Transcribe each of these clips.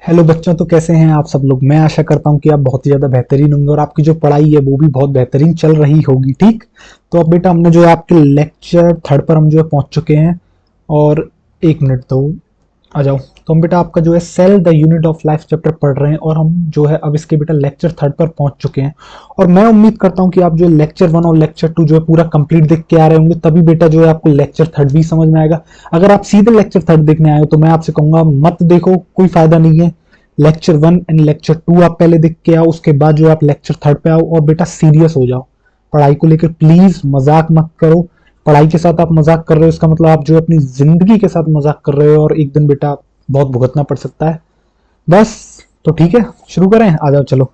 Hello बच्चों, तो कैसे हैं आप सब लोग। मैं आशा करता हूं कि आप बहुत ही ज़्यादा बेहतरीन होंगे और आपकी जो पढ़ाई है वो भी बहुत बेहतरीन चल रही होगी। ठीक, तो अब बेटा हमने जो है आपके लेक्चर थर्ड पर हम जो है पहुंच चुके हैं। और एक मिनट दो, आ जाओ। तो हम बेटा आपका जो है cell the unit of life chapter पढ़ रहे हैं और हम जो है अब इसके बेटा लेक्चर थर्ड पर पहुंच चुके हैं। और मैं उम्मीद करता हूं कि आप जो है लेक्चर वन और लेक्चर टू जो है पूरा कंप्लीट देख के आ रहे होंगे, तभी बेटा जो है आपको लेक्चर थर्ड भी समझ में आएगा। अगर आप सीधे लेक्चर थर्ड देखने आए हो तो मैं आपसे कहूंगा मत देखो, कोई फायदा नहीं है। Lecture one and lecture to आप पहले देख के आओ, उसके बाद जो आप लेक्चर थर्ड पे आओ और बेटा सीरियस हो जाओ पढ़ाई को लेकर। प्लीज मजाक मत करो। पढ़ाई के साथ आप मजाक कर रहे हो, इसका मतलब आप जो अपनी जिंदगी के साथ मजाक कर रहे हो और एक दिन बेटा बहुत भुगतना पड़ सकता है। बस, तो ठीक है, शुरू करें, आ जाओ चलो।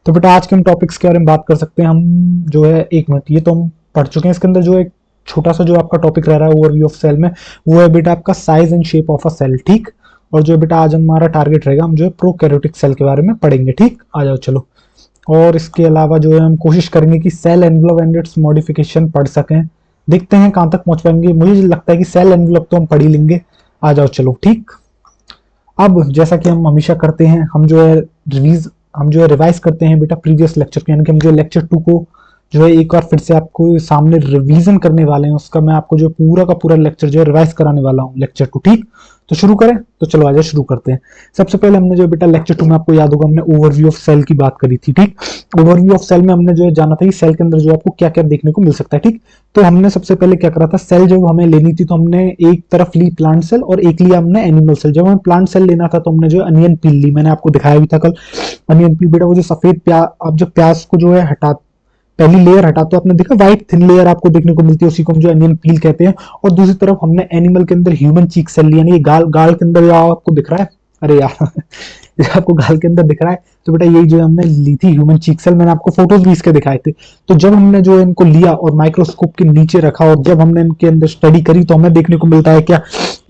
तो बेटा आज के हम टॉपिक्स के बारे में बात कर सकते हैं। हम जो है एक मिनट, ये तो हम पढ़ चुके हैं। इसके अंदर जो एक छोटा सा जो आपका टॉपिक रह रहा है ओवरव्यू ऑफ सेल में, वो है बेटा आपका size and shape of a cell. ठीक, और जो बेटा आज हमारा टारगेट रहेगा, हम जो है प्रोकैरियोटिक सेल के बारे में पढ़ेंगे। ठीक, आ जाओ चलो। और इसके अलावा जो है हम कोशिश करेंगे कि cell envelope and its modification पढ़ सकें। देखते हैं कहां तक पहुंच पाएंगे। मुझे लगता है कि सेल एनवलप तो हम पढ़ ही लेंगे। आ जाओ चलो। ठीक, अब जैसा कि हम हमेशा करते हैं, हम जो है रिवाइज करते हैं बेटा प्रीवियस लेक्चर के, यानी कि हम जो लेक्चर टू को जो है एक बार फिर से आपको सामने रिवीजन करने वाले हैं। उसका मैं आपको जो पूरा का पूरा लेक्चर जो है रिवाइज कराने वाला हूँ, लेक्चर टू। ठीक, तो शुरू करें। तो चलो आजा शुरू करते हैं। सबसे पहले हमने जो बेटा लेक्चर टू में, आपको याद होगा, हमने ओवरव्यू ऑफ सेल की बात करी थी। ठीक, ओवरव्यू ऑफ सेल में हमने जो है जाना था कि सेल के अंदर जो आपको क्या क्या देखने को मिल सकता है। ठीक, तो हमने सबसे पहले क्या करा था, सेल जब हमें लेनी थी तो हमने एक तरफ ली प्लांट सेल और एक लिया हमने एनिमल सेल। जब हमें प्लांट सेल लेना था तो हमने जो अनियन पील ली, मैंने आपको दिखाया भी था कल। अनियन पील बेटा वो जो सफेद प्याज, आप जो प्याज को जो है हटा, पहली लेयर हटाते हो, आपने देखा व्हाइट थिन लेयर आपको देखने को मिलती है, उसी को हम जो अनियन पील कहते हैं। और दूसरी तरफ हमने एनिमल के अंदर ह्यूमन चीक सेल लिया, ये गाल गाल के अंदर आपको दिख रहा है, अरे यार आपको गाल के अंदर दिख रहा है, तो बेटा यही जो है हमने ली थी ह्यूमन चीक सेल। मैंने आपको फोटोज भी इसके दिखाए थे। तो जब हमने जो है इनको लिया और माइक्रोस्कोप के नीचे रखा और जब हमने इनके अंदर स्टडी करी तो हमें देखने को मिलता है क्या,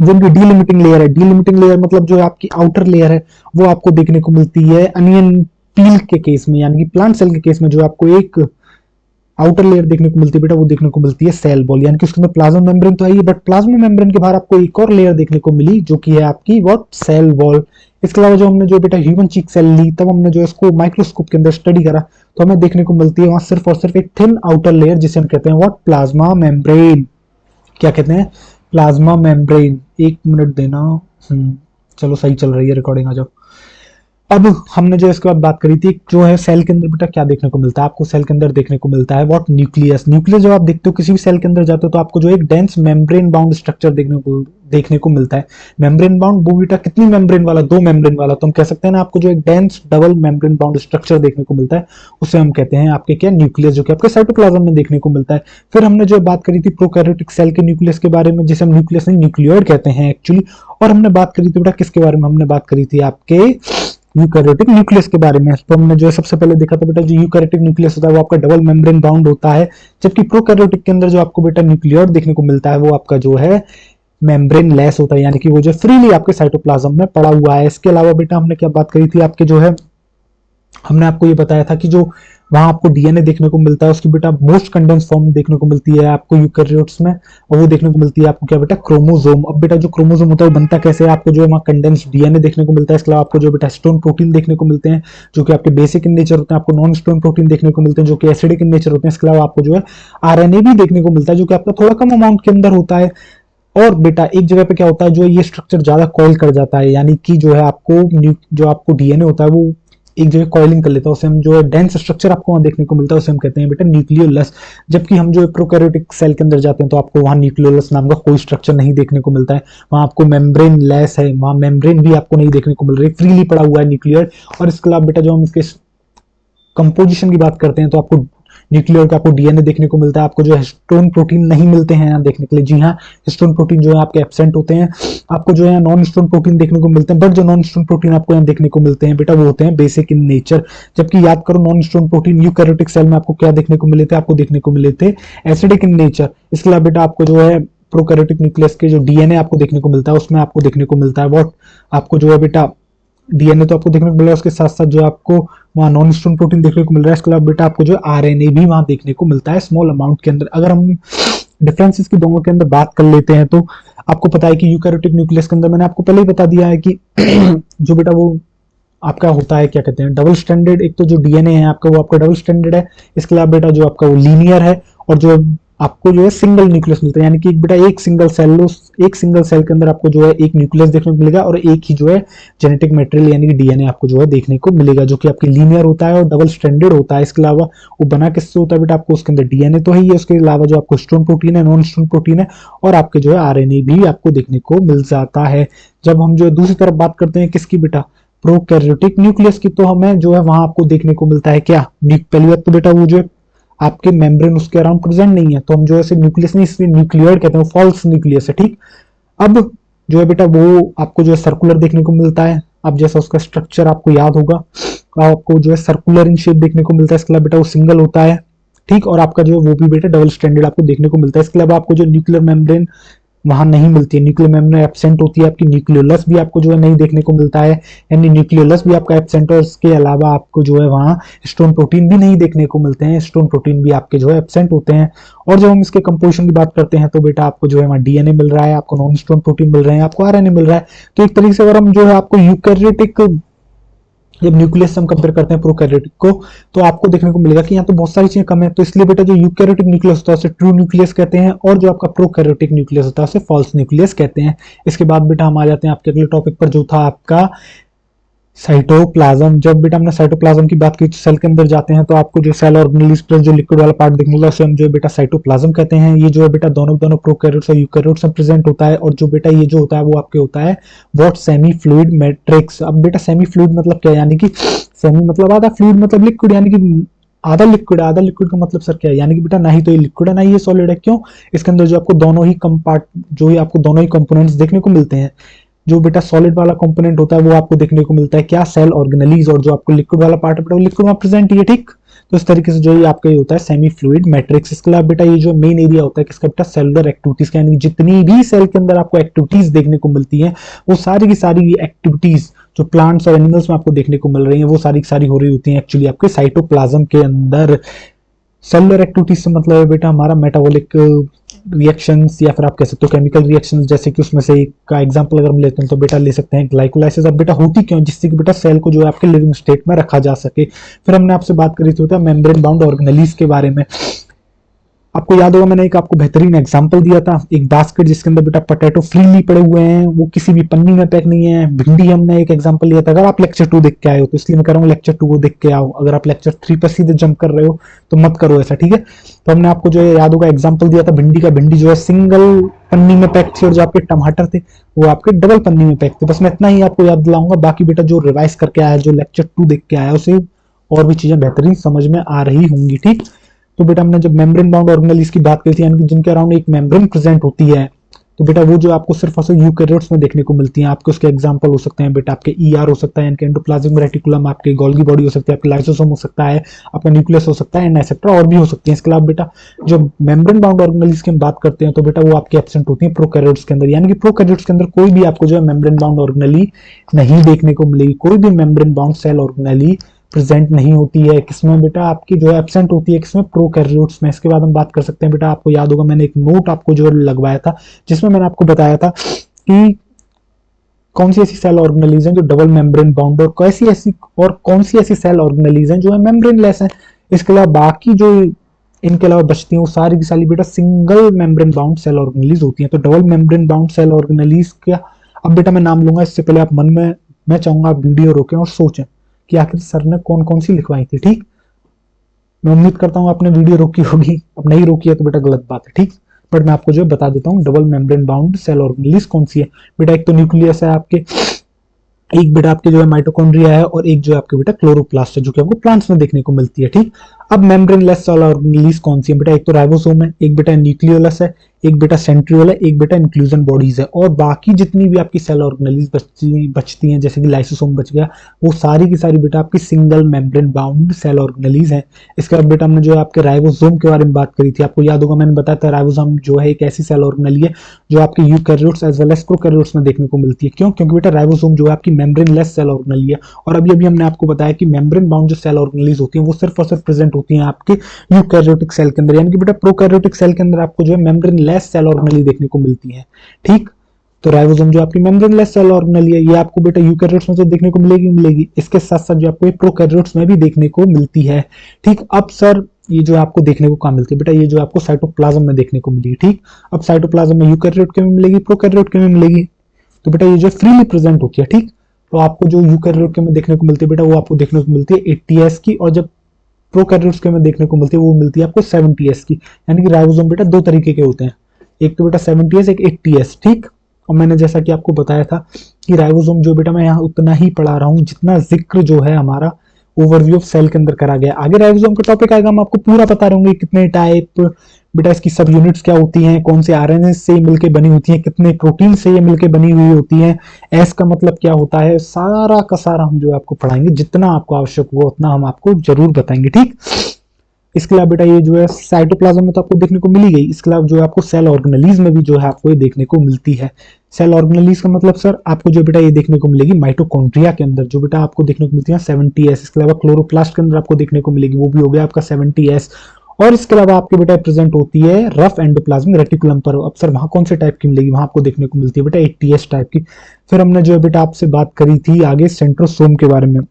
जो इनकी डीलिमिटिंग लेयर है, डीलिमिटिंग लेयर मतलब जो आपकी आउटर लेयर है, वो आपको देखने को मिलती है अनियन पील के केस में, यानी कि प्लांट सेल के केस में जो आपको एक आउटर लेयर देखने को मिलती है बेटा, वो देखने को मिलती है सेल वॉल, यानी कि उसके अंदर प्लाज्मा मेम्ब्रेन तो है ही, बट प्लाज्मा मेम्ब्रेन के बाहर आपको एक और लेयर देखने को मिली जो कि है आपकी व्हाट, सेल वॉल। इसके अलावा जो हमने जो बेटा ह्यूमन चीक सेल ली, तब हमने जो इसको माइक्रोस्कोप के अंदर स्टडी करा तो हमें देखने को मिलती है वहां सिर्फ और सिर्फ एक थिन आउटर लेयर, जिसे हम कहते हैं व्हाट, प्लाज्मा मेम्ब्रेन। क्या कहते हैं, प्लाज्मा मेम्ब्रेन। एक मिनट देना। चलो सही चल रही है रिकॉर्डिंग, आ जाओ। अब हमने जो इसके बाद बात करी थी, जो है सेल के अंदर बेटा क्या देखने को मिलता है, आपको सेल के अंदर देखने को मिलता है व्हाट, न्यूक्लियस। न्यूक्लियस जब आप देखते हो किसी भी सेल के अंदर जाते हो तो आपको जो एक डेंस मेम्ब्रेन बाउंड स्ट्रक्चर देखने को मिलता है। मेम्ब्रेन बाउंड वो बेटा कितनी मेम्ब्रेन वाला, दो मेम्ब्रेन वाला। तो हम कह सकते हैं ना, आपको जो एक dense double membrane bound structure देखने को मिलता है, उसे हम कहते हैं आपके क्या, न्यूक्लियस, जो कि आपके साइटोप्लाज्म में देखने को मिलता है। फिर हमने जो बात करी थी प्रोकैरियोटिक सेल के न्यूक्लियस के बारे में, जिसे हम न्यूक्लियस नहीं न्यूक्लियोइड कहते हैं एक्चुअली। और हमने बात करी थी बेटा किसके बारे में, हमने बात करी थी आपके यूकैरियोटिक न्यूक्लियस के बारे में। तो हमने जो सबसे पहले देखा था बेटा, जो यूकैरियोटिक न्यूक्लियस होता है वो आपका डबल मेम्ब्रेन बाउंड होता है, जबकि प्रोकैरियोटिक के अंदर जो आपको बेटा न्यूक्लियोइड देखने को मिलता है वो आपका जो है मेम्ब्रेन लेस होता है, यानी कि वो जो फ्रीली आपके साइटोप्लाज्म में पड़ा हुआ है। इसके अलावा बेटा हमने क्या बात करी थी, आपके जो है हमने आपको ये बताया था कि जो वहां आपको डीएनए देखने को मिलता है, उसकी बेटा मोस्ट कंडेंस फॉर्म देखने को मिलती है आपको यूकैरियोट्स में, और वो देखने को मिलती है आपको क्या बेटा, क्रोमोसोम। अब बेटा जो क्रोमोसोम होता है वो बनता कैसे है, आपको जो है वहां कंडेंस डीएनए देखने को मिलता है। इसके अलावा आपको जो बेटा स्टोन प्रोटीन देखने को मिलते हैं जो कि आपके बेसिक इन नेचर होते हैं, आपको नॉन स्टोन प्रोटीन देखने को मिलते हैं जो कि एसिडिक इन नेचर होते हैं। इसके अलावा आपको जो है आरएनए भी देखने को मिलता है जो कि आपका थोड़ा कम अमाउंट के अंदर होता है। और बेटा एक जगह पे क्या होता है, जो ये स्ट्रक्चर ज्यादा कॉइल कर जाता है, यानी कि जो है आपको जो आपको डीएनए होता है वो एक जगह कॉइलिंग कर लेता है, उसे हम जो है डेंस स्ट्रक्चर आपको वहां देखने को मिलता है, उसे हम कहते हैं बेटा न्यूक्लियोलस। जबकि हम जो प्रोकैरियोटिक सेल के अंदर जाते हैं तो आपको वहां न्यूक्लियोलस नाम का कोई स्ट्रक्चर नहीं देखने को मिलता है, वहां आपको मेम्ब्रेन लेस है, वहां मेम्ब्रेन भी आपको नहीं देखने को मिल रही, फ्रीली पड़ा हुआ है न्यूक्लियर। और इसके अलावा बेटा जो हम इसके कंपोजिशन की बात करते हैं तो आपको न्यूक्लियर का आपको डीएनए देखने को मिलता है, आपको जो हिस्टोन प्रोटीन नहीं मिलते हैं यहाँ देखने के लिए, जी हाँ, हिस्टोन प्रोटीन जो है आपके एब्सेंट होते हैं। आपको जो है नॉन हिस्टोन प्रोटीन देखने को मिलते हैं, बट जो नॉन हिस्टोन प्रोटीन आपको यहाँ देखने को मिलते हैं बेटा वो होते हैं बेसिक इन नेचर। जबकि याद करो non histone protein eukaryotic cell में आपको क्या देखने को मिले थे, आपको देखने को मिले थे एसिडिक इन नेचर। इसके अलावा बेटा आपको जो है प्रोकैरियोटिक न्यूक्लियस के जो डीएनए आपको देखने को मिलता है उसमें आपको देखने को मिलता है व्हाट, आपको जो है बेटा डीएनए तो आपको देखने को मिल रहा है, उसके साथ साथ जो आपको वहाँ नॉन स्टोन प्रोटीन देखने को मिल रहा है। इसके अलावा बेटा आपको जो आरएनए भी वहां देखने को मिलता है स्मॉल अमाउंट के अंदर। अगर हम डिफरेंसेस की दोनों के अंदर बात कर लेते हैं तो आपको पता है कि यूकैरियोटिक न्यूक्लियस के अंदर मैंने आपको पहले ही बता दिया है कि जो बेटा वो आपका होता है क्या कहते हैं डबल स्टैंडर्ड। एक तो जो डीएनए है आपका वो आपका डबल स्टैंडर्ड है, इसके अलावा बेटा जो आपका वो लीनियर है, और जो आपको जो है सिंगल न्यूक्लियस मिलता है, यानी कि एक बेटा एक सिंगल सेल के अंदर आपको जो है एक न्यूक्लियस देखने को मिलेगा और एक ही जो है जेनेटिक मटेरियल यानी कि डीएनए आपको जो है देखने को मिलेगा, जो कि आपकी लीनियर होता है और डबल स्टैंडर्ड होता है। इसके अलावा वो बना किससे होता है बेटा, आपको उसके अंदर डीएनए तो है ही है, उसके अलावा जो आपको स्टोन प्रोटीन है, नॉन स्टोन प्रोटीन है, और आपके जो है आरएनए भी आपको देखने को मिल जाता है। जब हम जो है दूसरी तरफ बात करते हैं किसकी बेटा, प्रोकैरियोटिक न्यूक्लियस की, तो हमें जो है वहां आपको देखने को मिलता है क्या, पहली बात तो बेटा वो जो आपके मेम्ब्रेन उसके अराउंड प्रेजेंट नहीं है, तो हम जो है न्यूक्लियस नहीं इसलिए न्यूक्लियड कहते हैं, फॉल्स न्यूक्लियस है, ठीक। अब जो है बेटा वो आपको जो है सर्कुलर देखने को मिलता है। अब जैसा उसका स्ट्रक्चर आपको याद होगा, आपको जो है सर्कुलर इन शेप देखने को मिलता है। इसके अलावा बेटा वो सिंगल होता है, ठीक, और आपका जो है वो भी बेटा डबल स्टैंडर्ड आपको देखने को मिलता है। इसके अलावा आपको जो न्यूक्लियर मेम्ब्रेन वहां नहीं मिलती है, न्यूक्लियर मेम्ब्रेन एब्सेंट होती है आपकी, न्यूक्लियोलस भी आपको जो है नहीं देखने को मिलता है, यानी न्यूक्लियोलस भी आपका एब्सेंट है। इसके अलावा आपको जो है वहां स्टोन प्रोटीन भी नहीं देखने को मिलते हैं, स्टोन प्रोटीन भी आपके जो है एब्सेंट होते हैं। और जब हम इसके कंपोजिशन की बात करते हैं तो बेटा आपको जो है वहां डीएनए मिल रहा है, आपको नॉन स्टोन प्रोटीन मिल रहे हैं, आपको आरएनए मिल रहा है। तो एक तरीके से अगर हम जो है आपको यूकैरियोटिक जब न्यूक्लियस से हम कंपेयर करते हैं प्रोकैरियोटिक को, तो आपको देखने को मिलेगा कि यहाँ तो बहुत सारी चीजें कम है, तो इसलिए बेटा जो यूकैरियोटिक न्यूक्लियस होता है उसे ट्रू न्यूक्लियस कहते हैं, और जो आपका प्रोकैरियोटिक न्यूक्लियस होता है उसे फॉल्स न्यूक्लियस कहते हैं। इसके बाद बेटा हम आ जाते हैं आपके अगले टॉपिक पर, जो था आपका साइटोप्लाज्म। जब बेटा हमने साइटोप्लाज्म की बात की तो सेल के अंदर जाते हैं तो आपको जो सेल ऑर्गेनेल्स प्लस जो लिक्विड वाला पार्ट देखने को उसे हम जो है बेटा साइटोप्लाज्म कहते हैं। ये जो है बेटा दोनों प्रोकैरियोट्स और यूकैरियोट्स में प्रेजेंट होता है, और जो बेटा ये जो होता है वो आपके होता है व्हाट सेमी फ्लूइड मैट्रिक्स। अब बेटा सेमी फ्लूइड मतलब क्या, यानी कि सेमी मतलब आधा, फ्लूइड मतलब लिक्विड, यानी कि आधा लिक्विड का मतलब सर क्या है, यानी कि बेटा ना ही तो ये लिक्विड है ना ही ये सॉलिड है। क्यों, इसके अंदर जो आपको दोनों ही कंपार्ट जो ही आपको दोनों ही कंपोनेंट्स देखने को मिलते हैं। जो बेटा सॉलिड वाला कंपोनेंट होता है वो आपको देखने को मिलता है क्या, सेल ऑर्गेनेलीज, और जो आपको लिक्विड वाला पार्ट है बेटा वो लिक्विड में प्रेजेंट ही है, ठीक। तो इस तरीके से जो ये आपका ये होता है सेमी फ्लूइड मैट्रिक्स। इसके अलावा बेटा ये जो मेन एरिया होता है किसका बेटा, सेलुलर एक्टिविटीज का, यानी जितनी भी सेल के अंदर आपको एक्टिविटीज देखने को मिलती है वो सारी की सारी एक्टिविटीज जो प्लांट्स और एनिमल्स में आपको देखने को मिल रही है वो सारी की सारी हो रही होती है एक्चुअली आपके साइटोप्लाज्म के अंदर। सेलुलर एक्टिविटीज से मतलब है बेटा हमारा मेटाबॉलिक रिएक्शंस, या फिर आप कह सकते हो केमिकल रिएक्शंस, जैसे कि उसमें से एक का एग्जांपल अगर हम लेते हैं तो बेटा ले सकते हैं ग्लाइकोलाइसिस। अब बेटा होती क्यों, जिससे कि बेटा सेल को जो है आपके लिविंग स्टेट में रखा जा सके। फिर हमने आपसे बात करी थी बेटा मेम्ब्रेन बाउंड ऑर्गेनेलीज के बारे में। आपको याद होगा मैंने एक आपको बेहतरीन एग्जांपल दिया था, एक बास्केट जिसके अंदर बेटा पोटैटो फ्रीली पड़े हुए हैं, वो किसी भी पन्नी में पैक नहीं है। भिंडी हमने एक एग्जांपल लिया था। अगर आप लेक्चर 2 देख के आए हो तो इसलिए मैं कह रहा हूँ लेक्चर 2 को देख के आओ, अगर आप लेक्चर 3 पर सीधे जंप कर रहे हो तो मत करो ऐसा, ठीक है। तो हमने आपको जो है याद होगा एग्जाम्पल दिया था भिंडी का, भिंडी जो है सिंगल पन्नी में पैक थी, और जो आपके टमाटर थे वो आपके डबल पन्नी में पैक थे। बस मैं इतना ही आपको याद दिलाऊंगा, बाकी बेटा जो रिवाइज करके आया, जो लेक्चर 2 देख के आया, उसे और भी चीजें बेहतरीन समझ में आ रही होंगी, ठीक। तो बेटा हमने जब मेम्ब्रेन बाउंड ऑर्गेनेल्स की बात करी थी, यानी कि जिनके अराउंड एक मेम्ब्रेन प्रेजेंट होती है, तो बेटा वो जो आपको सिर्फ और सिर्फ यूकैरियोट्स में देखने को मिलती हैं। आपके उसके एग्जांपल हो सकते हैं बेटा आपके ईआर हो सकता है, यानी कि एंडोप्लाज्मिक रेटिकुलम, आपके गोल्गी बॉडी हो सकती है, आपके लाइसोसोम हो सकता है, आपका न्यूक्लियस हो सकता है, एंड एसेट्रा और भी हो सकती है। इसके अलावा बेटा जो मेम्ब्रेन बाउंड ऑर्गेनेल्स की हम बात करते हैं तो बेटा वो आपके एब्सेंट होती है प्रोकैरियोट्स के अंदर, यानी कि प्रोकैरियोट्स के अंदर कोई भी आपको जो है मेम्ब्रेन बाउंड ऑर्गेनेली नहीं देखने को मिलेगी, कोई भी membrane bound cell organelle present नहीं होती है। किसमें बेटा आपकी जो है एब्सेंट होती है, किसमें, प्रोकैरियोट्स में। इसके बाद हम बात कर सकते हैं बेटा, आपको याद होगा मैंने एक नोट आपको जो लगवाया था जिसमें मैंने आपको बताया था कि कौन सी ऐसी सेल ऑर्गेनेलीज हैं जो डबल मेम्ब्रेन बाउंड, और कौन सी ऐसी सेल ऑर्गेनेलीज हैं जो है मेम्ब्रेन लेस हैं। इसके अलावा बाकी जो इनके अलावा बचती हैं वो सारी की सारी बेटा single membrane bound cell organelles होती हैं। तो double membrane bound cell organelles का अब बेटा मैं नाम लूंगा, इससे पहले आप मन में, मैं चाहूंगा आप वीडियो रोकें और सोचें कि आखिर सर ने कौन कौन सी लिखवाई थी, ठीक। मैं उम्मीद करता हूँ आपने वीडियो रोकी होगी, अब नहीं रोकी है तो बेटा गलत बात है, ठीक। बट मैं आपको जो बता देता हूँ double membrane bound cell organelles कौन सी है। बेटा एक तो न्यूक्लियस है आपके, एक बेटा आपके जो है माइटोकॉन्ड्रिया है, और एक जो है आपके बेटा क्लोरोप्लास्ट है जो कि आपको प्लांट्स में देखने को मिलती है, ठीक। अब मेम्ब्रेन लेस सेल ऑर्गेनेलीज कौन सी है बेटा, एक तो राइबोसोम है, एक बेटा न्यूक्लियोलस है, एक बेटा सेंट्रियोल है, एक बेटा इंक्लूजन बॉडीज है। और बाकी जितनी भी आपकी सेल ऑर्गेनेलीज बचती हैं, जैसे कि लाइसोसोम बच गया, वो सारी की सारी बेटा आपकी single membrane bound cell organelles है। इसके बाद बेटा हमने जो है आपके राइबोसोम के बारे में बात करी थी, आपको याद होगा मैंने बताया था राइबोसोम जो है एक ऐसी सेल ऑर्गेनेली है जो आपके eukaryotes as well as prokaryotes में देखने को मिलती है। क्यों, क्योंकि बेटा राइबोसोम जो है आपकी मेम्ब्रेन लेस सेल ऑर्गेनेली है, और अभी अभी हमने आपको बताया कि मेम्ब्रेन बाउंड जो सेल ऑर्गेनेलीज होती हैं वो सिर्फ और सिर्फ प्रेजेंट होती हैं आपके यूकैरियोटिक सेल के अंदर, यानी कि बेटा प्रोकैरियोटिक सेल के अंदर आपको जो है मेम्ब्रेन लेस सेल ऑर्गेनेली देखने को मिलती है, ठीक। तो राइबोसोम जो आपकी मेम्ब्रेनलेस सेल ऑर्गेनेल है, ये आपको बेटा यूकैरियोट्स में तो देखने को मिलेगी। इसके साथ साथ जो आपको ये प्रोकैरियोट्स में भी देखने को मिलती है। ठीक, अब सर ये जो आपको देखने को कहाँ मिलती है बेटा, ये जो आपको साइटोप्लाज्म में देखने को मिली। ठीक, अब साइटोप्लाज्म में यूकैरियोट के में मिलेगी, प्रोकैरियोट के में मिलेगी। तो बेटा ये जो फ्रीली प्रेजेंट होती है, ठीक, तो आपको जो यूकैरियोट के में देखने को मिलती है बेटा, वो आपको देखने को मिलती है 80s की, और जब प्रोकैरियोट्स के में देखने को मिलती है वो मिलती है आपको 70s की। यानी कि राइबोसोम बेटा दो तरीके के होते हैं, एक तो बेटा 70s, एक 80s। ठीक, और मैंने जैसा कि आपको बताया था कि राइबोसोम जो बेटा मैं यहाँ उतना ही पढ़ा रहा हूँ जितना जिक्र जो है हमारा ओवरव्यू ऑफ सेल के अंदर करा गया। आगे राइबोसोम का टॉपिक आएगा, हम आपको पूरा बता रहे होंगे कितने टाइप, बेटा इसकी सब यूनिट्स क्या होती हैं, कौन से आरएनए से मिलकर बनी होती हैं, कितने प्रोटीन से ये मिलकर बनी हुई होती हैं, एस का मतलब क्या होता है, सारा का सारा हम जो आपको पढ़ाएंगे, जितना आपको आवश्यक होगा उतना हम आपको जरूर बताएंगे। ठीक, इसके अलावा बेटा ये जो है साइटोप्लाज्म में तो आपको देखने को मिली गई, इसके अलावा जो है आपको सेल ऑर्गेनेलीज में भी जो है आपको ये देखने को मिलती है। सेल ऑर्गेनेलीज का मतलब सर आपको जो बेटा ये देखने को मिलेगी माइटोकॉन्ड्रिया के अंदर, जो बेटा आपको देखने को मिलती है 70s। इसके अलावा क्लोरोप्लास्ट के अंदर आपको देखने को मिलेगी, वो भी हो गया आपका 70s। और इसके अलावा आपके बेटा प्रेजेंट होती है रफ एंडोप्लाज्मिक रेटिकुलम पर। अब सर वहां कौन से टाइप की मिलेगी, वहां आपको देखने को मिलती है बेटा 80s टाइप की। फिर हमने जो है बेटा आपसे बात करी थी आगे सेंट्रोसोम के बारे में,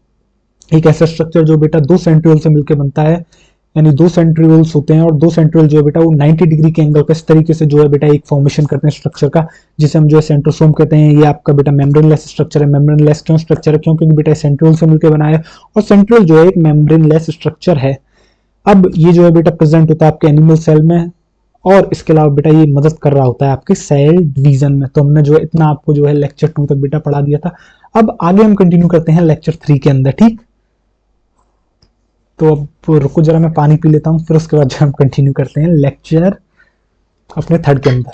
एक ऐसा स्ट्रक्चर जो बेटा दो सेंट्रियोल से मिलकर बनता है, यानी दो सेंट्रियोल्स होते हैं, और दो सेंट्रियोल जो है बेटा वो 90 डिग्री के एंगल पे इस तरीके से जो है बेटा एक फॉर्मेशन करते हैं स्ट्रक्चर का, जिसे हम जो है सेंट्रोसोम कहते हैं। ये आपका बेटा मेम्ब्रेनलेस स्ट्रक्चर है। मेम्ब्रेनलेस क्यों स्ट्रक्चर है, क्योंकि बेटा सेंट्रियोल से मिलकर बना है, और सेंट्रियोल जो है एक मेम्ब्रेनलेस स्ट्रक्चर है। अब ये जो है बेटा प्रेजेंट होता है आपके एनिमल सेल में, और इसके अलावा बेटा ये मदद कर रहा होता है आपके सेल डिवीजन में। तो हमने जो है इतना आपको जो है लेक्चर 2 तक बेटा पढ़ा दिया था। अब आगे हम कंटिन्यू करते हैं लेक्चर 3 के अंदर। ठीक, तो अब रुको जरा, मैं पानी पी लेता हूँ, फिर उसके बाद हम कंटिन्यू करते हैं लेक्चर अपने थर्ड के अंदर।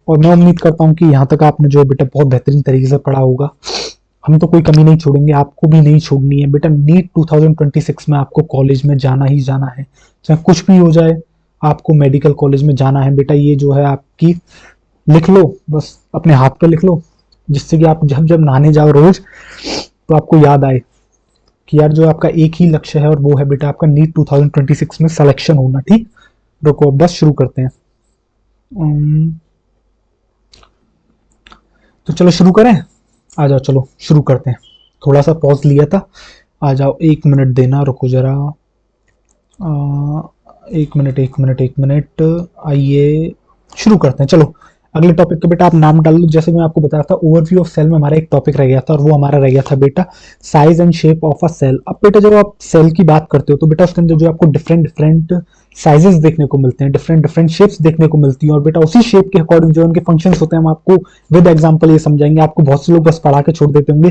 और मैं उम्मीद करता हूँ कि यहाँ तक आपने जो है बेटा बहुत बेहतरीन तरीके से पढ़ा होगा। हम तो कोई कमी नहीं छोड़ेंगे, आपको भी नहीं छोड़नी है बेटा। नीट 2026 में आपको कॉलेज में जाना ही जाना है, चाहे कुछ भी हो जाए, आपको मेडिकल कॉलेज में जाना है बेटा। ये जो है आपकी लिख लो, बस अपने हाथ पे लिख लो, जिससे कि आप जब जब नहाने जाओ रोज तो आपको याद आए कि यार जो आपका एक ही लक्ष्य है, और वो है बेटा आपका नीट 2026 में सिलेक्शन होना। ठीक, रुको अब बस शुरू करते हैं। तो चलो शुरू करें, आ जाओ चलो शुरू करते हैं। थोड़ा सा पॉज लिया था, आ जाओ 1 मिनट देना, रुको जरा। 1 मिनट 1 मिनट 1 मिनट, आइए शुरू करते हैं। चलो अगले टॉपिक का बेटा आप नाम डाल लो। जैसे मैं आपको बताया था ओवरव्यू ऑफ सेल में हमारा एक टॉपिक रह गया था, और वो हमारा रह गया था बेटा size and shape of a cell. अब बेटा जब आप सेल की बात करते हो तो बेटा उसके अंदर जो आपको डिफरेंट डिफरेंट साइजेस देखने को मिलते हैं, डिफरेंट डिफरेंट शेप्स देखने को मिलती हैं, और बेटा उसी शेप के अकॉर्डिंग जो उनके फंक्शंस होते हैं हम आपको विद एग्जांपल ये समझाएंगे। आपको बहुत से लोग बस पढ़ा के छोड़ देते होंगे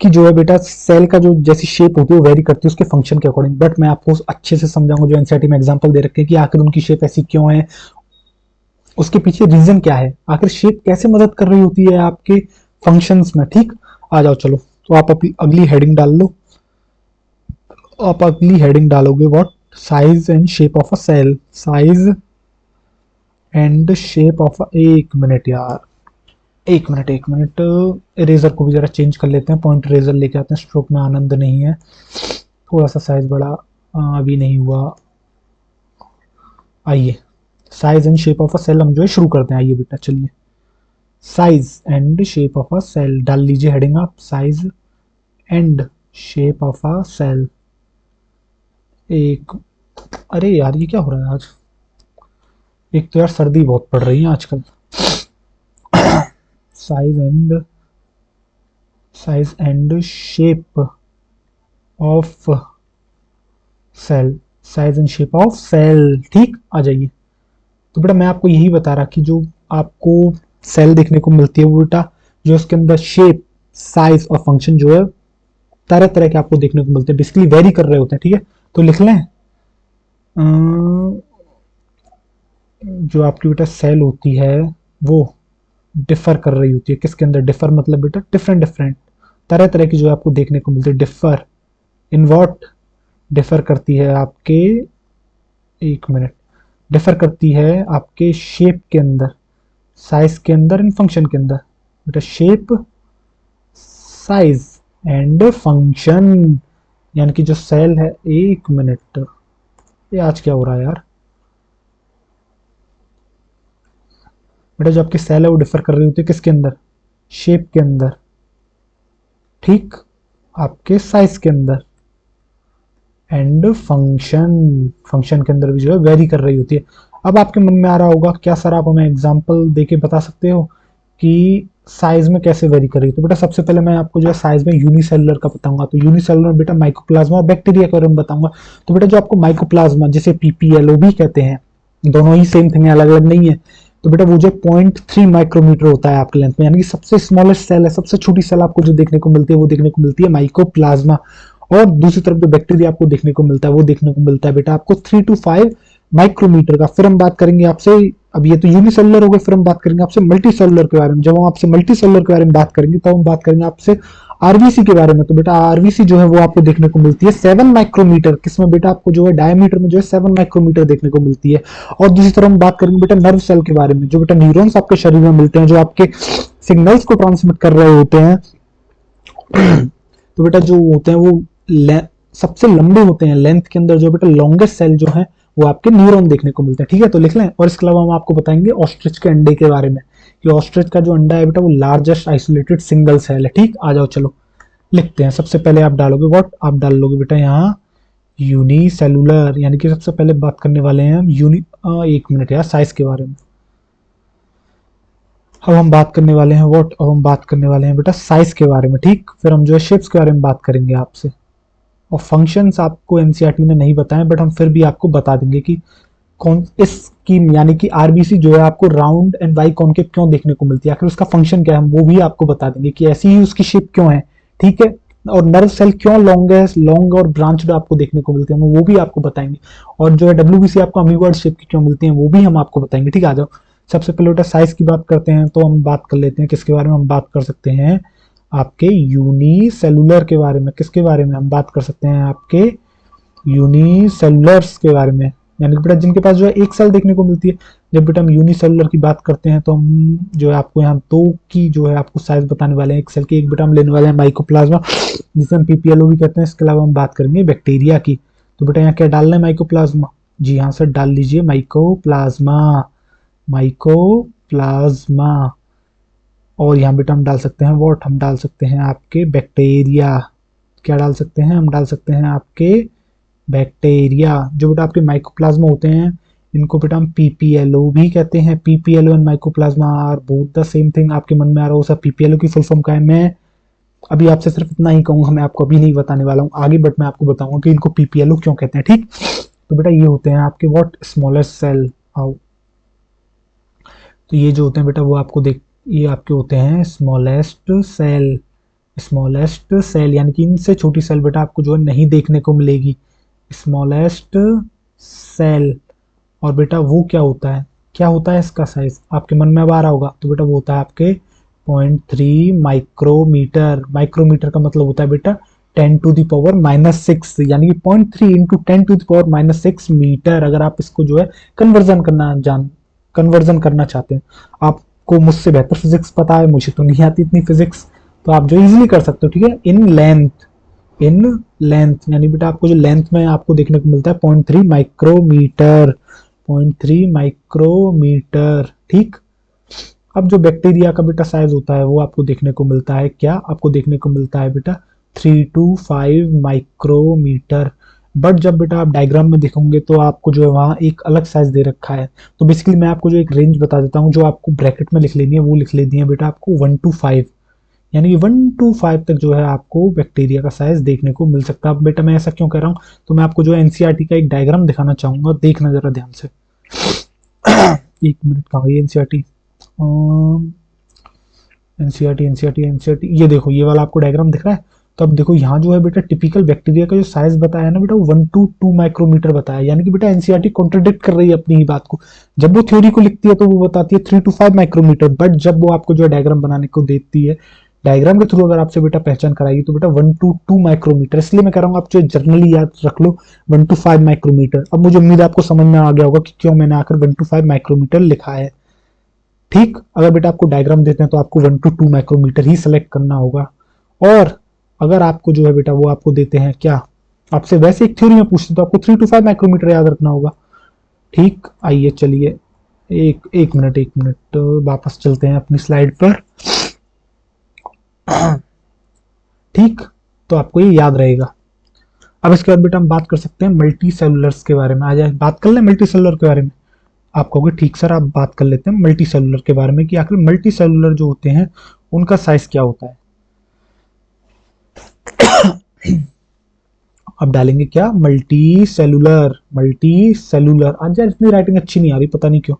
कि जो है बेटा सेल का जो जैसी शेप होती है वो वेरी करती है उसके फंक्शन के अकॉर्डिंग, बट मैं आपको अच्छे से समझाऊंगा जो एनसीईआरटी में एग्जांपल दे रखे हैं कि आखिर उनकी शेप ऐसी क्यों है, उसके पीछे रीजन क्या है, आखिर शेप कैसे मदद कर रही होती है आपके फंक्शंस में। ठीक, आ जाओ चलो। तो आप अगली हेडिंग डाल लो। आप अगली हेडिंग डालोगे what, size and shape of a cell. Size and shape of एक मिनट यार, 1 मिनट 1 मिनट, इरेजर को भी जरा चेंज कर लेते हैं, पॉइंट इरेजर लेके आते हैं, स्ट्रोक में आनंद नहीं है। थोड़ा सा साइज बड़ा अभी नहीं हुआ। आइए size and shape of a cell हम जो है शुरू करते हैं। आइए बेटा चलिए, size and shape of a cell डाल लीजिए हेडिंग आप, size and shape of a cell. एक, अरे यार ये क्या हो रहा है आज, एक तो यार सर्दी बहुत पड़ रही है आजकल। Size and shape of cell, size and shape of cell. ठीक, आ जाइए। तो बेटा मैं आपको यही बता रहा कि जो आपको सेल देखने को मिलती है वो बेटा जो उसके अंदर शेप, साइज और फंक्शन जो है तरह तरह के आपको देखने को मिलते हैं, बेसिकली वेरी कर रहे होते हैं। ठीक है, तो लिख लें जो आपकी बेटा सेल होती है वो डिफर कर रही होती है, किसके अंदर डिफर मतलब बेटा डिफरेंट डिफरेंट तरह तरह की जो आपको देखने को मिलती है। डिफर इन व्हाट, डिफर करती है आपके, 1 मिनट, डिफर करती है आपके शेप के अंदर, साइज के अंदर एंड फंक्शन के अंदर। बेटा शेप, साइज एंड फंक्शन, यानी कि जो सेल है, 1 मिनट, ये आज क्या हो रहा है यार। बेटा जो आपकी सेल है वो डिफर कर रही होती है किसके अंदर, शेप के अंदर, ठीक, आपके साइज के अंदर, एंड फंक्शन के अंदर भी जो है वेरी कर रही होती है। अब आपके मन में आ रहा होगा क्या सर आप हमें एग्जांपल देके बता सकते हो कि साइज में कैसे वेरी कर रही है। तो बेटा सबसे पहले मैं आपको जो है साइज में यूनिसेलुलर का बताऊंगा। तो यूनिसेलुलर बेटा माइकोप्लाज्मा और बैक्टीरिया के बारे में बताऊंगा। तो बेटा जो आपको माइकोप्लाज्मा जिसे पीपीएलओ भी कहते हैं, दोनों ही सेम थिंग है, अलग अलग नहीं है। तो बेटा वो जो 0.3 माइक्रोमीटर होता है आपके लेंथ में, यानी कि सबसे स्मॉलेस्ट सेल है, सबसे छोटी सेल आपको जो देखने को मिलती है वो देखने को मिलती है माइकोप्लाज्मा। और दूसरी तरफ जो बैक्टीरिया आपको देखने को मिलता है वो देखने को मिलता है बेटा आपको 3 to 5 माइक्रोमीटर का। फिर हम बात करेंगे आपसे, अब ये तो यूनिसेलुलर हो गए, फिर हम बात करेंगे आपसे मल्टी सेलुलर के बारे में। जब हम आपसे मल्टी सेलुलर के बारे में बात करेंगे तो हम बात करेंगे आपसे आरबीसी के बारे में। तो बेटा आरबीसी जो है वो आपको देखने को मिलती है 7 माइक्रोमीटर, किसमें बेटा आपको जो है डायमीटर में जो है 7 माइक्रोमीटर देखने को मिलती है। और दूसरी तरफ हम बात करेंगे बेटा नर्व सेल के बारे में, जो बेटा न्यूरॉन्स आपके शरीर में मिलते हैं, जो आपके सिग्नल्स को ट्रांसमिट कर रहे होते हैं। तो बेटा जो होते हैं वो सबसे लंबे होते हैं, लेंथ के अंदर जो बेटा लॉन्गेस्ट सेल जो है वो आपके न्यूरॉन देखने को मिलते हैं। ठीक है, तो लिख लें। और इसके अलावा हम आपको बताएंगे ऑस्ट्रिच के अंडे के बारे में, कि ऑस्ट्रिच का जो अंडा है बेटा वो लार्जेस्ट आइसोलेटेड सिंगल सेल है। ठीक, आ जाओ चलो लिखते हैं। सबसे पहले आप डालोगे व्हाट, आप डाल लोगे बेटा यहाँ यूनिसेलुलर, यानी कि सबसे पहले बात करने वाले हैं हम एक मिनट यार, साइज के बारे में। अब हम बात करने वाले हैं व्हाट, अब हम बात करने वाले हैं बेटा साइज के बारे में। ठीक, फिर हम जो है शेप्स के बारे में बात करेंगे आपसे। और फंक्शंस आपको एनसीईआरटी ने नहीं बताए, बट हम फिर भी आपको बता देंगे कि कौन इसकी, यानी कि आरबीसी जो है आपको राउंड एंड बाई कॉनकेव क्यों देखने को मिलती है, आखिर उसका फंक्शन क्या है, हम वो भी आपको बता देंगे कि ऐसी ही उसकी शेप क्यों है। ठीक है, और नर्व सेल क्यों लॉन्ग और ब्रांच्ड आपको देखने को मिलती है, हम वो भी आपको बताएंगे। और जो है डब्ल्यूबीसी आपको अमीबॉइड शेप की क्यों मिलती है वो भी हम आपको बताएंगे। ठीक है, आ जाओ सबसे पहले बेटा साइज की बात करते हैं। तो हम बात कर लेते हैं किसके बारे में, हम बात कर सकते हैं आपके यूनिसेलुलर के बारे में। किसके बारे में हम बात कर सकते हैं, आपके यूनिसेलुलर्स के बारे में, यानी कि बेटा जिनके पास जो है एक सेल देखने को मिलती है। जब बेटा हम यूनिसेलुलर की बात करते हैं तो हम जो है आपको यहाँ दो की जो है आपको साइज बताने वाले हैं एक सेल की। एक बेटा हम लेने वाले हैं माइकोप्लाज्मा, जिसे हम पीपीएलओ भी कहते हैं। इसके अलावा हम बात करेंगे बैक्टीरिया की। तो बेटा यहाँ क्या डालना है, माइकोप्लाज्मा। जी हाँ सर, डाल लीजिए माइकोप्लाज्मा, माइकोप्लाज्मा। और यहाँ बेटा हम डाल सकते हैं व्हाट, हम डाल सकते हैं आपके बैक्टीरिया। क्या डाल सकते हैं, हम डाल सकते हैं आपके बैक्टीरिया। जो बेटा आपके माइकोप्लाज्मा होते हैं इनको बेटा हम पीपीएलओ भी कहते हैं। PPLO and mycoplasma are both the same thing. आपके मन में आ रहा हो सर पीपीएलओ की फुल फॉर्म क्या है, मैं अभी आपसे सिर्फ इतना ही कहूंगा, मैं आपको अभी नहीं बताने वाला हूँ आगे, बट मैं आपको बताऊंगा कि इनको पीपीएलओ क्यों कहते हैं। ठीक, तो बेटा ये होते हैं आपके व्हाट, स्मॉलेस्ट सेल। आओ, तो ये जो होते हैं बेटा वो आपको देख, ये आपके होते हैं स्मॉलेस्ट सेल। स्मॉलेस्ट सेल यानी कि इनसे छोटी सेल बेटा आपको जो है नहीं देखने को मिलेगी, स्मॉलेस्ट सेल। और बेटा वो क्या होता है, क्या होता है इसका साइज, आपके मन में अब आ रहा होगा। तो बेटा वो होता है आपके 0.3 माइक्रोमीटर। माइक्रोमीटर का मतलब होता है बेटा 10⁻⁻6, यानी कि 0.3 इंटू 10⁻⁻6 मीटर। अगर आप इसको जो है कन्वर्जन करना चाहते हैं, आपको मुझसे बेहतर फिजिक्स पता है, मुझे तो नहीं आती इतनी फिजिक्स, तो आप जो इजीली कर सकते हो। ठीक है, इन लेंथ यानी बेटा आपको जो लेंथ में आपको देखने को मिलता है 0.3 माइक्रोमीटर, 0.3 माइक्रोमीटर। ठीक, अब जो बैक्टीरिया का बेटा साइज होता है वो आपको देखने को मिलता है क्या, आपको देखने को मिलता है बेटा 3 to 5 माइक्रोमीटर। बट जब बेटा आप डायग्राम में देखोगे तो आपको जो है वहाँ एक अलग साइज दे रखा है। तो बेसिकली मैं आपको जो एक रेंज बता देता हूँ, जो आपको ब्रैकेट में लिख लेनी है वो लिख लेनी है बेटा आपको 1 to 5, यानी कि 1 to 5 तक जो है आपको बैक्टीरिया का साइज देखने को मिल सकता है। अब बेटा मैं ऐसा क्यों कह रहा हूँ, तो मैं आपको जो है एनसीईआरटी का एक डायग्राम दिखाना चाहूंगा, देखना जरा ध्यान से। एक मिनट, कहाँ गई एनसीईआरटी, एनसीईआरटी एनसीईआरटी एनसीईआरटी, ये देखो ये वाला आपको डायग्राम दिख रहा है। तो अब देखो यहाँ जो है बेटा टिपिकल बैक्टीरिया का जो साइज बताया ना बेटा 1 to 2 माइक्रोमीटर बताया, यानी कि बेटा एनसीईआरटी कॉन्ट्रडिक्ट कर रही है अपनी ही बात को। जब वो थ्योरी को लिखती है तो वो बताती है 3 to 5 माइक्रोमीटर, बट जब वो आपको जो है डायग्राम बनाने को देती है, डायग्राम के थ्रू अगर आपसे बेटा पहचान कराएगी तो बेटा 1 to 2 माइक्रोमीटर। इसलिए मैं कह रहा हूँ आप जो जर्नली याद रख लो 1 to 5 माइक्रोमीटर। अब मुझे उम्मीद है आपको समझ में आ गया होगा कि क्यों मैंने आकर 1 to 5 माइक्रोमीटर लिखा है। ठीक, अगर बेटा आपको डायग्राम देते हैं तो आपको 1 to 2 माइक्रोमीटर ही सेलेक्ट करना होगा। और अगर आपको जो है बेटा वो आपको देते हैं क्या, आपसे वैसे एक थ्योरी में पूछते तो आपको 3 to 5 माइक्रोमीटर याद रखना होगा। ठीक, आइए चलिए एक मिनट वापस चलते हैं अपनी स्लाइड पर। ठीक, तो आपको ये याद रहेगा। अब इसके बाद बेटा हम बात कर सकते हैं मल्टी सेलुलर्स के बारे में। आ जाए बात कर लें मल्टी सेलुलर के बारे में। आप कहोगे ठीक सर, आप बात कर लेते हैं मल्टी सेलुलर के बारे में कि आखिर मल्टी सेलुलर जो होते हैं उनका साइज क्या होता है। अब डालेंगे क्या, मल्टी सेलुलर। मल्टी सेलुलर, आज यार इतनी राइटिंग अच्छी नहीं आ रही, पता नहीं क्यों,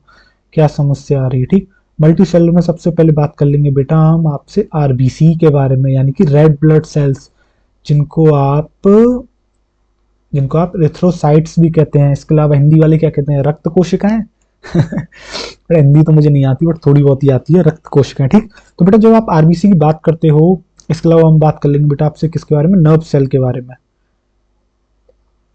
क्या समस्या आ रही है। ठीक, मल्टी सेलुलर में सबसे पहले बात कर लेंगे बेटा हम आपसे आरबीसी के बारे में, यानी कि रेड ब्लड सेल्स, जिनको आप जिनको आप एरिथ्रोसाइट्स भी कहते हैं। इसके अलावा हिंदी वाले क्या कहते हैं, रक्त कोशिकाएं। हिंदी तो मुझे नहीं आती बट थोड़ी बहुत ही आती है, रक्त कोशिकाएं। ठीक, तो बेटा जब आप आरबीसी की बात करते हो, इसके अलावा हम बात कर लेंगे बेटा आपसे किसके बारे में, नर्व सेल के बारे में।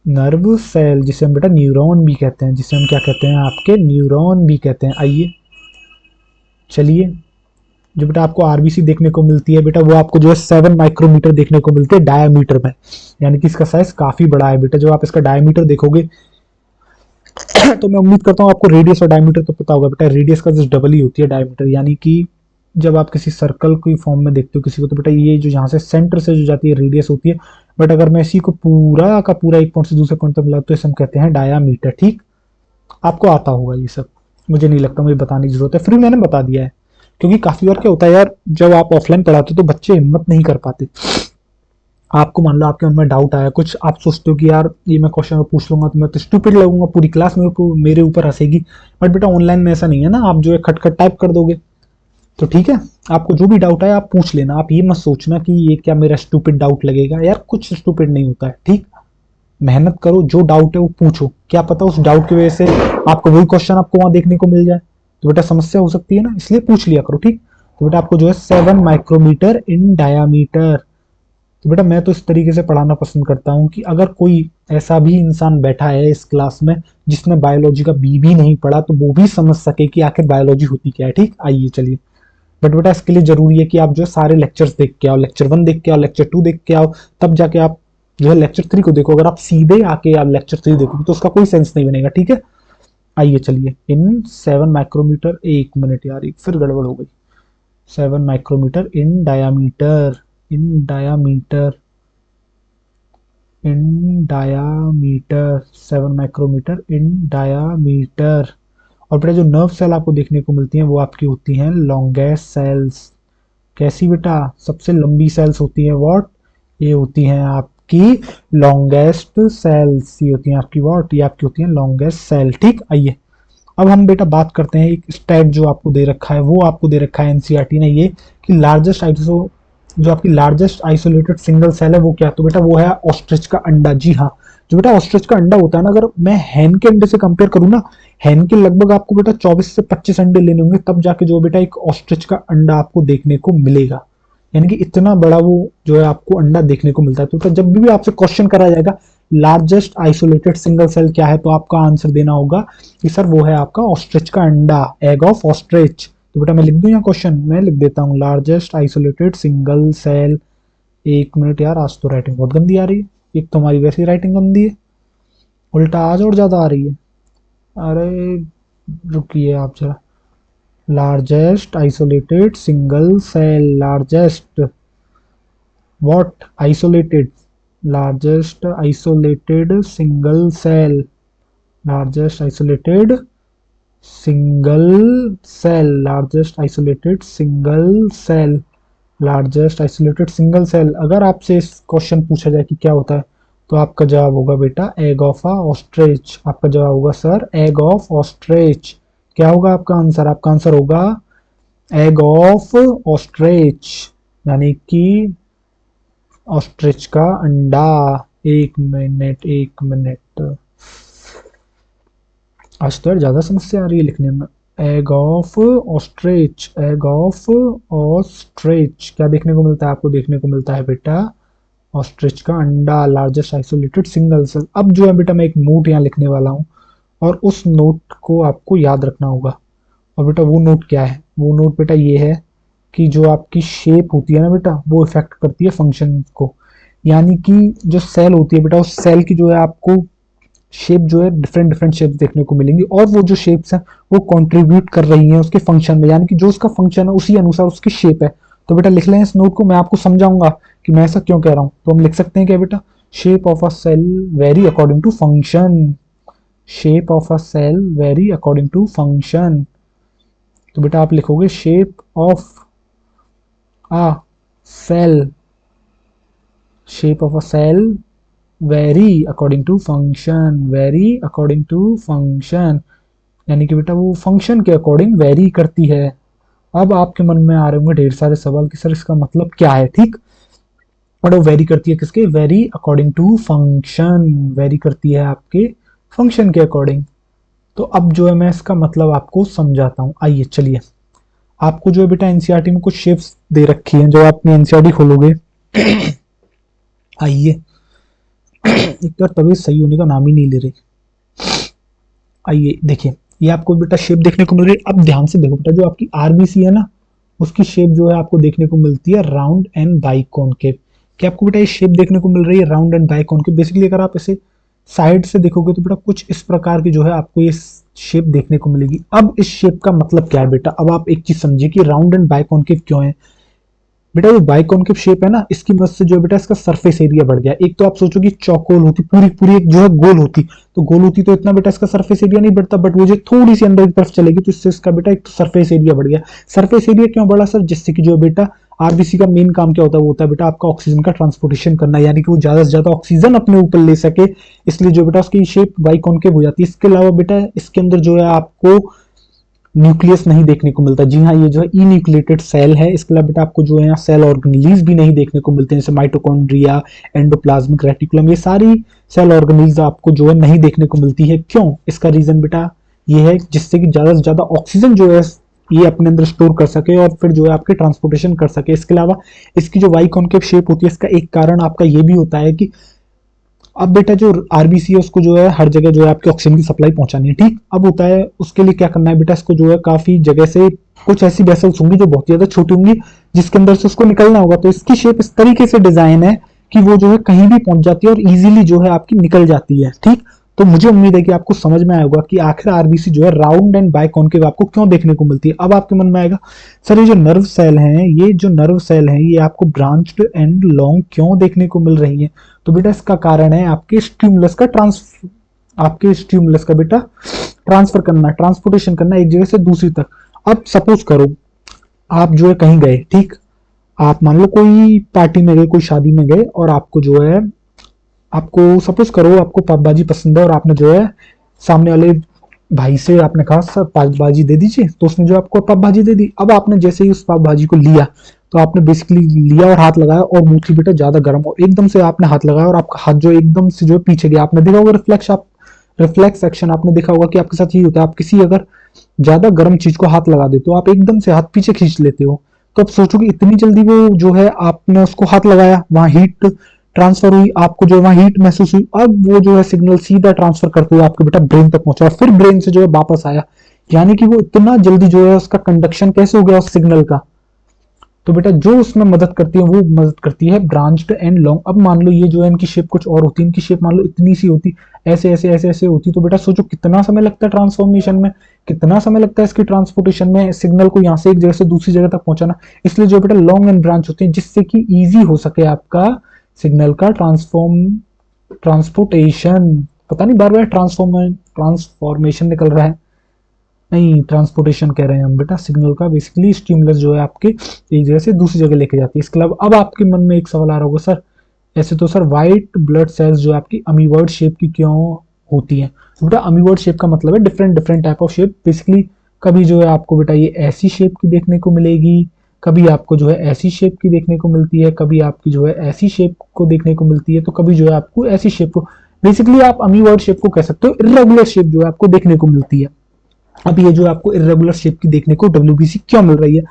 नर्व सेल, जिसे हम बेटा न्यूरॉन भी कहते हैं, जिसे हम क्या कहते हैं, आपके न्यूरॉन भी कहते हैं। आइए चलिए, जो बेटा आपको आरबीसी देखने को मिलती है बेटा, वो आपको जो है 7 माइक्रोमीटर देखने को मिलती है डायमीटर में, यानी कि इसका साइज काफी बड़ा है बेटा। जब आप इसका डायमीटर देखोगे तो मैं उम्मीद करता हूँ आपको रेडियस और डायमीटर तो पता होगा बेटा, रेडियस का जस्ट डबल ही होती है डायमीटर, यानी कि जब आप किसी सर्कल की फॉर्म में देखते हो किसी को, तो बेटा ये जो यहाँ से सेंटर से जो जाती है रेडियस होती है। बट अगर मैं इसी को पूरा का पूरा एक पॉइंट से दूसरे पॉइंट तक मिला तो इसे हम कहते हैं डायामीटर। ठीक, आपको आता होगा ये सब, मुझे नहीं लगता मुझे बताने की जरूरत है, फिर मैंने बता दिया है। क्योंकि काफी बार क्या होता है यार, जब आप ऑफलाइन पढ़ाते हो तो बच्चे हिम्मत नहीं कर पाते। आपको मान लो आपके मन में डाउट आया कुछ, आप सोचते हो कि यार ये मैं क्वेश्चन पूछ लूंगा तो मैं तो स्टूपिड लगूंगा, पूरी क्लास मेरे ऊपर हंसेगी। बट बेटा ऑनलाइन में ऐसा नहीं है ना, आप जो है खट खट टाइप कर दोगे। तो ठीक है, आपको जो भी डाउट है आप पूछ लेना, आप ये मत सोचना कि ये क्या मेरा स्टूपिड डाउट लगेगा, यार कुछ स्टूपिड नहीं होता है। ठीक, मेहनत करो, जो डाउट है वो पूछो, क्या पता उस डाउट की वजह से आपको वही क्वेश्चन आपको वहां देखने को मिल जाए, तो बेटा समस्या हो सकती है ना, इसलिए पूछ लिया करो। ठीक, तो बेटा आपको जो है 7 माइक्रोमीटर इन डायामीटर। तो बेटा मैं तो इस तरीके से पढ़ाना पसंद करता हूँ कि अगर कोई ऐसा भी इंसान बैठा है इस क्लास में जिसने बायोलॉजी का बी भी नहीं पढ़ा, तो वो भी समझ सके कि आखिर बायोलॉजी होती क्या है। ठीक, आइए चलिए। बट बेटा इसके लिए जरूरी है कि आप जो है सारे लेक्चर्स देख के आओ, लेक्चर 1 देख के आओ, लेक्चर 2 देख के आओ, तब जाके आप जो है लेक्चर 3 को देखो। अगर आप सीधे आके आप लेक्चर 3 देखोगे तो उसका कोई सेंस नहीं बनेगा। ठीक है, आइए चलिए। इन 7 माइक्रोमीटर, एक मिनट यार फिर गड़बड़ हो गई। 7 माइक्रोमीटर इन डायामीटर, इन डायामीटर, इन डायामीटर, 7 माइक्रोमीटर इन डायामीटर। और बेटा जो नर्व सेल आपको देखने को मिलती हैं वो आपकी होती हैं लॉन्गेस्ट सेल्स। कैसी बेटा, सबसे लंबी सेल्स होती हैं व्हाट, ये होती हैं आपकी लॉन्गेस्ट सेल्स, ये होती हैं आपकी व्हाट, ये आपकी होती हैं लॉन्गेस्ट सेल। ठीक, आइए अब हम बेटा बात करते हैं एक स्टैट जो आपको दे रखा है, वो आपको दे रखा है एनसीईआरटी ने, ये कि लार्जेस्ट आइसो जो आपकी लार्जेस्ट आइसोलेटेड सिंगल सेल है वो क्या, तो बेटा वो है ऑस्ट्रिच का अंडा। जी हाँ, जो बेटा ऑस्ट्रिच का अंडा होता है ना, अगर मैं हैन के अंडे से कंपेयर करूँ ना, हैन के लगभग आपको बेटा 24 से 25 अंडे लेने होंगे, तब जाके जो बेटा एक ऑस्ट्रिच का अंडा आपको देखने को मिलेगा। यानी कि इतना बड़ा वो जो है आपको अंडा देखने को मिलता है। तो जब भी आपसे क्वेश्चन करा जाएगा लार्जेस्ट आइसोलेटेड सिंगल सेल क्या है, तो आपका आंसर देना होगा कि सर वो है आपका ऑस्ट्रिच का अंडा, एग ऑफ ऑस्ट्रिच। तो बेटा मैं लिख दूं यहाँ क्वेश्चन, मैं लिख देता हूँ लार्जेस्ट आइसोलेटेड सिंगल सेल। एक मिनट यार, आज तो राइटिंग बहुत गंदी आ रही है, एक तो हमारी वैसे ही राइटिंग गंदी है, उल्टा आज और ज्यादा आ रही है। अरे रुकिए आप जरा, largest isolated single cell, largest what, isolated, largest isolated single cell, largest isolated single cell, largest isolated single cell, largest isolated single cell। अगर आपसे इस क्वेश्चन पूछा जाए कि क्या होता है, तो आपका जवाब होगा बेटा एग ऑफ ऑस्ट्रिच। आपका जवाब होगा सर एग ऑफ ऑस्ट्रिच। क्या होगा आपका आंसर, आपका आंसर होगा एग ऑफ ऑस्ट्रिच, यानी कि ऑस्ट्रिच का अंडा। एक मिनट एक मिनट, आज तो यार ज्यादा समस्या आ रही है लिखने में। Egg of ostrich, egg of ostrich, क्या देखने को मिलता है आपको, देखने को मिलता है बेटा ऑस्ट्रिच का अंडा, लार्जेस्ट आइसोलेटेड सिंगल सेल। अब जो है बेटा मैं एक नोट यहाँ लिखने वाला हूँ, और उस नोट को आपको याद रखना होगा। और बेटा वो नोट क्या है, वो नोट बेटा ये है कि जो आपकी शेप होती है ना बेटा, वो इफेक्ट करती है फंक्शन को। यानी कि जो सेल होती है बेटा, उस सेल की जो है आपको शेप जो है डिफरेंट डिफरेंट शेप देखने को मिलेंगी, और वो जो शेप्स हैं वो कंट्रीब्यूट कर रही हैं उसके फंक्शन में, यानी कि जो उसका फंक्शन है उसी अनुसार उसकी शेप है। तो बेटा लिख लें इस नोट को, मैं आपको समझाऊंगा कि मैं ऐसा क्यों कह रहा हूं। तो हम लिख सकते हैं क्या बेटा, shape of a cell vary according to function, shape of a cell vary according to function. तो बेटा आप लिखोगे shape of a cell, shape of a cell vary according to function, vary according to function, यानी कि बेटा वो function के according very करती है। अब आपके मन में आ रहे होंगे ढेर सारे सवाल कि सर इसका मतलब क्या है, ठीक। और वो वेरी करती है किसके, vary according to function, vary करती है आपके फंक्शन के अकॉर्डिंग। तो अब जो है मैं इसका मतलब आपको समझाता हूँ। आइए चलिए, आपको जो है बेटा एनसीईआरटी में कुछ शेप्स दे रखी हैं, जो आप एनसीईआरटी खोलोगे आइए, एक तो तबीयत सही होने का नाम ही नहीं ले रही। आइए देखिए, ये आपको बेटा शेप देखने को मिल रही है। अब ध्यान से देखो बेटा, जो आपकी आरबीसी है ना, उसकी शेप जो है आपको देखने को मिलती है राउंड एंड बाइकॉनकेव। क्या आपको बेटा ये शेप देखने को मिल रही है राउंड एंड बाइकॉनकेव। बेसिकली अगर आप इसे साइड से देखोगे तो बेटा कुछ इस प्रकार की जो है आपको ये शेप देखने को मिलेगी। अब इस शेप का मतलब क्या है बेटा, अब आप एक चीज समझिए कि राउंड एंड बाइकॉनकेव क्यों है। बेटा जो बाइकॉनकेव शेप है ना, इसकी मदद से जो है बेटा इसका सरफेस एरिया बढ़ गया। एक तो आप सोचो कि चौकोर होती, पूरी पूरी एक जो है गोल होती, तो गोल होती तो इतना बेटा इसका सरफेस एरिया नहीं बढ़ता, बट वो जो थोड़ी सी अंदर की तरफ चलेगी तो इससे इसका बेटा एक तो सरफेस एरिया बढ़ गया। सरफेस एरिया क्यों बढ़ा सर, जिससे कि जो बेटा आरबीसी का मेन काम क्या होता है, वो होता है बेटा आपका ऑक्सीजन का ट्रांसपोर्टेशन करना, यानी कि वो ज्यादा से ज्यादा ऑक्सीजन अपने ऊपर ले सके, इसलिए जो बेटा उसकी शेप बाइकॉनकेव हो जाती है। इसके अलावा बेटा इसके अंदर जो है आपको न्यूक्लियस नहीं देखने को मिलता। जी हाँ, ये जो है इन्यूक्लिएटेड सेल है। इसके अलावा बेटा आपको जो है सेल ऑर्गेनेल्स भी नहीं देखने को मिलते हैं, जैसे माइटोकॉन्ड्रिया, एंडोप्लाज्मिक रेटिकुलम, ये सारी सेल ऑर्गेनेल्स आपको जो है नहीं देखने को मिलती है। क्यों, इसका रीजन बेटा ये है जिससे कि ज्यादा से ज्यादा ऑक्सीजन जो है ये अपने अंदर स्टोर कर सके और फिर जो है आपके ट्रांसपोर्टेशन कर सके। इसके अलावा इसकी जो वाई कॉन्केव शेप होती है, इसका एक कारण आपका ये भी होता है कि अब बेटा जो आरबीसी है उसको जो है हर जगह जो है आपके ऑक्सीजन की सप्लाई पहुंचानी है, ठीक। अब होता है उसके लिए क्या करना है बेटा, इसको जो है काफी जगह से कुछ ऐसी वेसल्स होंगी जो बहुत ज्यादा छोटी होंगी, जिसके अंदर से उसको निकलना होगा। तो इसकी शेप इस तरीके से डिजाइन है कि वो जो है कहीं भी पहुंच जाती है और इजीली जो है आपकी निकल जाती है, ठीक। तो मुझे उम्मीद है कि आपको समझ में आया होगा कि आखिर आरबीसी जो है राउंड एंड बाइकॉनकेव आपको क्यों देखने को मिलती है। अब आपके मन में आएगा सर ये जो नर्व सेल हैं, ये जो नर्व सेल हैं ये आपको ब्रांच्ड एंड लॉन्ग क्यों देखने को मिल रही है। तो बेटा इसका कारण है आपके स्टिमुलस का बेटा ट्रांसफर करना, ट्रांसपोर्टेशन करना एक जगह से दूसरी तक। अब सपोज करो आप जो है कहीं गए, ठीक। आप मान लो कोई पार्टी में गए, कोई शादी में गए, और आपको जो है आपको सपोज करो आपको पाव भाजी पसंद है और आपने जो है सामने वाले भाई से आपने कहा सर पाव भाजी दे दीजिए, तो उसने जो आपको पाव भाजी दे दी। अब आपने जैसे ही उस पाव भाजी को लिया तो आपने बेसिकली लिया और हाथ लगाया और मुंह थी बेटा ज्यादा गर्म, और एकदम से आपने हाथ लगाया और आपका हाथ जो एकदम से जो पीछे गया। आपने देखा होगा रिफ्लेक्स एक्शन आपने देखा होगा कि आपके साथ ये होता है, आप किसी अगर ज्यादा गर्म चीज को हाथ लगा देते हो, आप एकदम से हाथ पीछे खींच लेते हो। तो अब सोचो कि इतनी जल्दी वो जो है आपने उसको हाथ लगाया, वहां हीट ट्रांसफर हुई, आपको जो है वहां हीट महसूस हुई। अब वो जो है सिग्नल सीधा ट्रांसफर करते हुए आपके बेटा ब्रेन तक पहुंचा और फिर ब्रेन से जो है वापस आया, यानी कि वो इतना जल्दी जो है उसका कंडक्शन कैसे हो गया उस सिग्नल का। तो बेटा जो उसमें मदद करती है वो मदद करती है ब्रांच्ड एंड लॉन्ग। अब मान लो ये जो है इनकी शेप कुछ और होती है, इनकी शेप मान लो इतनी सी होती, ऐसे ऐसे ऐसे ऐसे होती, तो बेटा सोचो कितना समय लगता है ट्रांसफॉर्मेशन में, कितना समय लगता है इसकी ट्रांसपोर्टेशन में, सिग्नल को यहाँ से एक जगह से दूसरी जगह तक पहुंचाना। इसलिए जो बेटा लॉन्ग एंड ब्रांच होती है, जिससे कि ईजी हो सके आपका सिग्नल का ट्रांसपोर्टेशन। पता नहीं बार बार ट्रांसफॉर्मेशन निकल रहा है, नहीं ट्रांसपोर्टेशन कह रहे हैं हम बेटा सिग्नल का। बेसिकली स्टिमुलस जो है आपके एक जगह से दूसरी जगह लेके जाती है। इसके अलावा अब आपके मन में एक सवाल आ रहा होगा सर ऐसे तो सर व्हाइट ब्लड सेल्स जो है आपकी अमीबॉइड शेप की क्यों होती है। तो बेटा अमीबॉइड शेप का मतलब है different different type of shape. Basically कभी जो है आपको बेटा ये ऐसी शेप की देखने को मिलेगी, कभी आपको जो है ऐसी शेप की देखने को मिलती है, कभी आपकी जो है ऐसी शेप को देखने को मिलती है, तो कभी जो है आपको ऐसी शेप को, बेसिकली आप अमीबॉइड शेप को कह सकते हो, इर्रेगुलर शेप जो है आपको देखने को मिलती है। अब ये जो आपको इरेगुलर शेप की देखने को डब्ल्यूबीसी क्यों मिल रही है।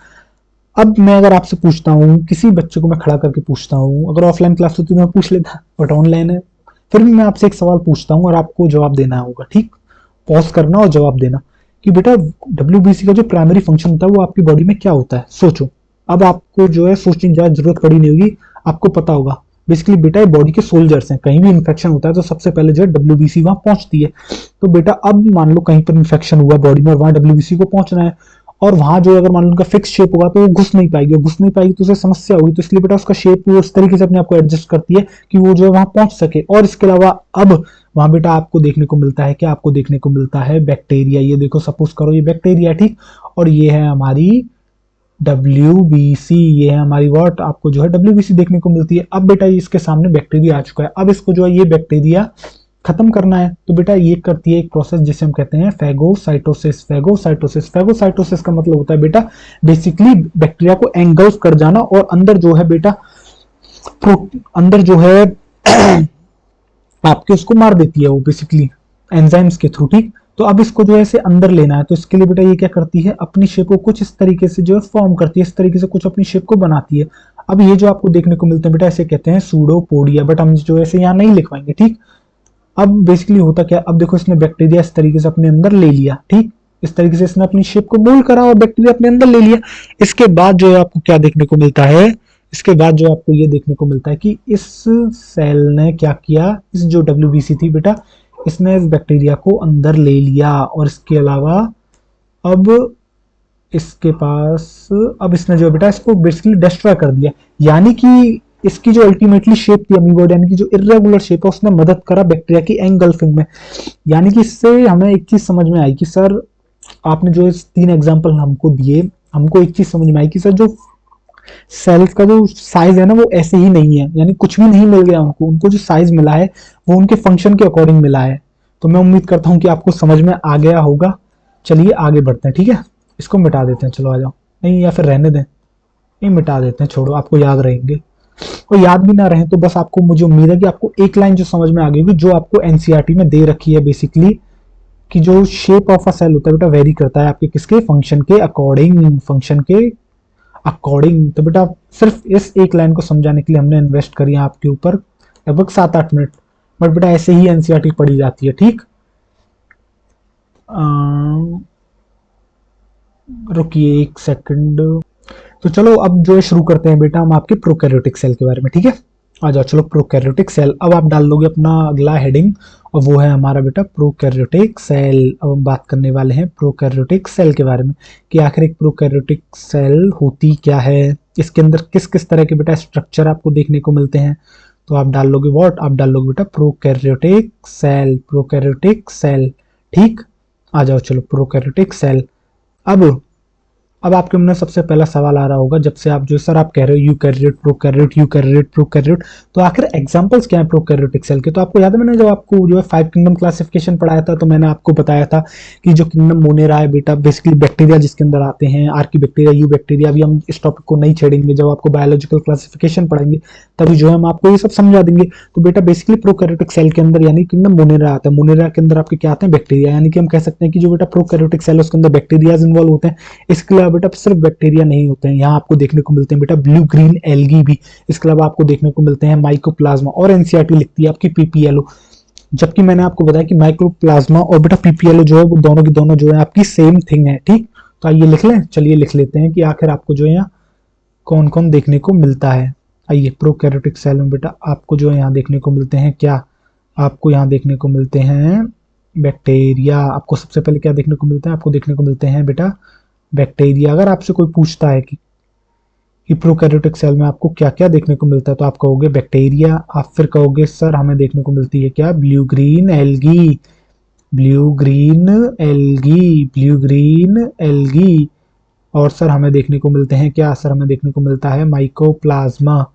अब मैं अगर आपसे पूछता हूँ, किसी बच्चे को मैं खड़ा करके पूछता हूँ, अगर ऑफलाइन क्लास होती तो मैं पूछ लेता, बट ऑनलाइन है, फिर भी मैं आपसे एक सवाल पूछता हूँ और आपको जवाब देना होगा, ठीक। पॉज करना और जवाब देना कि बेटा डब्ल्यूबीसी का जो प्राइमरी फंक्शन होता है वो आपकी बॉडी में क्या होता है। सोचो, अब आपको जो है सोचने की ज्यादा जरूरत पड़ी नहीं होगी, आपको पता होगा। बेसिकली बेटा ये बॉडी के सोल्जर्स हैं, कहीं भी इन्फेक्शन होता है तो सबसे पहले जो है डब्ल्यूबीसी वहां पहुंचती है। तो बेटा अब मान लो कहीं पर इन्फेक्शन हुआ बॉडी में, वहां डब्ल्यूबीसी को पहुंचना है, और वहां जो अगर मान लो उनका फिक्स शेप होगा तो वो घुस नहीं पाएगी, घुस नहीं पाएगी तो उसे समस्या होगी, तो इसलिए बेटा उसका शेप वो उस तरीके से अपने आप को एडजस्ट करती है कि वो जो है वहां पहुंच सके। और इसके अलावा अब वहां बेटा आपको देखने को मिलता है क्या, आपको देखने को मिलता है बैक्टीरिया। ये देखो सपोज करो ये बैक्टीरिया, ठीक, और ये है हमारी WBC, ये है हमारी व्हाट, आपको जो है WBC देखने को मिलती है। अब बेटा इसके सामने बैक्टीरिया आ चुका है, अब इसको जो है ये बैक्टीरिया खत्म करना है, तो बेटा ये करती है एक प्रोसेस जिसे हम कहते हैं फैगोसाइटोसिस। फैगोसाइटोसिस, फैगोसाइटोसिस का मतलब होता है बेटा बेसिकली बैक्टीरिया को एंगल्फ कर जाना, और अंदर जो है बेटा अंदर जो है आपके उसको मार देती है वो बेसिकली एंजाइम्स के थ्रू, ठीक। तो अब इसको जो है इसे अंदर लेना है, तो इसके लिए बेटा ये क्या करती है, अपनी शेप को कुछ इस तरीके से जो है फॉर्म करती है, इस तरीके से कुछ अपनी शेप को बनाती है। अब ये जो आपको देखने को मिलते हैं बेटा इसे कहते हैं सूडोपोडिया, बट हम जो ऐसे यहाँ नहीं लिखवाएंगे, ठीक। अब बेसिकली होता क्या, अब देखो इसने बैक्टीरिया इस तरीके से अपने अंदर ले लिया, ठीक, इस तरीके से इसने अपनी शेप को मोल्ड करा और बैक्टीरिया अपने अंदर ले लिया। इसके बाद जो है आपको क्या देखने को मिलता है, इसके बाद जो आपको ये देखने को मिलता है कि इस सेल ने क्या किया, इस जो WBC थी बेटा इसने इस बैक्टीरिया को अंदर ले लिया, और इसके अलावा अब इसके पास अब इसने जो बेटा इसको बेसिकली डिस्ट्रॉय कर दिया, यानी कि इसकी जो अल्टीमेटली शेप थी अमीबॉइड, यानी कि जो इर्रेगुलर शेप है उसने मदद करा बैक्टीरिया की एंगल्फिंग में। यानी कि इससे हमें एक चीज समझ में आई कि सर आपने जो इस 3 एग्जांपल हमको दिए, हमको एक चीज समझ में आई कि सर जो सेल्स का जो साइज है ना वो ऐसे ही नहीं है, यानी कुछ भी नहीं मिल गया उनको, उनको जो साइज मिला है वो उनके फंक्शन के अकॉर्डिंग मिला है। तो मैं उम्मीद करता हूँ कि आपको समझ में आ गया होगा। चलिए आगे बढ़ते हैं, ठीक है, इसको मिटा देते हैं, चलो आ जाओ, नहीं या फिर रहने दें, नहीं मिटा देते हैं, छोड़ो, आपको याद रहेंगे, और याद भी ना रहे तो बस आपको, मुझे उम्मीद है कि आपको एक लाइन जो समझ में आ गई होगी, जो आपको एनसीईआरटी में दे रखी है बेसिकली, कि जो शेप ऑफ अ सेल होता है बेटा वेरी करता है आपके किसके फंक्शन के अकॉर्डिंग, फंक्शन के अकॉर्डिंग। तो बेटा सिर्फ इस एक लाइन को समझाने के लिए हमने इन्वेस्ट करी आपके ऊपर लगभग 7-8 मिनट, बट बेटा ऐसे ही एनसीईआरटी पढ़ी जाती है, ठीक। रुकिए एक सेकंड, तो चलो अब जो है शुरू करते हैं बेटा हम आपके प्रोकैरियोटिक सेल के बारे में, ठीक है। आ जाओ चलो प्रोकैरियोटिक सेल, अब आप डाल लोगे अपना अगला हेडिंग, और वो है हमारा बेटा प्रोकैरियोटिक सेल। अब हम बात करने वाले हैं प्रोकैरियोटिक सेल के बारे में कि आखिर एक प्रोकैरियोटिक सेल होती क्या है, इसके अंदर किस किस तरह के बेटा स्ट्रक्चर आपको देखने को मिलते हैं। तो आप डाल लोगे व्हाट, आप डाल लोगे बेटा प्रोकैरियोटिक सेल, प्रोकैरियोटिक सेल, ठीक। आ जाओ चलो प्रोकैरियोटिक सेल। अब आपके मन में सबसे पहला सवाल आ रहा होगा, जब से आप जो सर आप कह रहे हो यूकैरियोट प्रोकैरियोट यूकैरियोट प्रोकैरियोट, तो आखिर एग्जांपल्स क्या है प्रोकैरियोटिक सेल के। तो आपको याद है मैंने जब आपको जो है 5 किंगडम क्लासिफिकेशन पढ़ाया था, तो मैंने आपको बताया था कि जो किंगडम मोनेरा है बेटा बेसिकली बैक्टीरिया जिसके अंदर आते हैं, आर्की बैक्टीरिया, यू बैक्टीरिया, अभी हम इस टॉपिक को नहीं छेड़ेंगे, जब आपको बायोलॉजिकल क्लासिफिकेशन पढ़ेंगे तभी जो है हम आपको ये सब समझा देंगे। तो बेटा बेसिकली प्रोकैरियोटिक सेल के अंदर यानी किंगडम मोनेरा आता है, मोनेरा के अंदर आपके क्या आते हैं बैक्टीरिया, यानी कि हम कह सकते हैं कि जो बेटा प्रोकैरियोटिक सेल है उसके अंदर बैक्टीरियाज इन्वॉल्व होते हैं। इसके अलावा बेटा सिर्फ बैक्टीरिया नहीं होते हैं, यहाँ आपको देखने को मिलते हैं बेटा ब्लू ग्रीन एल्गी भी, इसके अलावा आपको देखने को मिलते हैं माइकोप्लाज्मा, और एनसीईआरटी लिखती है आपकी पीपीएलओ, जबकि मैंने आपको बताया कि माइकोप्लाज्मा और बेटा पीपीएलओ जो है वो दोनों की दोनों जो है आपकी सेम थिंग है, ठीक। तो आइए लिख लें, चलिए लिख लेते हैं कि आखिर आपको जो है यहाँ कौन कौन देखने को मिलता है। आइए प्रोकैरियोटिक सेल में बेटा आपको जो है यहाँ देखने को मिलते हैं क्या, आपको यहाँ देखने को मिलते हैं बैक्टीरिया। आपको सबसे पहले क्या देखने को मिलता है, आपको देखने को मिलते हैं बेटा बैक्टीरिया। अगर आपसे कोई पूछता है कि प्रोकैरियोटिक सेल में आपको क्या क्या देखने को मिलता है, तो आप कहोगे बैक्टीरिया, आप फिर कहोगे सर हमें देखने को मिलती है क्या, blue green algae, blue green algae, blue green algae, और सर हमें देखने को मिलते हैं क्या, सर हमें देखने को मिलता है माइकोप्लाज्मा,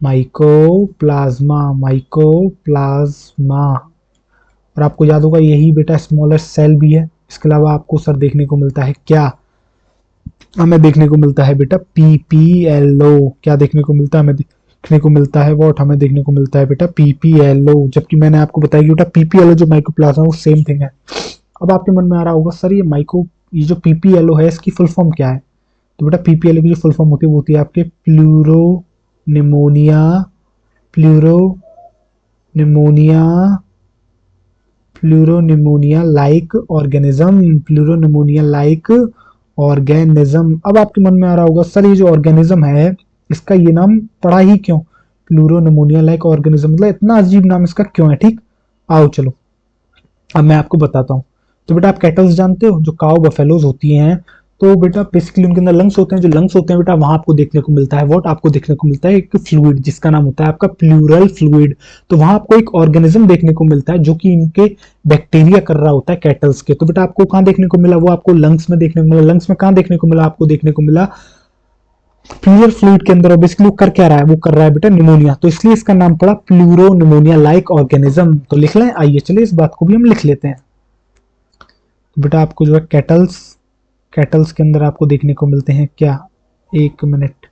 माइकोप्लाज्मा, माइकोप्लाज्मा। और आपको याद होगा यही बेटा स्मॉलर सेल भी है। इसके अलावा आपको सर देखने को मिलता है क्या, हमें देखने को मिलता है बेटा पीपीएलओ। क्या देखने को मिलता है, हमें देखने को मिलता है व्हाट, हमें देखने को मिलता है बेटा पीपीएलओ, जबकि मैंने आपको बताया कि बेटा पीपीएलओ जो माइकोप्लाज्मा वो सेम थिंग है। अब आपके मन में आ रहा होगा सर ये जो पीपीएलओ है इसकी फुल फॉर्म क्या है। तो बेटा पीपीएलओ की जो फुल फॉर्म होती है वो होती है आपके pleuropneumonia, pleuropneumonia, pleuropneumonia like organism, pleuropneumonia like organism. अब आपके मन में आ रहा होगा सर ये जो ऑर्गेनिज्म है इसका ये नाम पड़ा ही क्यों, प्लूरोनिमोनिया लाइक ऑर्गेनिज्म, मतलब इतना अजीब नाम इसका क्यों है, ठीक। आओ चलो अब मैं आपको बताता हूँ। तो बेटा आप कैटल्स जानते हो, जो काउ बफेलोज होती हैं, तो बेटा बेसिकली उनके अंदर लंग्स होते हैं, जो लंग्स होते हैं बेटा वहां आपको देखने को मिलता है व्हाट, आपको देखने को मिलता है एक फ्लूइड जिसका नाम होता है आपका प्लूरल फ्लूइड। तो वहां आपको एक ऑर्गेनिज्म देखने को मिलता है जो कि इनके बैक्टीरिया कर रहा होता है कैटल्स के। तो बेटा आपको कहां देखने को मिला, वो आपको लंग्स में देखने को मिला। लंग्स में कहां देखने को मिला, आपको देखने को मिला प्लूरल फ्लूइड के अंदर। और बेसिकली वो कर क्या रहा है, वो कर रहा है बेटा निमोनिया, तो इसलिए इसका नाम पड़ा प्लूरो निमोनिया लाइक ऑर्गेनिज्म। तो लिख लें, आइए चलिए इस बात को भी हम लिख लेते हैं। तो बेटा आपको जो है कैटल्स, कैटल्स के अंदर आपको देखने को मिलते हैं क्या, एक मिनट,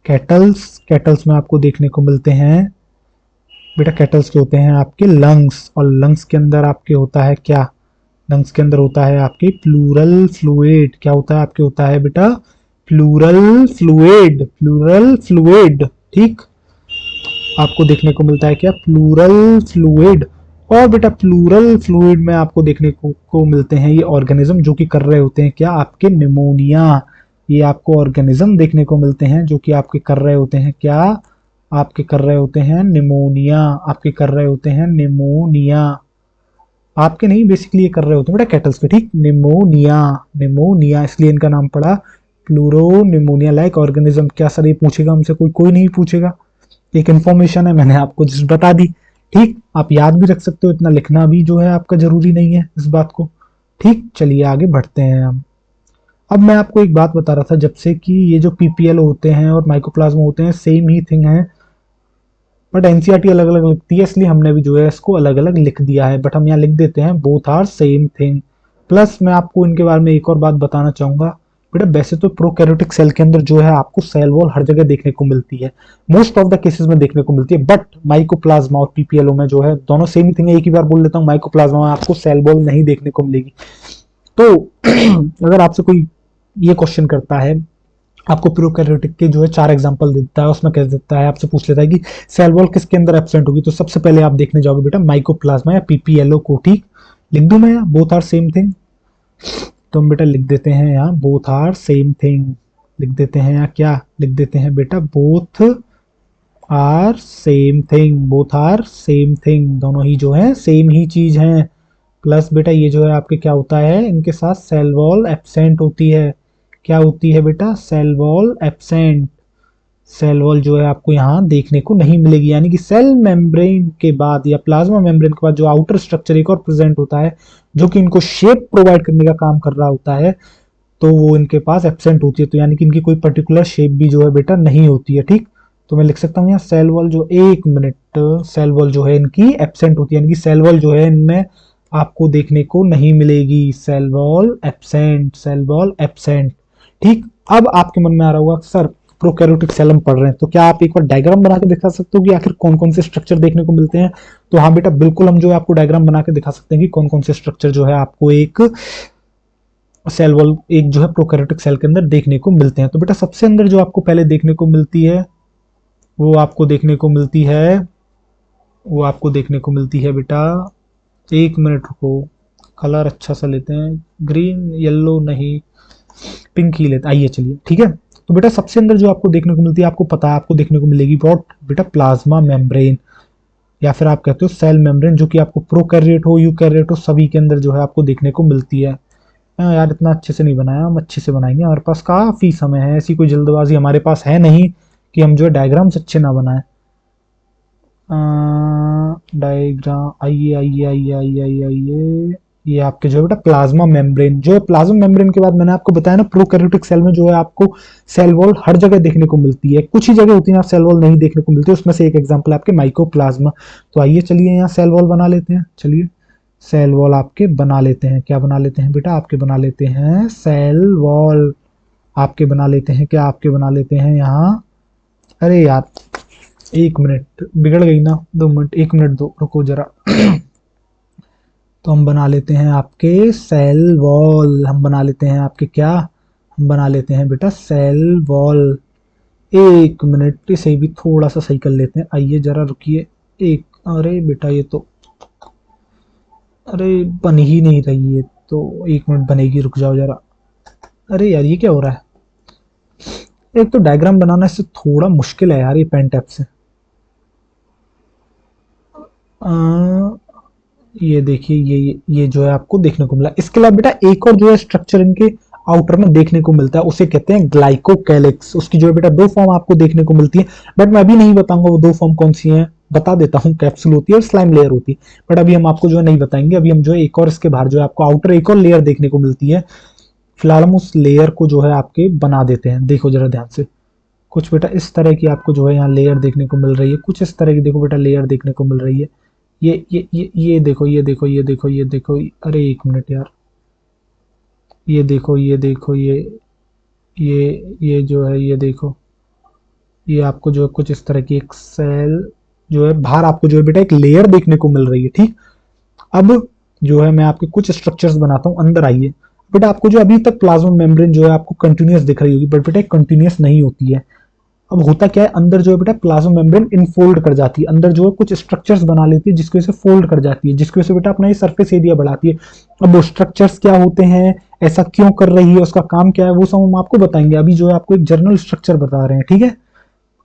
कैटल्स, कैटल्स में आपको देखने को मिलते हैं बेटा, कैटल्स के होते हैं आपके लंग्स, और लंग्स के अंदर आपके होता है क्या, लंग्स के अंदर होता है आपके प्लूरल फ्लूइड। क्या होता है आपके, होता है बेटा प्लूरल फ्लूइड, प्लूरल फ्लूइड, ठीक। आपको देखने को मिलता है क्या, प्लूरल फ्लूइड। और बेटा प्लूरल फ्लूइड में आपको देखने को मिलते हैं ये ऑर्गेनिज्म जो कि कर रहे होते हैं क्या, आपके निमोनिया। ये आपको ऑर्गेनिज्म देखने को मिलते हैं जो कि आपके कर रहे होते हैं क्या, आपके कर रहे होते हैं निमोनिया, आपके कर रहे होते हैं निमोनिया, आपके नहीं बेसिकली ये कर रहे होते हैं बेटा कैटल्स के, ठीक, निमोनिया, निमोनिया, इसलिए इनका नाम पड़ा प्लूरो निमोनिया लाइक ऑर्गेनिज्म। क्या सर ये पूछेगा हमसे कोई, कोई नहीं पूछेगा, एक इंफॉर्मेशन है मैंने आपको जिस बता दी, ठीक। आप याद भी रख सकते हो, इतना लिखना भी जो है आपका जरूरी नहीं है इस बात को, ठीक। चलिए आगे बढ़ते हैं हम। अब मैं आपको एक बात बता रहा था जब से कि ये जो पीपीएल होते हैं और माइकोप्लाज्मा होते हैं सेम ही थिंग है, बट एनसीईआरटी अलग अलग लिखती है, इसलिए हमने भी जो है इसको अलग अलग लिख दिया है, बट हम यहाँ लिख देते हैं both are same thing. Plus मैं आपको इनके बारे में एक और बात बताना चाहूंगा बेटा, वैसे तो प्रोकैरियोटिक सेल के अंदर जो है आपको सेल वॉल हर जगह देखने को मिलती है, मोस्ट ऑफ द केसेस में देखने को मिलती है, बट माइकोप्लाज्मा और पीपीएलओ में जो है दोनों सेम ही थिंग है। एक ही बार बोल लेता हूँ, माइकोप्लाज्मा में आपको सेल वॉल नहीं देखने को मिलेगी। तो अगर आपसे कोई ये क्वेश्चन करता है, आपको प्रोकैरियोटिक के जो है 4 एग्जांपल देता है, उसमें कह देता है, आपसे पूछ लेता है कि सेल वॉल किसके अंदर एब्सेंट होगी, तो सबसे पहले आप देखने जाओगे बेटा माइकोप्लाज्मा या पीपीएलओ को, ठीक। लिख दूं मैं यहाँ बोथ आर सेम थिंग, तो हम बेटा लिख देते हैं यहाँ बोथ आर सेम थिंग, लिख देते हैं यहाँ क्या, लिख देते हैं बेटा both are same thing, both are same thing, दोनों ही जो है सेम ही चीज है। प्लस बेटा ये जो है आपके क्या होता है, इनके साथ सेल वॉल एब्सेंट होती है। क्या होती है बेटा, cell wall absent, cell wall जो है आपको यहाँ देखने को नहीं मिलेगी, यानी कि सेल मेम्ब्रेन के बाद या प्लाज्मा मेम्ब्रेन के बाद जो आउटर स्ट्रक्चर एक और प्रेजेंट होता है जो कि इनको शेप प्रोवाइड करने का काम कर रहा होता है, तो वो इनके पास एब्सेंट होती है, तो यानी कि इनकी कोई पर्टिकुलर शेप भी जो है बेटा नहीं होती है, ठीक। तो मैं लिख सकता हूँ यहाँ सेल वॉल जो, एक मिनट, सेल वॉल जो है इनकी एब्सेंट होती है, यानी कि सेल वॉल जो है इनमें आपको देखने को नहीं मिलेगी, cell wall absent, cell wall absent, ठीक। अब आपके मन में आ रहा होगा सर प्रोकैरियोटिक सेल हम पढ़ रहे हैं, तो क्या आप एक बार डायग्राम बना के दिखा सकते हो कि आखिर कौन कौन से स्ट्रक्चर देखने को मिलते हैं। तो हाँ बेटा बिल्कुल, हम जो है आपको डायग्राम बना के दिखा सकते हैं कि कौन कौन से स्ट्रक्चर जो है आपको एक सेल वॉल, एक जो है प्रोकैरियोटिक सेल के अंदर देखने को मिलते हैं। तो बेटा सबसे अंदर जो आपको पहले देखने को मिलती है वो आपको देखने को मिलती है, वो आपको देखने को मिलती है बेटा, एक मिनट रुको, कलर अच्छा सा लेते हैं, ग्रीन येलो नहीं, पिंक ही लेते, आइए चलिए, ठीक है। तो बेटा सबसे अंदर जो आपको देखने को मिलती है, आपको पता है आपको देखने को मिलेगी व्हाट बेटा, प्लाज्मा मेम्ब्रेन, या फिर आप कहते हो सेल मेम्ब्रेन, जो कि आपको प्रोकैरियोट हो यूकैरियोट हो सभी के अंदर जो है आपको देखने को मिलती है। यार इतना अच्छे से नहीं बनाया, हम अच्छे से बनाएंगे, हमारे पास काफी समय है, ऐसी कोई जल्दबाजी हमारे पास है नहीं कि हम जो है डायग्राम्स अच्छे ना बनाए। डायग्राम, आइए आइए आइए आइए आइए आइए, ये आपके जो है बेटा प्लाज्मा मेम्ब्रेन, जो प्लाज्मा मेम्ब्रेन के बाद मैंने आपको बताया ना प्रोकैरियोटिक सेल में जो है आपको सेल वॉल हर जगह देखने को मिलती है, कुछ ही जगह होती है आप सेल वॉल नहीं देखने को मिलती है, उसमें से एक एग्जांपल है आपके माइकोप्लाज्मा। तो आइए चलिए यहाँ सेल वॉल बना लेते हैं, चलिए सेल वॉल आपके बना लेते हैं, क्या बना लेते हैं बेटा, आपके बना लेते हैं सेल वॉल, आपके बना लेते हैं क्या, आपके बना लेते हैं यहाँ, अरे यार एक मिनट बिगड़ गई ना, 2 मिनट, 1 मिनट दो, रुको जरा। तो हम बना लेते हैं आपके सेल वॉल, हम बना लेते हैं आपके क्या, हम बना लेते हैं बेटा सेल वॉल, 1 मिनट, इसे भी थोड़ा सा सही कर लेते हैं, आइए जरा रुकिए एक, अरे बेटा ये तो, अरे बन ही नहीं रही है, तो 1 मिनट बनेगी, रुक जाओ जरा, अरे यार ये क्या हो रहा है, एक तो डायग्राम बनाना इससे थोड़ा मुश्किल है यार ये पेन टैप से। ये देखिए ये जो है आपको देखने को मिला। इसके अलावा बेटा एक और जो है स्ट्रक्चर इनके आउटर में देखने को मिलता है, उसे कहते हैं ग्लाइकोकैलिक्स। उसकी जो है बेटा दो फॉर्म आपको देखने को मिलती है, बट मैं अभी नहीं बताऊंगा वो दो फॉर्म कौन सी हैं, बता देता हूँ, कैप्सूल होती है और स्लाइम लेयर होती है, बट अभी हम आपको जो है नहीं बताएंगे। अभी हम जो है एक और इसके बाहर जो है आपको आउटर एक और लेयर देखने को मिलती है, फिलहाल हम उस लेयर को जो है आपके बना देते हैं। देखो जरा ध्यान से, कुछ बेटा इस तरह की आपको जो है यहाँ लेयर देखने को मिल रही है, कुछ इस तरह की देखो बेटा लेयर देखने को मिल रही है। ये देखो, ये देखो, ये देखो, ये देखो, अरे एक मिनट यार, ये देखो, ये देखो, ये जो है, ये देखो, ये आपको जो है कुछ इस तरह की एक सेल जो है बाहर आपको जो है बेटा एक लेयर देखने को मिल रही है, ठीक। अब जो है मैं आपके कुछ स्ट्रक्चर्स बनाता हूँ, अंदर आइए बेटा। आपको जो अभी तक प्लाज्मा मेम्ब्रेन जो है आपको कंटिन्यूअस दिख रही होगी, बट बेटा कंटिन्यूअस नहीं होती है। अब होता क्या है, अंदर जो है बेटा प्लाज्मा मेम्ब्रेन इनफोल्ड कर जाती है, अंदर जो है कुछ स्ट्रक्चर्स बना लेती है, जिसकी वजह से फोल्ड कर जाती है, जिसकी वजह से बेटा अपना ये सरफेस एरिया बढ़ाती है। अब वो स्ट्रक्चर्स क्या होते हैं, ऐसा क्यों कर रही है, उसका काम क्या है, वो सब हम आपको बताएंगे। अभी जो है आपको एक जर्नल स्ट्रक्चर बता रहे हैं, ठीक है।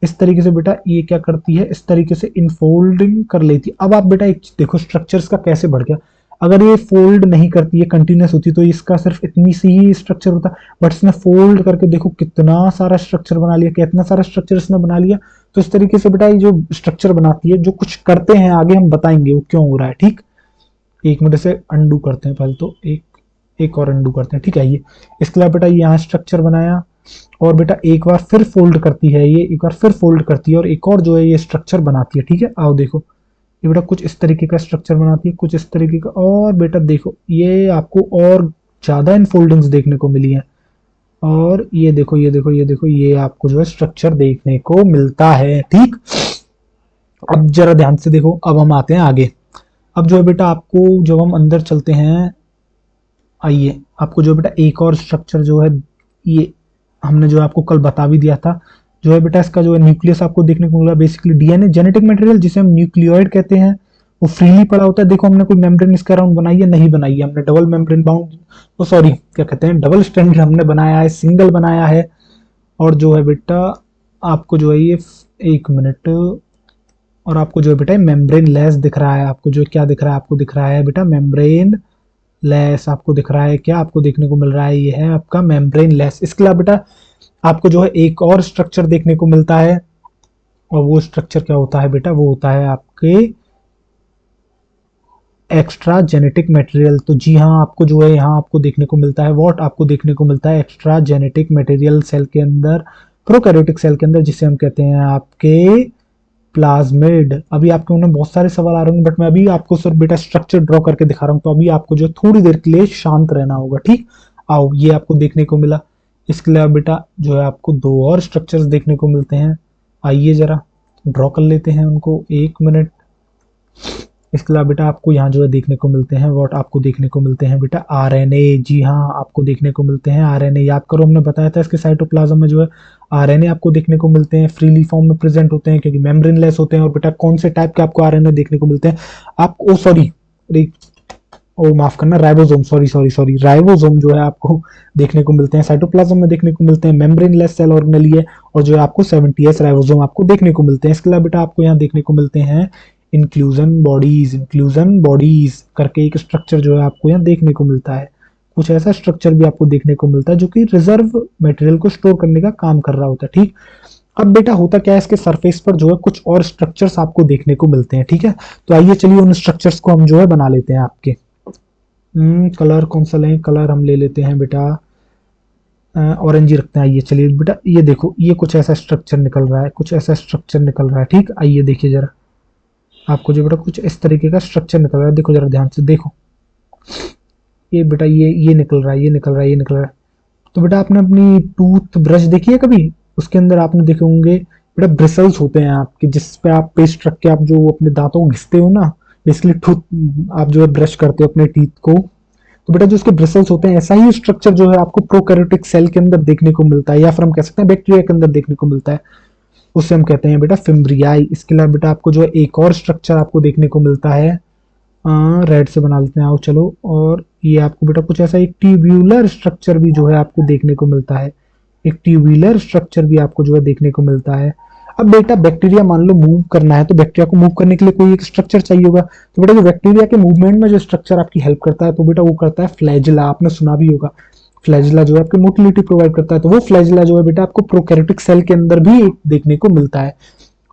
इस तरीके से बेटा ये क्या करती है, इस तरीके से इनफोल्डिंग कर लेती है। अब आप बेटा एक देखो स्ट्रक्चर्स का कैसे बढ़ गया। अगर ये फोल्ड नहीं करती है, कंटिन्यूस होती, तो इसका सिर्फ इतनी सी ही स्ट्रक्चर होता, बट इसने फोल्ड करके देखो कितना सारा स्ट्रक्चर बना लिया, कितना सारा स्ट्रक्चर इसने बना लिया। तो इस तरीके से बेटा ये जो स्ट्रक्चर बनाती है, जो कुछ करते हैं आगे हम बताएंगे वो क्यों हो रहा है, ठीक। एक मिनट से अंडू करते हैं पहले, तो एक और अंडू करते हैं, ठीक है। ये इसके अलावा बेटा ये यहाँ स्ट्रक्चर बनाया, और बेटा एक बार फिर फोल्ड करती है, ये एक बार फिर फोल्ड करती है, और एक और जो है ये स्ट्रक्चर बनाती है, ठीक है। आओ देखो, ये बेटा कुछ इस तरीके का स्ट्रक्चर बनाती है, कुछ इस तरीके का, और बेटा देखो ये आपको और ज्यादा इनफोल्डिंग्स देखने को मिली है। और ये देखो, ये देखो, ये देखो, ये आपको जो है स्ट्रक्चर देखने को मिलता है, ठीक। अब जरा ध्यान से देखो, अब हम आते हैं आगे। अब जो है बेटा आपको जब हम अंदर चलते हैं, आइए आपको जो बेटा एक और स्ट्रक्चर जो है, ये हमने जो आपको कल बता भी दिया था, जो है बेटा इसका जो है न्यूक्लियस आपको देखने को मिला। बेसिकली डीएनए जेनेटिक मटेरियल जिसे हम न्यूक्लियोइड कहते हैं, वो फ्रीली पड़ा होता है। देखो हमने कोई मेम्ब्रेन इसके अराउंड बनाई है, नहीं बनाई है, हमने डबल मेम्ब्रेन बाउंड, तो सॉरी क्या कहते हैं, डबल स्ट्रैंडेड हमने बनाया है, सिंगल बनाया है। और जो है बेटा आपको जो है ये एक मिनट, और आपको जो है बेटा मेम्ब्रेन लेस दिख रहा है, आपको जो क्या दिख रहा है, आपको दिख रहा है बेटा मेम्ब्रेन लेस, आपको दिख रहा है क्या, आपको देखने को मिल रहा है, ये है आपका मेम्ब्रेन लेस। इसके अलावा बेटा आपको जो है एक और स्ट्रक्चर देखने को मिलता है, और वो स्ट्रक्चर क्या होता है बेटा, वो होता है आपके एक्स्ट्रा जेनेटिक मटेरियल। तो जी हाँ, आपको जो है यहाँ आपको देखने को मिलता है, व्हाट आपको देखने को मिलता है एक्स्ट्रा जेनेटिक मटेरियल सेल के अंदर, प्रोकैरियोटिक सेल के अंदर, जिसे हम कहते हैं आपके प्लाज्मिड। अभी आपके उन्हें बहुत सारे सवाल आ रहे होंगे, बट मैं अभी आपको सिर्फ बेटा स्ट्रक्चर ड्रॉ करके दिखा रहा हूँ, तो अभी आपको जो थोड़ी देर के लिए शांत रहना होगा, ठीक। आओ, ये आपको देखने को मिला। इसके अलावा बेटा जो है आपको दो और स्ट्रक्चर्स देखने को मिलते हैं, आइए जरा ड्रॉ कर लेते हैं उनको, एक मिनट। इसके अलावा बेटा आपको यहाँ जो है देखने को मिलते हैं, व्हाट आपको देखने को मिलते हैं बेटा आरएनए। जी हाँ, आपको देखने को मिलते हैं आरएनए। याद करो हमने बताया था इसके साइटोप्लाज्म में जो है आरएनए आपको देखने को मिलते हैं, फ्रीली फॉर्म में प्रेजेंट होते हैं क्योंकि मेम्ब्रेन लेस होते हैं। और बेटा कौन से टाइप के आपको आरएनए देखने को मिलते हैं, आपको सॉरी, ओ माफ करना, ribosome, sorry sorry sorry, ribosome जो है आपको देखने को मिलते हैं, साइटोप्लाज्म में देखने को मिलते हैं, मेम्ब्रेन लेस सेल ऑर्गेनेली है, और जो है आपको 70s राइबोसोम आपको देखने को मिलते हैं। इसके अलावा बेटा आपको यहाँ देखने को मिलते हैं इंक्लूजन बॉडीज, इंक्लूजन बॉडीज करके एक स्ट्रक्चर जो है आपको यहाँ देखने को मिलता है। कुछ ऐसा स्ट्रक्चर भी आपको देखने को मिलता है जो कि रिजर्व मटेरियल को स्टोर करने का काम कर रहा होता है, ठीक। अब बेटा होता क्या है, इसके सरफेस पर जो है कुछ और स्ट्रक्चर्स आपको देखने को मिलते हैं, ठीक है। तो आइए चलिए उन स्ट्रक्चर्स को हम जो है बना लेते हैं आपके। कलर कौन सा लें, कलर हम ले लेते हैं बेटा ऑरेंज ही रखते हैं। आइए चलिए बेटा, ये देखो ये कुछ ऐसा स्ट्रक्चर निकल रहा है, कुछ ऐसा स्ट्रक्चर निकल रहा है, ठीक। आइए देखिए जरा, आपको जो बेटा कुछ इस तरीके का स्ट्रक्चर निकल रहा है, देखो जरा ध्यान से देखो, ये बेटा ये निकल रहा है, ये निकल रहा है, ये निकल रहा है। तो बेटा आपने अपनी टूथ ब्रश देखी है कभी, उसके अंदर आपने देखे होंगे बेटा ब्रिसल्स होते हैं आपके, जिस पे आप पेस्ट रख के आप जो अपने दांतों को घिसते हो ना, बेसिकली टूथ आप जो है ब्रश करते हो अपने टीथ को, तो बेटा जो उसके ब्रिसल्स होते हैं, ऐसा ही स्ट्रक्चर जो है आपको प्रोकैरियोटिक सेल के अंदर देखने को मिलता है, या फिर हम कह सकते हैं बैक्टीरिया के अंदर देखने को मिलता है, उसे हम कहते हैं बेटा फिम्ब्रियाई। इसके अलावा बेटा आपको जो है एक और स्ट्रक्चर आपको देखने को मिलता है, रेड से बना लेते हैं, आओ चलो। और ये आपको बेटा कुछ ऐसा एक ट्यूब्यूलर स्ट्रक्चर भी जो है आपको देखने को मिलता है, एक ट्यूब्यूलर स्ट्रक्चर भी आपको जो है देखने को मिलता है। अब बेटा बैक्टीरिया मान लो मूव करना है, तो बैक्टीरिया को मूव करने के लिए कोई एक स्ट्रक्चर चाहिए होगा, तो बेटा जो बैक्टीरिया के मूवमेंट में जो स्ट्रक्चर आपकी हेल्प करता है, तो बेटा वो करता है फ्लैजिला, आपने सुना भी होगा। फ्लैजिला जो है आपकी मोटिलिटी प्रोवाइड करता है, तो वो फ्लैजिला जो है बेटा आपको प्रोकैरियोटिक सेल के अंदर भी देखने को मिलता है।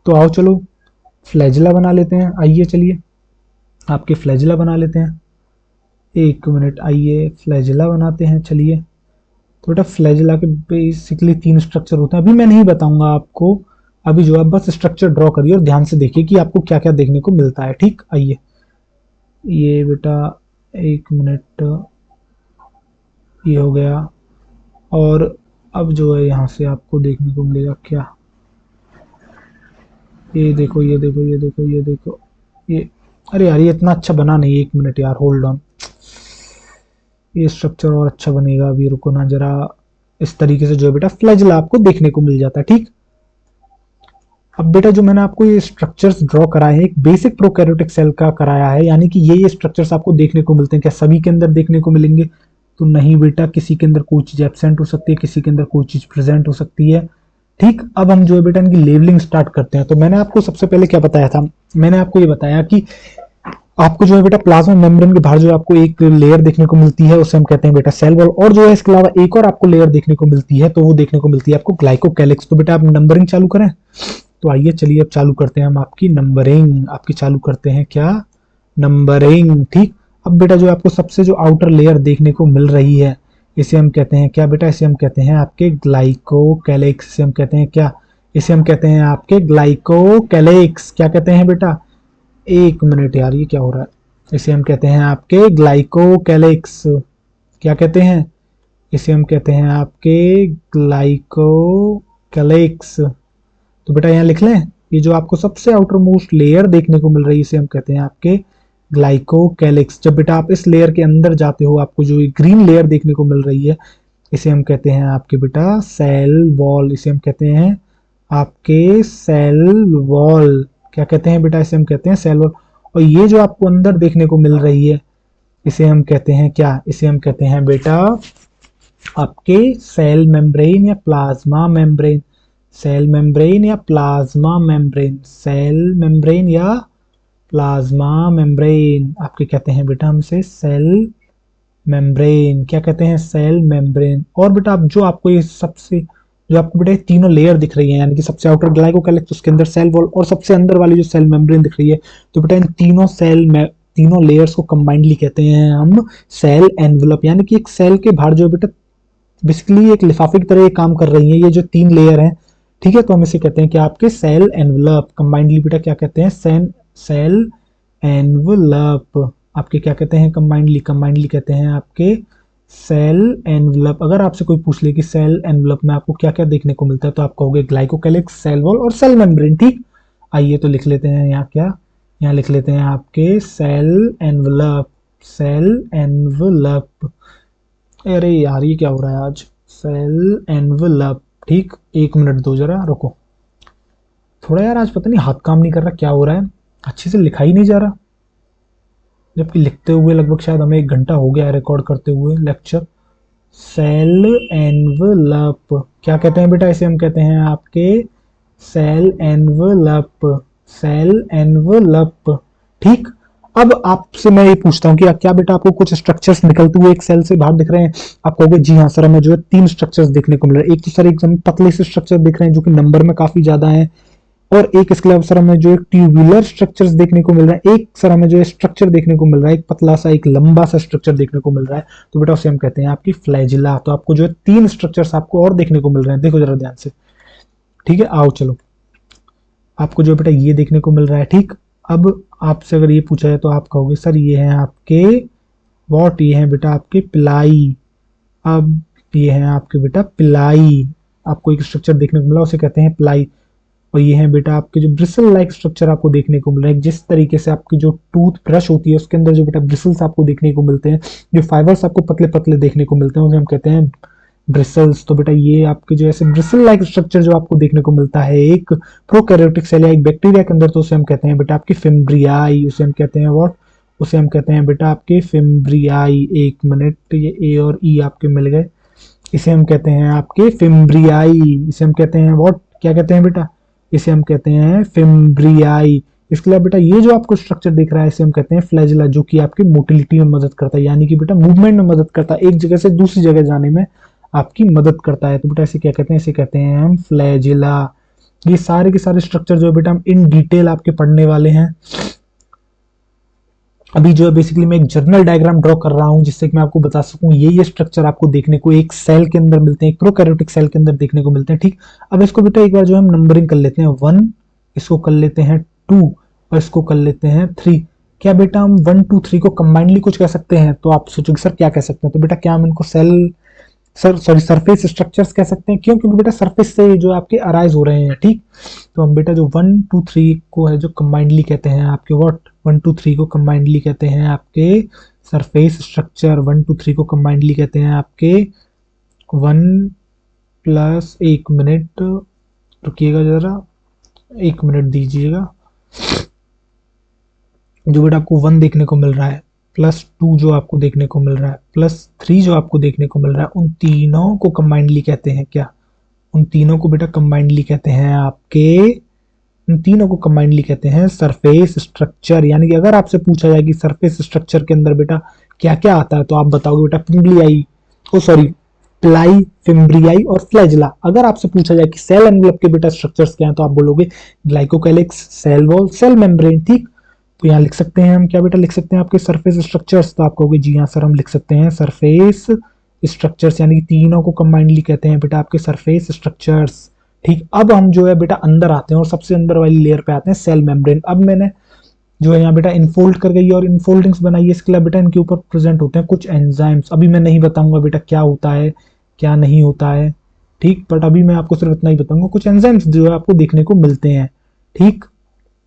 तो आओ चलो फ्लैजिला बना लेते हैं, आइए चलिए आपके फ्लैजिला बना लेते हैं। एक मिनट, आइए फ्लैजिला बनाते हैं चलिए। तो बेटा फ्लैजिला के बेसिकली 3 स्ट्रक्चर होते हैं, अभी मैं नहीं बताऊंगा आपको, अभी जो आप बस स्ट्रक्चर ड्रॉ करिए और ध्यान से देखिए कि आपको क्या क्या देखने को मिलता है। ठीक, आइए ये बेटा, एक मिनट, ये हो गया। और अब जो है यहाँ से आपको देखने को मिलेगा क्या, ये देखो ये देखो ये देखो ये देखो ये, अरे यार ये इतना अच्छा बना नहीं, एक मिनट यार, होल्ड ऑन, ये स्ट्रक्चर और अच्छा बनेगा, अभी रुको ना जरा। इस तरीके से जो है बेटा फ्लैजिला आपको देखने को मिल जाता है। ठीक, अब बेटा जो मैंने आपको ये स्ट्रक्चर्स ड्रॉ कराए हैं, एक बेसिक प्रोकैरियोटिक सेल का कराया है, यानी कि ये स्ट्रक्चर्स आपको देखने को मिलते हैं। क्या सभी के अंदर देखने को मिलेंगे? तो नहीं बेटा, किसी के अंदर कोई चीज एब्सेंट हो सकती है, किसी के अंदर कोई चीज प्रेजेंट हो सकती है। ठीक, अब हम जो है बेटा इनकी लेवलिंग स्टार्ट करते हैं। तो मैंने आपको सबसे पहले क्या बताया था, मैंने आपको ये बताया कि आपको जो है बेटा प्लाज्मा मेम्ब्रेन के बाहर जो आपको एक लेयर देखने को मिलती है, उसे हम कहते हैं बेटा सेल वॉल, और जो है इसके अलावा एक और आपको लेयर देखने को मिलती है, तो वो देखने को मिलती है आपको ग्लाइकोकैलिक्स। तो बेटा आप नंबरिंग चालू करें, तो आइए चलिए अब चालू करते हैं हम आपकी नंबरिंग, आपकी चालू करते हैं क्या, नंबरिंग। ठीक, अब बेटा जो आपको सबसे जो आउटर लेयर देखने को मिल रही है, इसे हम कहते हैं क्या बेटा, इसे हम कहते हैं आपके ग्लाइकोकैलिक्स। इसे हम कहते हैं क्या, इसे हम कहते हैं आपके ग्लाइकोकैलिक्स। क्या कहते हैं बेटा, एक मिनट यार ये क्या हो रहा है, इसे हम कहते हैं आपके ग्लाइकोकैलिक्स। क्या कहते हैं, इसे हम कहते हैं आपके ग्लाइकोकैलिक्स। तो बेटा यहाँ लिख लें, ये जो आपको सबसे आउटर मोस्ट लेयर देखने को मिल रही है, इसे हम कहते हैं आपके ग्लाइकोकैलिक्स। जब बेटा आप इस लेयर के अंदर जाते हो, आपको जो ग्रीन लेयर देखने को मिल रही है, इसे हम कहते हैं आपके बेटा सेल वॉल। इसे हम कहते हैं आपके सेल वॉल। क्या कहते हैं बेटा, इसे हम कहते हैं सेल वॉल। और ये जो आपको अंदर देखने को मिल रही है, इसे हम कहते हैं क्या, इसे हम कहते हैं बेटा आपके सेल मेम्ब्रेन या प्लाज्मा मेम्ब्रेन। सेल मेम्ब्रेन या प्लाज्मा मेम्ब्रेन, सेल मेम्ब्रेन या प्लाज्मा मेम्ब्रेन, आपके कहते हैं बेटा हमसे सेल मेम्ब्रेन। क्या कहते हैं, सेल मेम्ब्रेन। और बेटा अब जो आपको ये सबसे, जो आपको बेटा तीनों लेयर दिख रही है, यानी कि सबसे आउटर ग्लाइकोकैलिक्स, उसके अंदर सेल वॉल, और सबसे अंदर वाली जो सेल मेम्ब्रेन दिख रही है, तो बेटा इन तीनों तीनों लेयर्स को कंबाइंडली कहते हैं हम सेल एनवलप। यानी कि एक सेल के बाहर जो बेटा बेसिकली एक लिफाफे की तरह ये काम कर रही है, ये जो 3 लेयर हैं। ठीक है, तो हम इसे कहते हैं कि आपके सेल एनवलप, कंबाइंडली बेटा क्या कहते हैं, सेल एनवलप। आपके क्या कहते हैं, कंबाइंडली, कंबाइंडली कहते हैं आपके सेल एनवलप। अगर आपसे कोई पूछ ले कि सेल एनवलप में आपको क्या क्या देखने को मिलता है, तो आप कहोगे ग्लाइकोकैलिक्स, सेल वॉल और सेल मेम्ब्रेन। ठीक, आइए तो लिख लेते हैं यहाँ क्या, यहाँ लिख लेते हैं आपके सेल एनवलप, सेल एनवलप। अरे यार ये क्या हो रहा है आज, सेल एनवलप। ठीक, एक मिनट दो जरा, रुको थोड़ा यार, आज पता नहीं हाथ काम नहीं कर रहा, क्या हो रहा है, अच्छे से लिखा ही नहीं जा रहा, जबकि लिखते हुए लगभग शायद हमें 1 घंटा हो गया है रिकॉर्ड करते हुए लेक्चर। सेल एनवलप, क्या कहते हैं बेटा, इसे हम कहते हैं आपके सेल एनवलप, सेल एनवलप। ठीक, अब आपसे मैं ये पूछता हूँ कि क्या बेटा आपको कुछ स्ट्रक्चर्स निकलते हुए एक सेल से बाहर दिख रहे हैं? आप कहोगे जी हाँ सर, हमें जो है 3 स्ट्रक्चर्स देखने को मिल रहे हैं। एक तो सर एकदम पतले से स्ट्रक्चर दिख रहे हैं जो कि नंबर में काफी ज्यादा है, और एक इसके अलावा सर हमें जो एक ट्यूबुलर स्ट्रक्चर्स देखने को मिल रहा है, एक सर हमें जो है स्ट्रक्चर देखने को मिल रहा है, एक पतला सा एक लंबा सा स्ट्रक्चर देखने को मिल रहा है। तो बेटा उसे हम कहते हैं आपकी फ्लैजिला। तो आपको जो है 3 स्ट्रक्चर्स आपको और देखने को मिल रहे हैं, देखो जरा ध्यान से। ठीक है, आओ चलो, आपको जो बेटा ये देखने को मिल रहा है। ठीक, अब आपसे अगर ये पूछा है तो आप कहोगे सर ये हैं आपके वॉट, ये हैं बेटा आपके पिलाई। अब ये हैं आपके बेटा पिलाई, आपको एक स्ट्रक्चर देखने को मिला, उसे कहते हैं पिलाई। और ये है बेटा आपके जो ब्रिसल लाइक स्ट्रक्चर आपको देखने को मिल रहा है, जिस तरीके से आपकी जो टूथ ब्रश होती है उसके अंदर जो बेटा ब्रिसल्स आपको देखने को मिलते हैं, जो फाइबर्स आपको पतले पतले देखने को मिलते हैं, उसे हम कहते हैं ब्रिसल्स। तो बेटा ये आपके जो ऐसे ब्रिसल लाइक स्ट्रक्चर जो आपको देखने को मिलता है एक प्रोकैरियोटिक सेल या एक बैक्टीरिया के अंदर, तो उसे हम कहते हैं बेटा आपकी फिम्ब्रियाई। उसे हम कहते हैं व्हाट, उसे हम कहते हैं बेटा आपके फिम्ब्रियाई। एक मिनट, ये ए और ई आपके मिल गए, इसे हम कहते हैं आपके फिम्ब्रियाई। इसे हम कहते हैं व्हाट, क्या कहते हैं बेटा, इसे हम कहते हैं फिम्ब्रियाई। इसके अलावा बेटा ये जो आपको स्ट्रक्चर दिख रहा है इसे हम कहते हैं फ्लैजिला, जो कि आपकी मोटिलिटी में मदद करता है, यानी कि बेटा मूवमेंट में मदद करता है, एक जगह से दूसरी जगह जाने में आपकी मदद करता है। तो बेटा इसे क्या कहते हैं, इसे कहते हैं हम फ्लैजिला। ये सारे के सारे स्ट्रक्चर जो है बेटा हम इन डिटेल आपके पढ़ने वाले हैं। अभी जो है बेसिकली मैं एक जर्नल डायग्राम ड्रॉ कर रहा हूं जिससे कि मैं आपको बता सकूं ये स्ट्रक्चर आपको देखने को एक सेल के अंदर मिलते हैं, एक प्रोकैरियोटिक सेल के अंदर देखने को मिलते हैं। ठीक, अब इसको बेटा एक बार जो हम नंबरिंग कर लेते हैं 1, इसको कर लेते हैं 2 और इसको कर लेते हैं 3। क्या बेटा हम 1 2 3 को कंबाइनली कुछ कह सकते हैं? तो आप सोचोगे सर क्या कह सकते हैं, तो बेटा क्या हम इनको सेल सॉरी सरफेस स्ट्रक्चर्स कह सकते हैं। क्यों? क्योंकि बेटा सरफेस से जो आपके अराइज हो रहे हैं। ठीक, तो हम बेटा जो 1 2 3 को है जो कंबाइंडली कहते हैं आपके व्हाट 1 2 3 को कंबाइंडली कहते हैं आपके सरफेस स्ट्रक्चर। 1 2 3 को कंबाइंडली कहते हैं आपके 1 प्लस 1 मिनट, रुकिएगा जरा 1 मिनट दीजिएगा। जो बेटा आपको 1 देखने को मिल रहा है प्लस 2 जो आपको देखने को मिल रहा है प्लस 3 जो आपको देखने को मिल रहा है, उन तीनों को कंबाइंडली कहते हैं क्या? उन तीनों को बेटा कंबाइंडली कहते हैं आपके, इन तीनों को कंबाइंडली कहते हैं सरफेस स्ट्रक्चर। यानी कि अगर आपसे पूछा जाए कि सरफेस स्ट्रक्चर के अंदर बेटा क्या क्या आता है तो आप बताओगे बेटा फिम्ब्लियाई, ओ सॉरी प्लाई, फिम्ब्रियाई और फ्लैजिला। अगर आपसे पूछा जाए कि सेल एनवेलप के बेटा स्ट्रक्चर्स क्या हैं तो आप बोलोगे glycocalyx, cell wall, cell membrane. ठीक, तो यहाँ लिख सकते हैं हम क्या बेटा, लिख सकते हैं आपके सरफेस स्ट्रक्चर्स। तो आप कहोगे जी हाँ सर हम लिख सकते हैं सरफेस स्ट्रक्चर्स, यानी कि तीनों को कंबाइंडली कहते हैं बेटा आपके सरफेस स्ट्रक्चर्स। ठीक, अब हम जो है बेटा अंदर आते हैं और सबसे अंदर वाली लेयर पे आते हैं सेल मेम्ब्रेन। अब मैंने जो है यहाँ बेटा इनफोल्ड कर गई और इनफोल्डिंग्स बनाई है, इसके लिए बेटा इनके ऊपर प्रेजेंट होते हैं कुछ एंजाइम्स। अभी मैं नहीं बताऊंगा बेटा क्या होता है क्या नहीं होता है, ठीक, बट अभी मैं आपको सिर्फ इतना ही बताऊंगा, कुछ एंजाइम्स जो है आपको देखने को मिलते हैं। ठीक,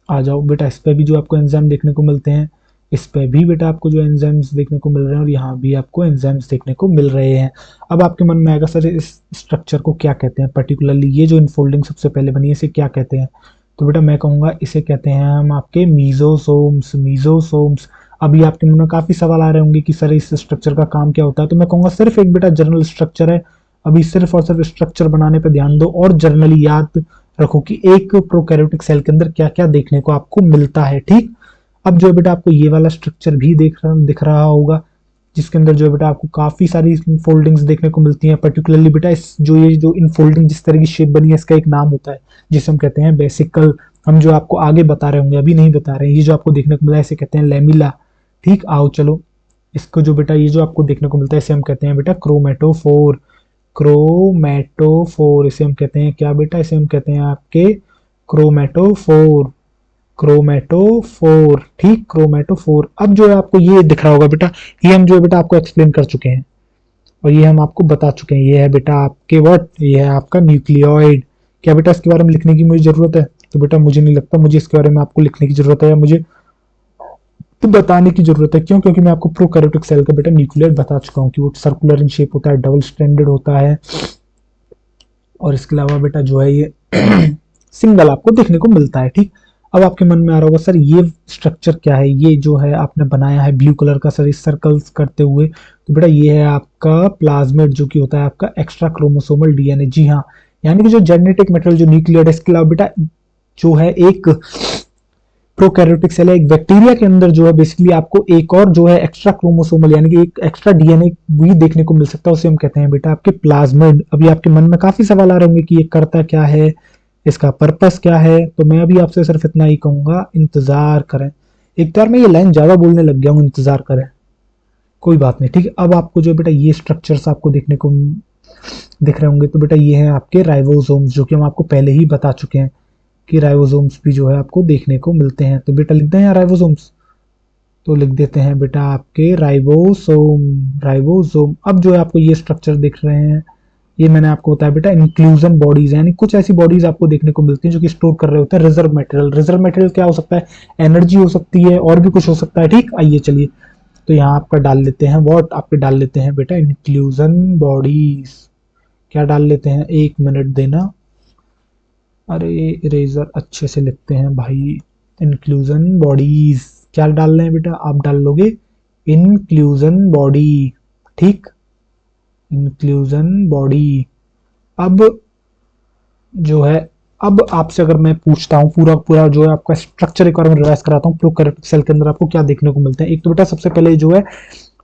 आ जाओ बेटा इस पे भी जो आपको एंजाइम देखने को मिलते हैं, इस पे भी बेटा आपको जो एंजाइम्स देखने को मिल रहे हैं और यहाँ भी आपको एंजाइम्स देखने को मिल रहे हैं। अब आपके मन में आएगा सर इस स्ट्रक्चर को क्या कहते हैं, पर्टिकुलरली ये जो इनफोल्डिंग सबसे पहले बनी है इसे क्या कहते हैं? तो बेटा मैं कहूँगा इसे कहते हैं हम आपके मीजोसोम्स। मीजोसोम्स। अभी आपके मन में काफी सवाल आ रहे होंगे कि सर इस स्ट्रक्चर का काम क्या होता है, तो मैं कहूँगा सिर्फ एक बेटा जनरल स्ट्रक्चर है। अभी सिर्फ और सिर्फ स्ट्रक्चर बनाने पर ध्यान दो और जनरली याद रखो कि एक प्रोकैरियोटिक सेल के अंदर क्या क्या देखने को आपको मिलता है। ठीक, अब जो है बेटा आपको ये वाला स्ट्रक्चर भी दिख रहा होगा जिसके अंदर जो है बेटा आपको काफी सारी फोल्डिंग्स देखने को मिलती हैं। पर्टिकुलरली बेटा इस जो ये जो इनफोल्डिंग जिस तरह की शेप बनी है इसका एक नाम होता है जिसे हम कहते हैं बेसिकल। हम जो आपको आगे बता रहे होंगे, अभी नहीं बता रहे हैं, ये जो आपको देखने को मिला है इसे कहते हैं लेमिला। ठीक, आओ चलो इसको जो बेटा ये जो आपको देखने को मिलता है इसे हम कहते हैं बेटा क्रोमेटोफोर। क्रोमेटोफोर इसे हम कहते हैं क्या बेटा, इसे हम कहते हैं आपके क्रोमेटोफोर। क्रोमेटोफोर। ठीक, क्रोमेटोफोर। अब जो है आपको ये दिख रहा होगा बेटा, ये हम जो है बेटा आपको एक्सप्लेन कर चुके हैं और ये हम आपको बता चुके हैं। ये है बेटा आपके व्हाट, ये है आपका न्यूक्लियोइड। क्या बेटा इसके बारे में लिखने की मुझे जरूरत है? तो बेटा मुझे नहीं लगता मुझे इसके बारे में आपको लिखने की जरूरत है या मुझे तो बताने की जरूरत है। क्यों? क्योंकि मैं आपको प्रोकैरियोटिक सेल का बेटा न्यूक्लियर बता चुका हूँ कि वो सर्कुलर इन शेप होता है, डबल स्ट्रैंडेड होता है और इसके अलावा बेटा जो है ये सिंगल आपको देखने को मिलता है। ठीक, अब आपके मन में आ रहा होगा सर ये स्ट्रक्चर क्या है, ये जो है आपने बनाया है ब्लू कलर का सर इस सर्कल्स करते हुए, तो बेटा ये है आपका प्लाज्मिड जो कि होता है आपका एक्स्ट्रा क्रोमोसोमल डीएनए। जी हाँ, यानी कि जो जेनेटिक मटेरियल जो न्यूक्लियर है इसके अलावा बेटा जो है एक प्रोकैरियोटिक सेल है, एक बैक्टीरिया के अंदर जो है बेसिकली आपको एक और जो है एक्स्ट्रा क्रोमोसोमल यानी कि एक एक्स्ट्रा डीएनए भी देखने को मिल सकता है, उसे हम कहते हैं बेटा आपके प्लाज्मिड। अभी आपके मन में काफी सवाल आ रहे होंगे कि ये करता क्या है, इसका पर्पस क्या है, तो मैं अभी आपसे सिर्फ इतना ही कहूंगा इंतजार करें। एक बार मैं ये लाइन ज्यादा बोलने लग गया हूँ, इंतजार करें, कोई बात नहीं। ठीक है, अब आपको जो बेटा ये स्ट्रक्चर्स आपको देखने को दिख रहे होंगे, तो बेटा ये है आपके राइबोसोम्स जो कि हम आपको पहले ही बता चुके हैं कि राइबोसोम्स भी जो है आपको देखने को मिलते हैं। तो बेटा लिखते हैं राइबोसोम्स, तो लिख देते हैं बेटा आपके राइबोसोम। राइबोसोम। अब जो है आपको ये स्ट्रक्चर दिख रहे हैं, ये मैंने आपको बताया बेटा इंक्लूजन बॉडीज, यानी कुछ ऐसी बॉडीज आपको देखने को मिलती हैं जो कि स्टोर कर रहे होते हैं रिजर्व मटेरियल। रिजर्व मटेरियल क्या हो सकता है? एनर्जी हो सकती है और भी कुछ हो सकता है। ठीक, आइए चलिए तो यहाँ आपका डाल लेते हैं व्हाट, आपके डाल लेते हैं बेटा इंक्लूजन बॉडीज। क्या डाल लेते हैं, 1 मिनट देना, अरे इरेजर अच्छे से लिखते हैं भाई। इंक्लूजन बॉडीज क्या डाल रहे हैं बेटा, आप डाल लोगे इंक्लूजन बॉडी। ठीक, इंक्लूजन बॉडी। अब जो है अब आपसे अगर मैं पूछता हूँ पूरा पूरा जो है आपका स्ट्रक्चर एक बार मैं रिवाइज कराता हूँ, प्रोकैरियोटिक सेल के अंदर आपको क्या देखने को मिलता है। एक तो बेटा सबसे पहले जो है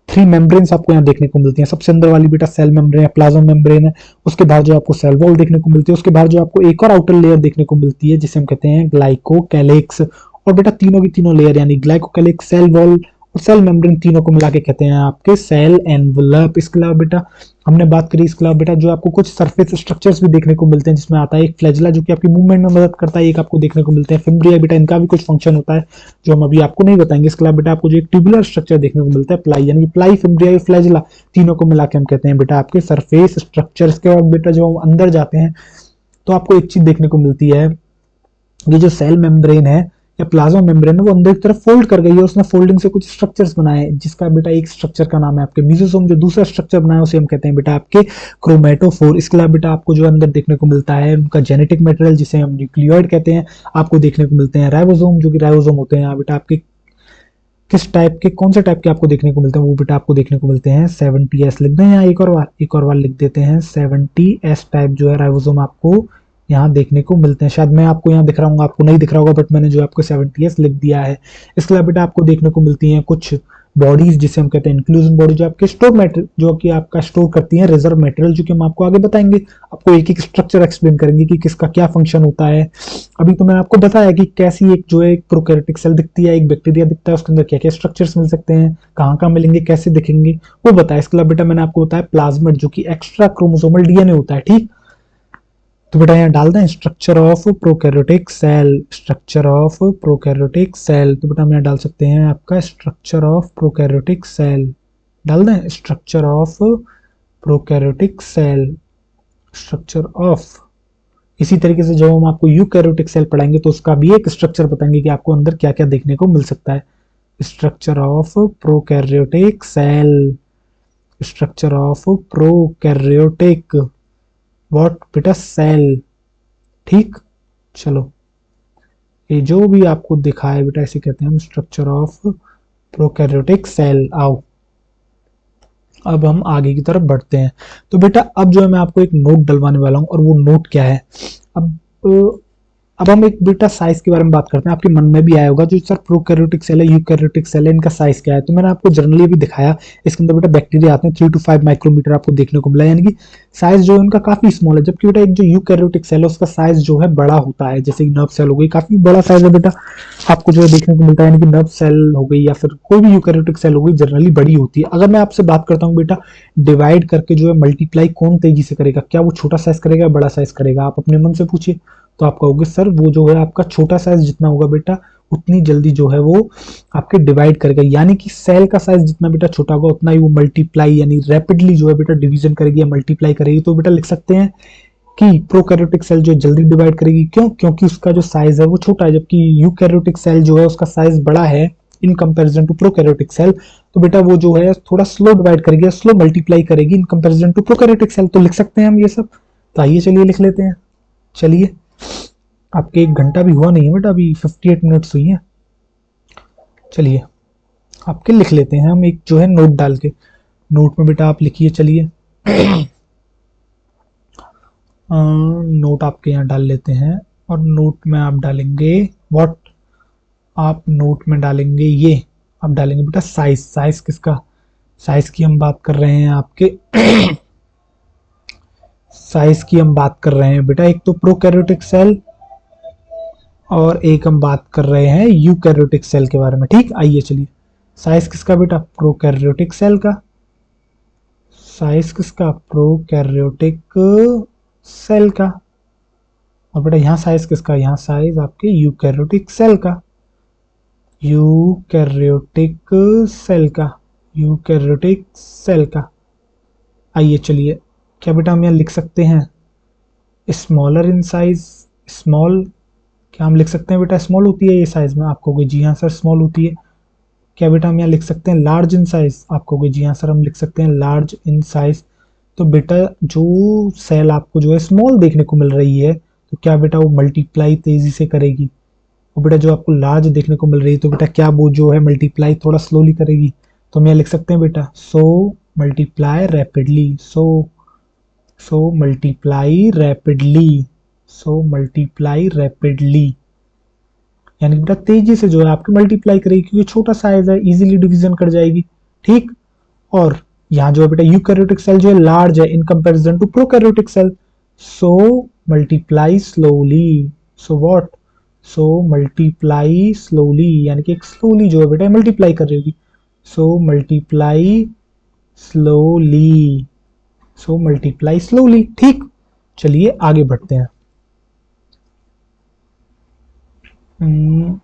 3 मेम्ब्रेन्स आपको यहाँ देखने को मिलती हैं। सबसे अंदर वाली बेटा सेल मेम्ब्रेन है, प्लाज्मा मेम्ब्रेन है। उसके बाहर जो आपको सेल वॉल देखने को मिलती है, उसके बाहर जो आपको एक और आउटर लेयर देखने को मिलती है जिसे हम कहते हैं ग्लाइकोकैलिक्स। और बेटा तीनों की तीनों लेयर यानी ग्लाइकोकैलिक्स, सेल वॉल और सेल मेम्ब्रेन तीनों को मिला के कहते हैं आपके सेल एनवलप। इसके अलावा बेटा हमने बात करी, इसके अलावा बेटा जो आपको कुछ सरफेस स्ट्रक्चर्स भी देखने को मिलते हैं जिसमें आता है एक फ्लैजिला जो कि आपकी मूवमेंट में मदद करता है, एक आपको देखने को मिलते हैं फिम्ब्रिया। बेटा इनका भी कुछ फंक्शन होता है जो हम अभी आपको नहीं बताएंगे। इसके अलावा बेटा आपको जो एक ट्यूबुलर स्ट्रक्चर देखने को मिलता है प्लाई, यानी कि प्लाई, फिम्ब्रिया, फ्लैजिला तीनों को मिला के हम कहते हैं बेटा आपके सरफेस स्ट्रक्चर। इसके बाद बेटा जो हम अंदर जाते हैं तो आपको एक चीज देखने को मिलती है, ये जो सेल मेम्ब्रेन है या प्लाज्मा मेम्ब्रेन है वो अंदर की तरफ फोल्ड कर गई है, उसने फोल्डिंग से कुछ स्ट्रक्चर्स बनाए हैं जिसका बेटा एक स्ट्रक्चर का नाम है आपके मिसोसोम। जो दूसरा स्ट्रक्चर बनाया उसे हम कहते हैं बेटा आपके क्रोमेटोफोर। इसके अलावा बेटा आपको जो अंदर देखने को मिलता है उनका जेनेटिक मटेरियल जिसे हम न्यूक्लियोइड कहते हैं, आपको देखने को मिलते हैं राइबोसोम, जो कि राइबोसोम होते हैं बेटा आपके किस टाइप के, कौन से टाइप के आपको देखने को मिलते हैं, वो बेटा आपको देखने को मिलते हैं 70S। लिख दें यहाँ एक और बार लिख देते हैं 70S टाइप जो है राइबोसोम आपको यहाँ देखने को मिलते हैं। शायद मैं आपको यहाँ दिख रहा हूँ, आपको नहीं दिख रहा होगा, बट मैंने जो आपको 70S लिख दिया है। इसके अलावा बेटा आपको देखने को मिलती हैं कुछ बॉडीज जिसे हम कहते हैं इंक्लूजन बॉडी, जो आपके स्टोर मटेरियल जो कि आपका स्टोर करती है रिजर्व मटेरियल, जो कि हम आपको आगे बताएंगे। आपको एक एक स्ट्रक्चर एक्सप्लेन करेंगे कि किसका क्या फंक्शन होता है। अभी तो मैंने आपको बताया कि कैसी एक जो है एक प्रोकैरियोटिक सेल दिखती है, एक बैक्टीरिया दिखता है, उसके अंदर क्या क्या स्ट्रक्चर्स मिल सकते हैं, कहाँ कहाँ मिलेंगे, कैसे दिखेंगे, वो बताया। इसके अलावा बेटा मैंने आपको बताया प्लाज्मिड जो कि एक्स्ट्रा क्रोमोसोमल डीएनए होता है, ठीक। तो बेटा यहाँ डाल दें structure of prokaryotic cell, structure of prokaryotic cell. तो बेटा हम यहाँ डाल सकते हैं आपका स्ट्रक्चर ऑफ प्रोकैरियोटिक सेल, डाल दें structure of prokaryotic cell, structure of. इसी तरीके से जब हम आपको यूकैरियोटिक सेल पढ़ाएंगे तो उसका भी एक स्ट्रक्चर बताएंगे कि आपको अंदर क्या क्या देखने को मिल सकता है। Structure of prokaryotic cell, structure of prokaryotic what बेटा सेल, ठीक। चलो ये जो भी आपको दिखाए बेटा इसे कहते हैं हम स्ट्रक्चर ऑफ प्रोकैरियोटिक सेल। आओ अब हम आगे की तरफ बढ़ते हैं। तो बेटा अब जो है मैं आपको एक नोट डलवाने वाला हूं, और वो नोट क्या है। अब अब हम एक बेटा साइज के बारे में बात करते हैं। आपके मन में भी आया होगा जो सर प्रोकैरियोटिक सेल है, यूकैरियोटिक सेल है, इनका साइज क्या है। तो मैंने आपको जनरली भी दिखाया, इसके अंदर बेटा बैक्टीरिया आते हैं 3 to 5 माइक्रोमीटर आपको देखने को मिला, यानी कि साइज जो है उनका काफी स्मॉल है। जबकि बेटा एक जो यूकैरियोटिक सेल है उसका साइज जो है बड़ा होता है, जैसे कि नर्व सेल हो गई, काफी बड़ा साइज है बेटा आपको जो है देखने को मिलता है, यानी कि नर्व सेल हो गई या फिर कोई भी यूकैरियोटिक सेल हो गई जनरली बड़ी होती है। अगर मैं आपसे बात करता हूँ बेटा डिवाइड करके जो है मल्टीप्लाई कौन तेजी से करेगा, क्या वो छोटा साइज करेगा या बड़ा साइज करेगा, आप अपने मन से पूछिए। तो आप कहोगे सर वो जो है आपका छोटा साइज जितना होगा बेटा उतनी जल्दी जो है वो आपके डिवाइड करेगा, यानी कि सेल का साइज जितना बेटा छोटा होगा उतना ही वो मल्टीप्लाई यानी रैपिडली जो है बेटा डिवीजन करेगी या मल्टीप्लाई करेगी। तो बेटा लिख सकते हैं कि प्रोकैरियोटिक सेल जो जल्दी डिवाइड करेगी, क्यों, क्योंकि उसका जो साइज है वो छोटा है, जबकि यूकैरियोटिक सेल जो है उसका साइज बड़ा है in comparison to prokaryotic cell. तो बेटा वो जो है थोड़ा स्लो डिवाइड करेगी, स्लो मल्टीप्लाई करेगी in comparison to prokaryotic cell. तो लिख सकते हैं हम ये सब। तो आइए चलिए लिख लेते हैं। चलिए आपके 1 घंटा भी हुआ नहीं है बेटा, अभी 58 मिनट्स हुई है। चलिए आपके लिख लेते हैं हम एक जो है नोट डाल के। नोट में बेटा आप लिखिए, चलिए नोट आपके यहाँ डाल लेते हैं, और नोट में आप डालेंगे व्हाट, आप नोट में डालेंगे ये, आप डालेंगे बेटा साइज। साइज किसका, साइज की हम बात कर रहे हैं आपके साइज की हम बात कर रहे हैं बेटा एक तो प्रोकैरियोटिक सेल और एक हम बात कर रहे हैं यूकैरियोटिक सेल के बारे में, ठीक। आइए चलिए साइज किसका बेटा, प्रोकैरियोटिक सेल का। साइज किसका, प्रोकैरियोटिक सेल का। और बेटा यहाँ साइज किसका, यहाँ साइज आपके यूकैरियोटिक सेल का, यूकैरियोटिक सेल का, यूकैरियोटिक सेल का। आइए चलिए क्या बेटा हम यहाँ लिख सकते हैं स्मॉलर इन साइज, स्मॉल, क्या हम लिख सकते हैं बेटा स्मॉल होती है ये साइज में, आपको कोई जी हाँ सर स्मॉल होती है। क्या बेटा हम यहाँ लिख सकते हैं लार्ज इन साइज, आपको कोई जी हाँ सर हम लिख सकते हैं लार्ज इन साइज। तो बेटा जो सेल आपको जो है स्मॉल देखने को मिल रही है तो क्या बेटा वो मल्टीप्लाई तेजी से करेगी, और बेटा जो आपको लार्ज देखने को मिल रही है तो बेटा क्या वो जो है मल्टीप्लाई थोड़ा स्लोली करेगी। तो हम यहाँ लिख सकते हैं बेटा so multiply rapidly, so multiply rapidly. So multiply rapidly, यानी बेटा तेजी से जो है आपकी मल्टीप्लाई करेगी, क्योंकि छोटा साइज है, इजीली डिवीजन कर जाएगी। ठीक। और यहाँ जो है बेटा यूकैरियोटिक सेल जो है लार्ज है in comparison to prokaryotic cell, so multiply slowly. So what, so multiply slowly, यानी कि एक स्लोली जो है बेटा मल्टीप्लाई कर रही होगी। सो मल्टीप्लाई स्लोली, सो मल्टीप्लाई स्लोली। ठीक, चलिए आगे बढ़ते हैं। हम्म,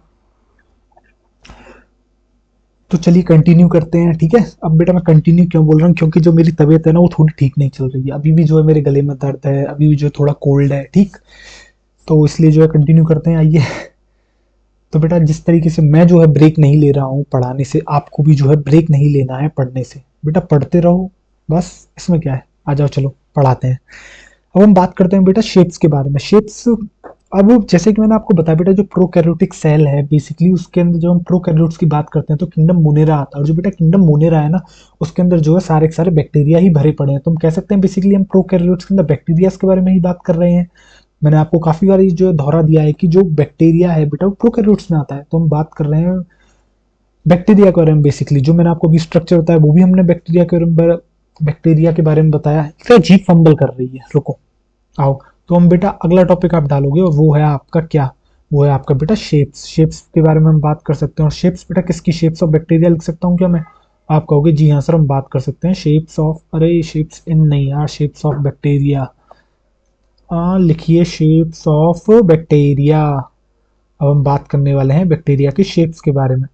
तो चलिए कंटिन्यू करते हैं। ठीक है, अब बेटा मैं कंटिन्यू क्यों बोल रहा हूँ, क्योंकि जो मेरी तबीयत है ना वो थोड़ी ठीक नहीं चल रही है, अभी भी जो है मेरे गले में दर्द है, अभी भी जो है थोड़ा कोल्ड है। ठीक, तो इसलिए जो है कंटिन्यू करते हैं, आइए। तो बेटा जिस तरीके से मैं जो है ब्रेक नहीं ले रहा हूँ पढ़ाने से, आपको भी जो है ब्रेक नहीं लेना है पढ़ने से। बेटा पढ़ते रहो बस, इसमें क्या है, आ जाओ चलो पढ़ाते हैं। अब हम बात करते हैं बेटा शेप्स के बारे में। शेप्स, अब जैसे कि मैंने आपको बताया बेटा, जो प्रोकैरियोटिक सेल है बेसिकली उसके अंदर जब हम प्रोकैरियोट्स की बात करते हैं तो किंगडम मोनेरा आता है, और जो बेटा किंगडम मोनेरा है ना उसके अंदर जो है सारे के सारे बैक्टीरिया ही भरे पड़े हैं। तो हम कह सकते हैं बेसिकली हम प्रोकैरियोट्स के अंदर बैक्टीरिया के बारे में ही बात कर रहे हैं। मैंने आपको काफी बार जो है दोहरा दिया है कि जो बैक्टीरिया है बेटा वो प्रोकैरियोट्स में आता है, तो हम बात कर रहे हैं बैक्टीरिया के बारे में। बेसिकली जो मैंने आपको अभी स्ट्रक्चर बताया वो भी हमने बैक्टीरिया के बारे में बताया है। फिर जीप फंबल कर रही है, रुको आओ। तो हम बेटा अगला टॉपिक आप डालोगे और वो है आपका क्या, वो है आपका बेटा शेप्स। शेप्स के बारे में हम बात कर सकते हैं। और शेप्स बेटा किसकी, शेप्स ऑफ बैक्टीरिया लिख सकता हूँ क्या मैं? आप कहोगे जी हाँ सर हम बात कर सकते हैं शेप्स ऑफ, अरे शेप्स इन नहीं यार, शेप्स ऑफ बैक्टीरिया। लिखिए शेप्स ऑफ बैक्टीरिया। अब हम बात करने वाले हैं बैक्टीरिया की शेप्स के बारे में।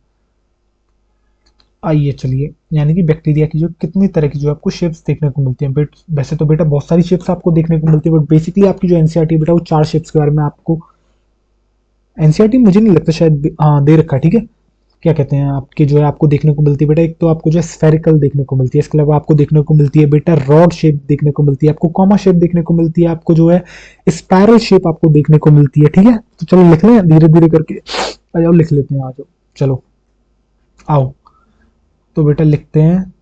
आइए चलिए, यानी कि बैक्टीरिया की जो कितनी तरह की जो आपको शेप्स देखने को मिलती हैं। बट वैसे तो बेटा बहुत सारी शेप्स आपको देखने को मिलती है, बट बेसिकली आपकी जो एनसीईआरटी बेटा वो 4 शेप्स के बारे में आपको, एनसीईआरटी मुझे नहीं लगता शायद हाँ दे रखा है। ठीक है, क्या कहते हैं आपके जो है आपको देखने को मिलती है बेटा, एक तो आपको जो है स्फेरिकल देखने को मिलती है, इसके अलावा आपको देखने को मिलती है बेटा रॉड शेप देखने को मिलती है, आपको कॉमा शेप देखने को मिलती है, आपको जो है स्पायरल शेप आपको देखने को मिलती है। ठीक है, तो चलो लिख लें धीरे धीरे करके, आ जाओ लिख लेते हैं, आ जाओ चलो आओ। तो बेटा लिखते हैं,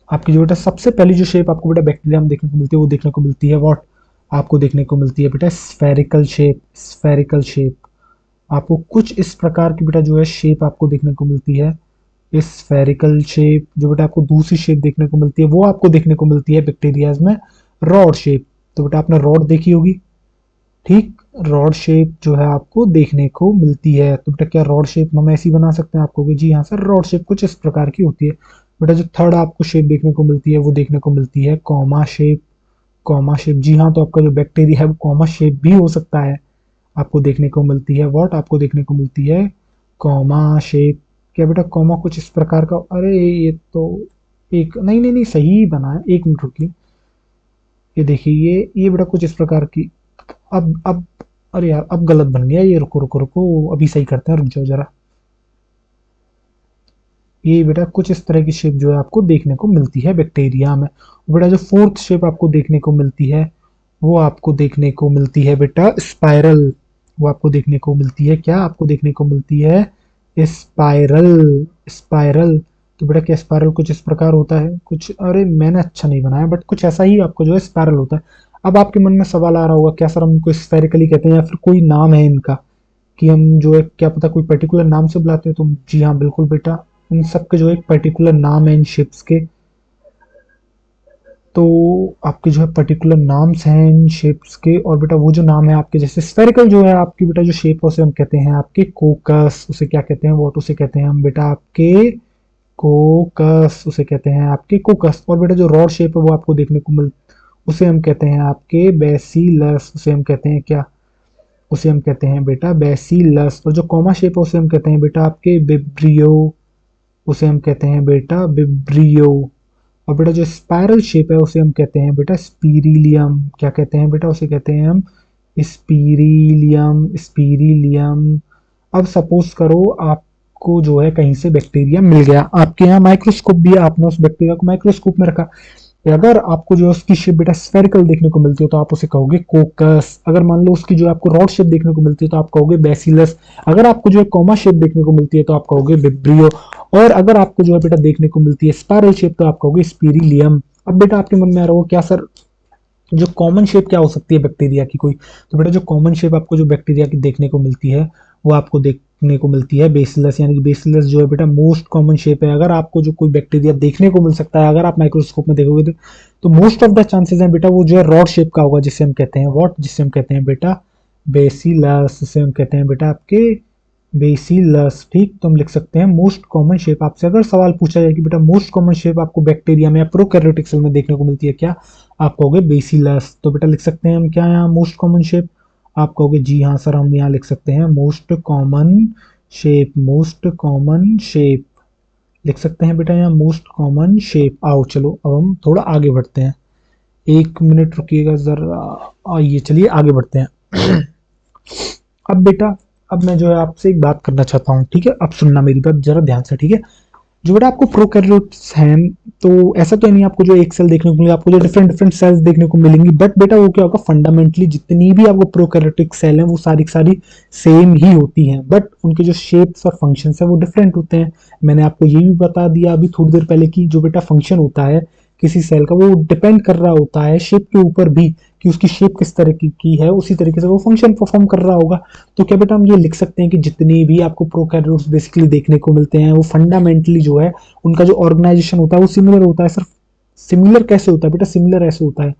आपकी जो बेटा सबसे पहली जो शेप आपको बेटा बैक्टीरिया में देखने को मिलती है वो देखने को मिलती है व्हाट, आपको देखने को मिलती है बेटा स्फेरिकल शेप। स्फेरिकल शेप आपको कुछ इस प्रकार की बेटा जो है शेप आपको देखने को मिलती है। इस स्फेरिकल शेप जो बेटा आपको दूसरी शेप देखने को मिलती है वो आपको देखने को मिलती है बैक्टीरियाज में रॉड शेप। तो बेटा आपने रॉड देखी होगी, ठीक, रॉड शेप जो है आपको देखने को मिलती है। तो बेटा क्या रॉड शेप हम ऐसी बना सकते हैं? आपको जी हाँ सर, रॉड शेप कुछ इस प्रकार की होती है। बेटा जो थर्ड आपको शेप देखने को मिलती है वो देखने को मिलती है कॉमा शेप। कॉमा शेप, जी हाँ, तो आपका जो बैक्टीरिया है वो कॉमा शेप भी हो सकता है, आपको देखने को मिलती है व्हाट, आपको देखने को मिलती है कॉमा शेप। क्या बेटा कॉमा कुछ इस प्रकार का, अरे ये तो एक नहीं नहीं नहीं सही बना है, एक मिनट रुकिए, ये देखिए ये बेटा कुछ इस प्रकार की, अब अरे यार अब गलत बन गया ये, रुको रुको रुको अभी सही करते हैं, रुक जाओ जरा। ये बेटा कुछ इस तरह की शेप जो है आपको देखने को मिलती है बैक्टीरिया में। बेटा जो फोर्थ शेप आपको देखने को मिलती है वो आपको देखने को मिलती है बेटा स्पाइरल। वो आपको देखने को मिलती है क्या, आपको देखने को मिलती है स्पाइरल। स्पाइरल, तो बेटा क्या स्पाइरल कुछ इस प्रकार होता है कुछ, अरे मैंने अच्छा नहीं बनाया बट कुछ ऐसा ही आपको जो है स्पाइरल होता है। अब आपके मन में सवाल आ रहा होगा क्या सर हम इनको स्फेरिकली कहते हैं या फिर कोई नाम है इनका, कि हम जो है क्या पता कोई पर्टिकुलर नाम से बुलाते हैं? तो जी हाँ बिल्कुल बेटा, इन सब के जो एक पर्टिकुलर नाम है इन शिप्स के। तो आपके जो है पर्टिकुलर नाम्स हैं इन शेप्स के, और बेटा वो जो नाम है आपके, जैसे स्फेरिकल जो है आपकी बेटा जो शेप है उसे हम कहते हैं आपके कोकस। उसे क्या कहते हैं वॉट, उसे कहते हैं हम बेटा आपके कोकस। उसे कहते हैं आपके कोकस। और बेटा जो रॉड शेप है वो आपको देखने को मिल, उसे हम कहते हैं आपके बेसिलस। उसे हम कहते हैं क्या, उसे हम कहते हैं बेटा बेसिलस। और जो कॉमा शेप है उसे हम कहते हैं बेटा आपके बिब्रियो। उसे हम कहते हैं बेटा बिब्रियो। और बेटा जो स्पाइरल शेप है उसे हम कहते हैं बेटा स्पीरिलियम। क्या कहते हैं बेटा, उसे कहते हैं हम स्पीरिलियम। स्पीरिलियम। अब सपोज करो आपको जो है कहीं से बैक्टीरिया मिल गया, आपके यहाँ माइक्रोस्कोप भी है, आपने उस बैक्टीरिया को माइक्रोस्कोप में रखा, अगर आपको जो है उसकी शेप बेटा स्फेरिकल देखने को मिलती है तो आप उसे कहोगे कोकस। अगर मान लो उसकी जो आपको रॉड शेप देखने को मिलती है तो आप कहोगे बेसिलस। अगर आपको जो है कॉमा शेप देखने को मिलती है तो आप कहोगे बिब्रियो। और अगर आपको जो है बेटा देखने को मिलती है स्पाइरल शेप तो आप कहोगे स्पीरिलियम। अब बेटा आपके मन में आ रहा होगा क्या सर जो कॉमन शेप क्या हो सकती है बैक्टीरिया की कोई, तो बेटा जो कॉमन शेप आपको जो बैक्टीरिया की देखने को मिलती है वो आपको देखने को मिलती है बेसिलस, यानी कि बेसिलस जो है बेटा मोस्ट कॉमन शेप है। अगर आपको जो कोई बैक्टीरिया देखने को मिल सकता है, अगर आप माइक्रोस्कोप में देखोगे तो मोस्ट ऑफ द चांसेस हैं बेटा वो जो है रॉड शेप का होगा, जिसे हम कहते हैं व्हाट, जिसे हम कहते हैं बेटा बेसिलस, जिसे हम कहते हैं बेटा आपके बेसिलस। ठीक, तो हम लिख सकते हैं मोस्ट कॉमन शेप। आपसे अगर सवाल पूछा जाए कि बेटा मोस्ट कॉमन शेप आपको बैक्टीरिया में या प्रोकैरियोटिक सेल में देखने को मिलती है क्या, आप कहोगे बेसिलस। तो बेटा लिख सकते हैं हम क्या यहाँ मोस्ट कॉमन शेप, आप कहोगे जी हाँ सर, हम यहाँ लिख सकते हैं most common shape, most common shape लिख सकते हैं बेटा यहाँ मोस्ट कॉमन शेप। आओ चलो अब हम थोड़ा आगे बढ़ते हैं, 1 मिनट रुकिएगा जरा, आइए चलिए आगे बढ़ते हैं। अब बेटा अब मैं जो है आपसे एक बात करना चाहता हूँ, ठीक है, अब सुनना मेरी बात जरा ध्यान से, ठीक है। जो बेटा आपको प्रोकैरियोट्स हैं, तो ऐसा तो नहीं आपको जो एक सेल देखने को मिलेगा, आपको जो डिफरेंट डिफरेंट सेल्स देखने को मिलेंगी, बट बेटा वो क्या होगा, फंडामेंटली जितनी भी आपको प्रोकैरियोटिक सेल हैं वो सारी की सारी सेम ही होती हैं, बट उनके जो शेप्स और फंक्शंस है वो डिफरेंट होते हैं। मैंने आपको ये भी बता दिया अभी थोड़ी देर पहले कि जो बेटा फंक्शन होता है किसी सेल का वो डिपेंड कर रहा होता है शेप के ऊपर भी, कि उसकी शेप किस तरह की है, उसी तरीके से वो फंक्शन परफॉर्म कर रहा होगा। तो क्या बेटा हम ये लिख सकते हैं कि जितने भी आपको प्रोकैरियोट्स बेसिकली देखने को मिलते हैं वो फंडामेंटली जो है उनका जो ऑर्गेनाइजेशन होता है वो सिमिलर होता है। सिर्फ सिमिलर कैसे होता है बेटा, सिमिलर ऐसे होता है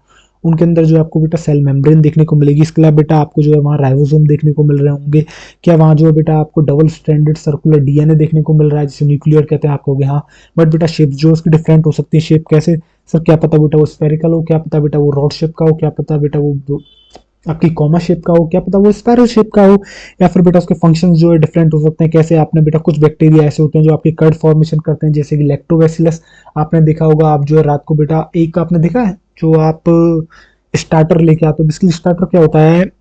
उनके अंदर जो आपको बेटा सेल मेम्ब्रेन देखने को मिलेगी, इसके अलावा बेटा आपको जो है वहाँ राइबोसोम देखने को मिल रहे होंगे। क्या वहाँ जो है बेटा आपको डबल स्ट्रैंडेड सर्कुलर डीएनए देखने को मिल रहा है जिसे न्यूक्लियर कहते हैं, आप कहोगे हाँ, बट बेटा शेप जो उसकी डिफरेंट हो सकती है। शेप कैसे सर, क्या पता बेटा वो स्फेरिकल हो, क्या पता बेटा वो रॉड शेप का हो, क्या पता बेटा वो आपकी कॉमा शेप का हो, क्या पता वो स्पायरल शेप का हो, या फिर बेटा उसके फंक्शंस जो है डिफरेंट हो सकते हैं। कैसे आपने बेटा कुछ बैक्टीरिया ऐसे होते हैं जो आपके कर्ड फॉर्मेशन करते हैं, जैसे कि लैक्टोबैसिलस आपने देखा होगा। आप जो है रात को बेटा एक आपने देखा है जो आप स्टार्टर लेके आते हो, बेसिकली स्टार्टर क्या होता है,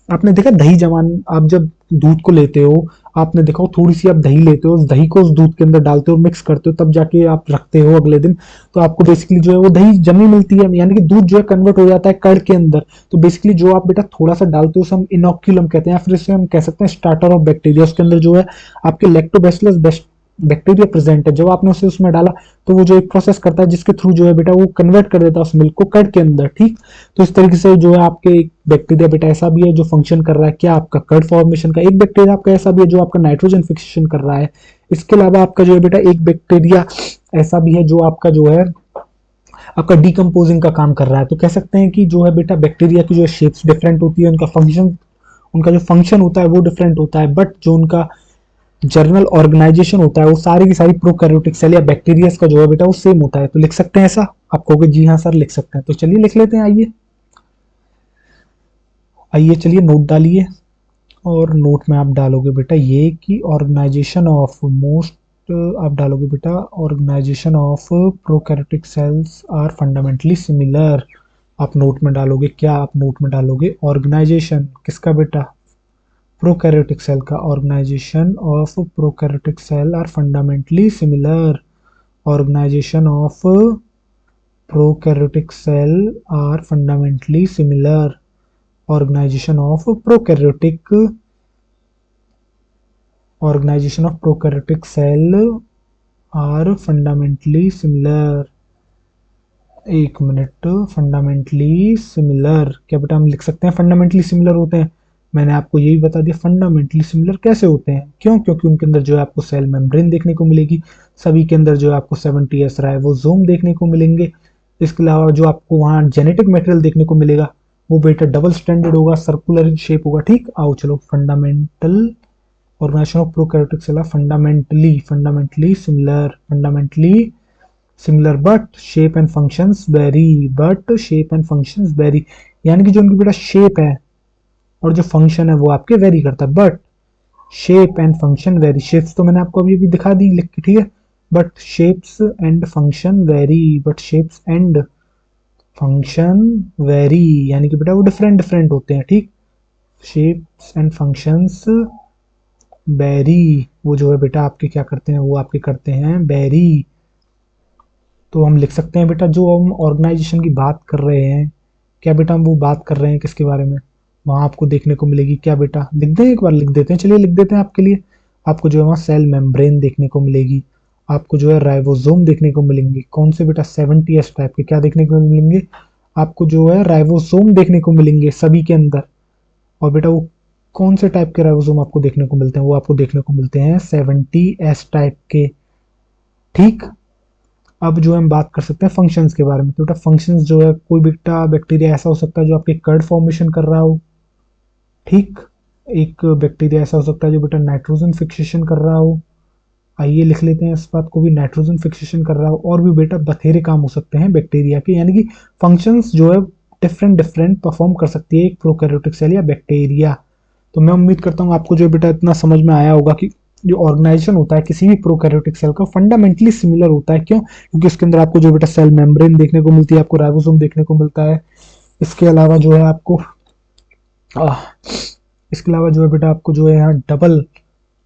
आपने देखा दही जमान, आप जब दूध को लेते हो, आपने देखा हो थोड़ी सी आप दही लेते हो, उस दही को उस दूध के अंदर डालते हो, मिक्स करते हो, तब जाके आप रखते हो अगले दिन, तो आपको बेसिकली जो है वो दही जमी मिलती है, यानी कि दूध जो है कन्वर्ट हो जाता है कर्ड के अंदर। तो बेसिकली जो आप बेटा थोड़ा सा डालते हो उसे हम इनोक्यूलम कहते हैं, या फिर इसे हम कह सकते हैं स्टार्टर ऑफ बैक्टीरिया। उसके अंदर जो है आपके लैक्टोबैसिलस बैक्टीरिया प्रेजेंट है। जब आपने उसे उसमें डाला तो वो जो एक प्रोसेस करता है जिसके थ्रू जो है बेटा वो कन्वर्ट कर देता है उस मिल्क को कर्ड के अंदर। ठीक, तो इस तरीके से जो है आपके बैक्टीरिया बेटा ऐसा भी है जो फंक्शन कर रहा है क्या, आपका कर्ड फॉर्मेशन का। एक बैक्टीरिया आपका ऐसा भी है जो आपका नाइट्रोजन फिक्सेशन कर रहा है। इसके अलावा आपका जो है बेटा एक बैक्टीरिया ऐसा भी है जो आपका जो है आपका डिकम्पोजिंग का काम कर रहा है। तो कह सकते हैं कि जो है बेटा बैक्टीरिया की जो शेप्स डिफरेंट होती है, उनका जो फंक्शन होता है वो डिफरेंट होता है, बट जो उनका जर्नल ऑर्गेनाइजेशन होता है वो सारी की सारी प्रोकैरियोटिक सेल या बैक्टीरिया का जो है बेटा वो सेम होता है। तो लिख सकते हैं ऐसा, आप कहोगे जी हाँ सर लिख सकते हैं। तो चलिए लिख लेते हैं, आइए आइए चलिए नोट डालिए, और नोट में आप डालोगे बेटा ये कि ऑर्गेनाइजेशन ऑफ मोस्ट, आप डालोगे बेटा organisation of prokaryotic cells are fundamentally similar. आप नोट में डालोगे क्या, आप नोट में डालोगे ऑर्गेनाइजेशन किसका बेटा, प्रोकैरियोटिक सेल का। Organisation of prokaryotic cell are fundamentally similar. Organisation of prokaryotic cell are fundamentally similar. Organisation of prokaryotic organisation of prokaryotic cell are fundamentally similar. 1 minute, fundamentally similar क्या बेटा हम लिख सकते हैं फंडामेंटली सिमिलर होते हैं। मैंने आपको यही बता दिया फंडामेंटली सिमिलर कैसे होते हैं, क्यों, क्योंकि उनके अंदर जो है आपको सेल मेम्ब्रेन देखने को मिलेगी, सभी के अंदर जो है आपको 70s राइबोसोम देखने को मिलेंगे। इसके अलावा जो आपको वहाँ जेनेटिक मटेरियल देखने को मिलेगा वो बेटा डबल स्टैंडर्ड होगा, सर्कुलर शेप होगा। ठीक, आओ चलो fundamental organisation of prokaryotic cell fundamentally similar but shape and functions vary, यानी कि जो उनकी बेटा शेप है और जो फंक्शन है वो आपके वेरी करता है, but shape and function very. Shapes तो मैंने आपको अभी अभी दिखा दी लिख के, ठीक है, but shapes and function very, but shapes and function very, यानी कि बेटा वो डिफरेंट डिफरेंट होते हैं। ठीक, शेप्स एंड फंक्शंस वेरी, वो जो है बेटा आपके क्या करते हैं, वो आपके करते हैं वेरी। तो हम लिख सकते हैं बेटा जो हम ऑर्गेनाइजेशन की बात कर रहे हैं, क्या बेटा हम वो बात कर रहे हैं किसके बारे में, वहाँ आपको देखने को मिलेगी क्या बेटा, लिख दें एक बार, लिख देते हैं, चलिए लिख देते हैं आपके लिए। आपको जो है वहाँ सेल मेम्ब्रेन देखने को मिलेगी, आपको जो है राइबोसोम देखने को मिलेंगे, कौन से बेटा 70s टाइप के क्या देखने को मिलेंगे, आपको जो है राइबोसोम देखने को मिलेंगे सभी के अंदर। और बेटा वो कौन से टाइप के राइबोसोम आपको देखने को मिलते हैं, वो आपको देखने को मिलते हैं 70S टाइप के। ठीक, अब जो हम बात कर सकते हैं फंक्शंस के बारे में। तो बेटा फंक्शंस जो है, कोई बेटा बैक्टीरिया ऐसा हो सकता है जो आपके कर्ड फॉर्मेशन कर रहा हो। ठीक, एक बैक्टीरिया ऐसा हो सकता है जो बेटा नाइट्रोजन फिक्सेशन कर रहा हो। आइए लिख लेते हैं इस बात को भी, नाइट्रोजन फिक्सेशन कर रहा हो। और भी बेटा बथेरे काम हो सकते हैं बैक्टीरिया के, यानी कि फंक्शंस जो है डिफरेंट डिफरेंट परफॉर्म कर सकती है एक प्रोकैरियोटिक सेल या बैक्टीरिया। तो मैं उम्मीद करता हूँ आपको जो बेटा इतना समझ में आया होगा कि जो ऑर्गेनाइजेशन होता है किसी भी प्रोकैरियोटिक सेल का फंडामेंटली सिमिलर होता है। क्यों? क्योंकि इसके अंदर आपको जो बेटा सेल मेम्ब्रेन देखने को मिलती है, आपको राइबोसोम देखने को मिलता है। इसके अलावा जो है आपको आह, इसके अलावा जो है बेटा आपको जो है यहाँ डबल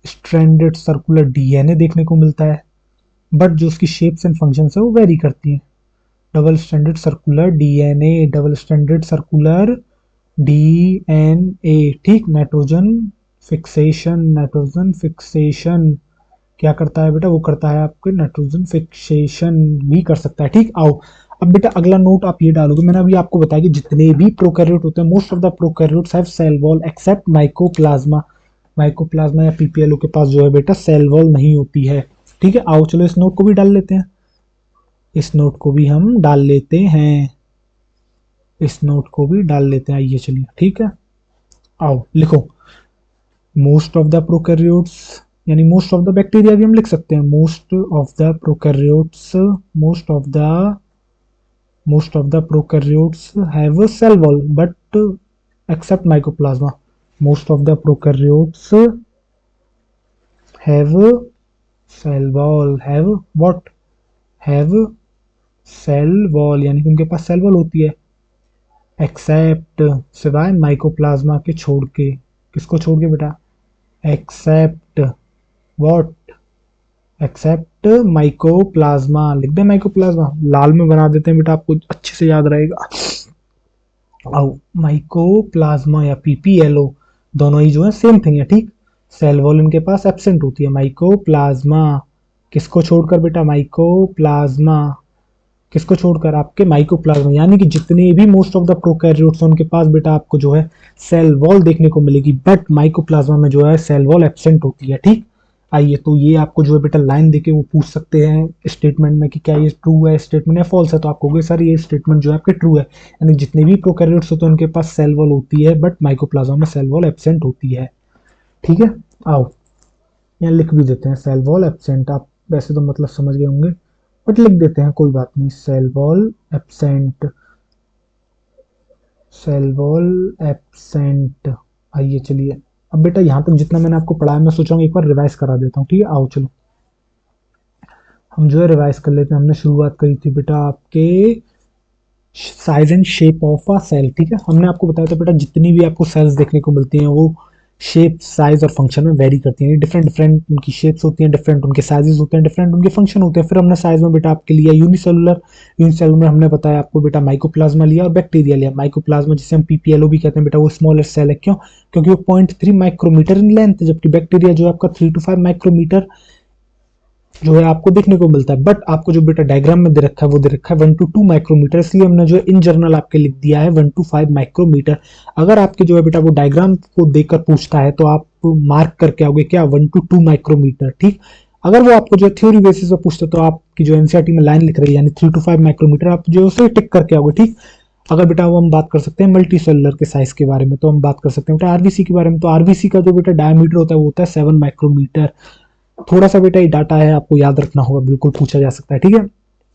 स्ट्रैंडेड सर्कुलर डीएनए देखने को मिलता है। बट जो उसकी शेप्स एंड फंक्शंस है वो वेरी करती हैं। Double standard circular DNA, double standard circular DNA. ठीक, नाइट्रोजन फिक्सेशन क्या करता है बेटा, वो करता है आपके नाइट्रोजन फिक्सेशन भी कर सकता है। ठीक, आओ अब बेटा अगला नोट आप ये डालोगे, मैंने अभी आपको बताया कि जितने भी प्रोकैरियोट होते हैं, most of the prokaryotes have cell wall except mycoplasma. Mycoplasma या पीपीएलओ के पास जो है बेटा सेल वॉल नहीं होती है। ठीक है, आओ चलो इस नोट को भी डाल लेते हैं। इस नोट को भी हम डाल लेते हैं, इस नोट को भी डाल लेते हैं। आइए चलिए, ठीक है, आओ लिखो मोस्ट ऑफ द प्रोकैरियोट्स, यानी मोस्ट ऑफ द बैक्टीरिया भी हम लिख सकते हैं। Most of the prokaryotes, most of the prokaryotes have cell wall but except mycoplasma. Most of the prokaryotes have cell wall, have what, have cell wall, यानी कि उनके पास cell wall होती है। एक्सेप्ट, सिवाय माइकोप्लाज्मा के छोड़ के। किसको छोड़ के बेटा? Except what, except mycoplasma. लिख दे माइकोप्लाज्मा, लाल में बना देते हैं बेटा, आपको अच्छे से याद रहेगा। आओ, माइकोप्लाज्मा या पीपीएलओ दोनों ही जो है सेम थिंग है। ठीक, सेल वॉल इनके पास एब्सेंट होती है। माइकोप्लाज्मा किसको छोड़कर बेटा? माइकोप्लाज्मा किसको छोड़कर? आपके माइकोप्लाज्मा, यानी कि जितने भी मोस्ट ऑफ द प्रोकैरियोट्स हैं उनके पास बेटा आपको जो है सेल वॉल देखने को मिलेगी, बट माइकोप्लाज्मा में जो है सेल वॉल एब्सेंट होती है। ठीक, आइए तो ये आपको जो है बेटा लाइन देके वो पूछ सकते हैं स्टेटमेंट में कि क्या ये ट्रू है स्टेटमेंट या फॉल्स है। तो आप कहोगे सर ये स्टेटमेंट जो है आपके ट्रू है, यानी जितने भी प्रोकैरियोट्स होते हैं उनके पास सेल वॉल होती है, बट माइकोप्लाज्मा में सेल वॉल एब्सेंट होती है। ठीक है, आओ यहाँ लिख भी देते हैं सेल वॉल एब्सेंट। आप वैसे तो मतलब समझ गए होंगे, बट लिख देते हैं, कोई बात नहीं। Cell wall absent, cell wall absent. आइए चलिए, अब बेटा यहाँ तक जितना मैंने आपको पढ़ाया मैं सोच रहा हूँ एक बार रिवाइज करा देता हूँ। ठीक है, आओ चलो हम जो है रिवाइज कर लेते हैं। हमने शुरुआत करी थी बेटा आपके size and shape of a cell. ठीक है, हमने आपको बताया था बेटा जितनी भी आपको सेल्स देखने को मिलती हैं वो शेप, साइज और फंक्शन में वेरी करती हैं। डिफरेंट डिफरेंट उनकी शेप्स होती हैं, डिफरेंट उनके साइजेस होते हैं, डिफरेंट उनके फंक्शन होते हैं। फिर हमने साइज में बेटा आपके लिया यूनिसेलुलर, यूनिसेलुलर में हमने बताया आपको बेटा माइकोप्लाज्मा लिया और बैक्टीरिया लिया। माइकोप्लाज्मा जिसे हम पीपीएलओ भी कहते हैं बेटा, वो स्मॉलेस्ट सेल है। क्यों? क्योंकि वो 0.3 माइक्रोमीटर इन लेंथ, जबकि बैक्टीरिया जो है आपका 3 to 5 माइक्रोमीटर जो है आपको देखने को मिलता है। बट आपको जो बेटा डायग्राम में दे रखा है वो दे रखा है 1 to 2 माइक्रोमीटर, इसलिए हमने जो है इन जनरल आपके लिख दिया है 1 to 5 माइक्रोमीटर। अगर आपके जो है बेटा वो डायग्राम को देखकर पूछता है तो आप मार्क करके आओगे क्या? 1 to 2 माइक्रोमीटर। ठीक, अगर वो आपको जो है थ्योरी बेसिस पर पूछते तो आपकी जो एनसीईआरटी में लाइन लिख रही है यानी 3 to 5 माइक्रोमीटर, आप जो उसे टिक करके आओगे। ठीक, अगर बेटा वो हम बात कर सकते हैं मल्टी सेलुलर के साइज के बारे में, तो हम बात कर सकते हैं बेटा आरबीसी के बारे में। तो आरबीसी का जो बेटा डायमीटर होता है वो होता है 7 माइक्रोमीटर। थोड़ा सा बेटा ये डाटा है, आपको याद रखना होगा, बिल्कुल पूछा जा सकता है। ठीक है,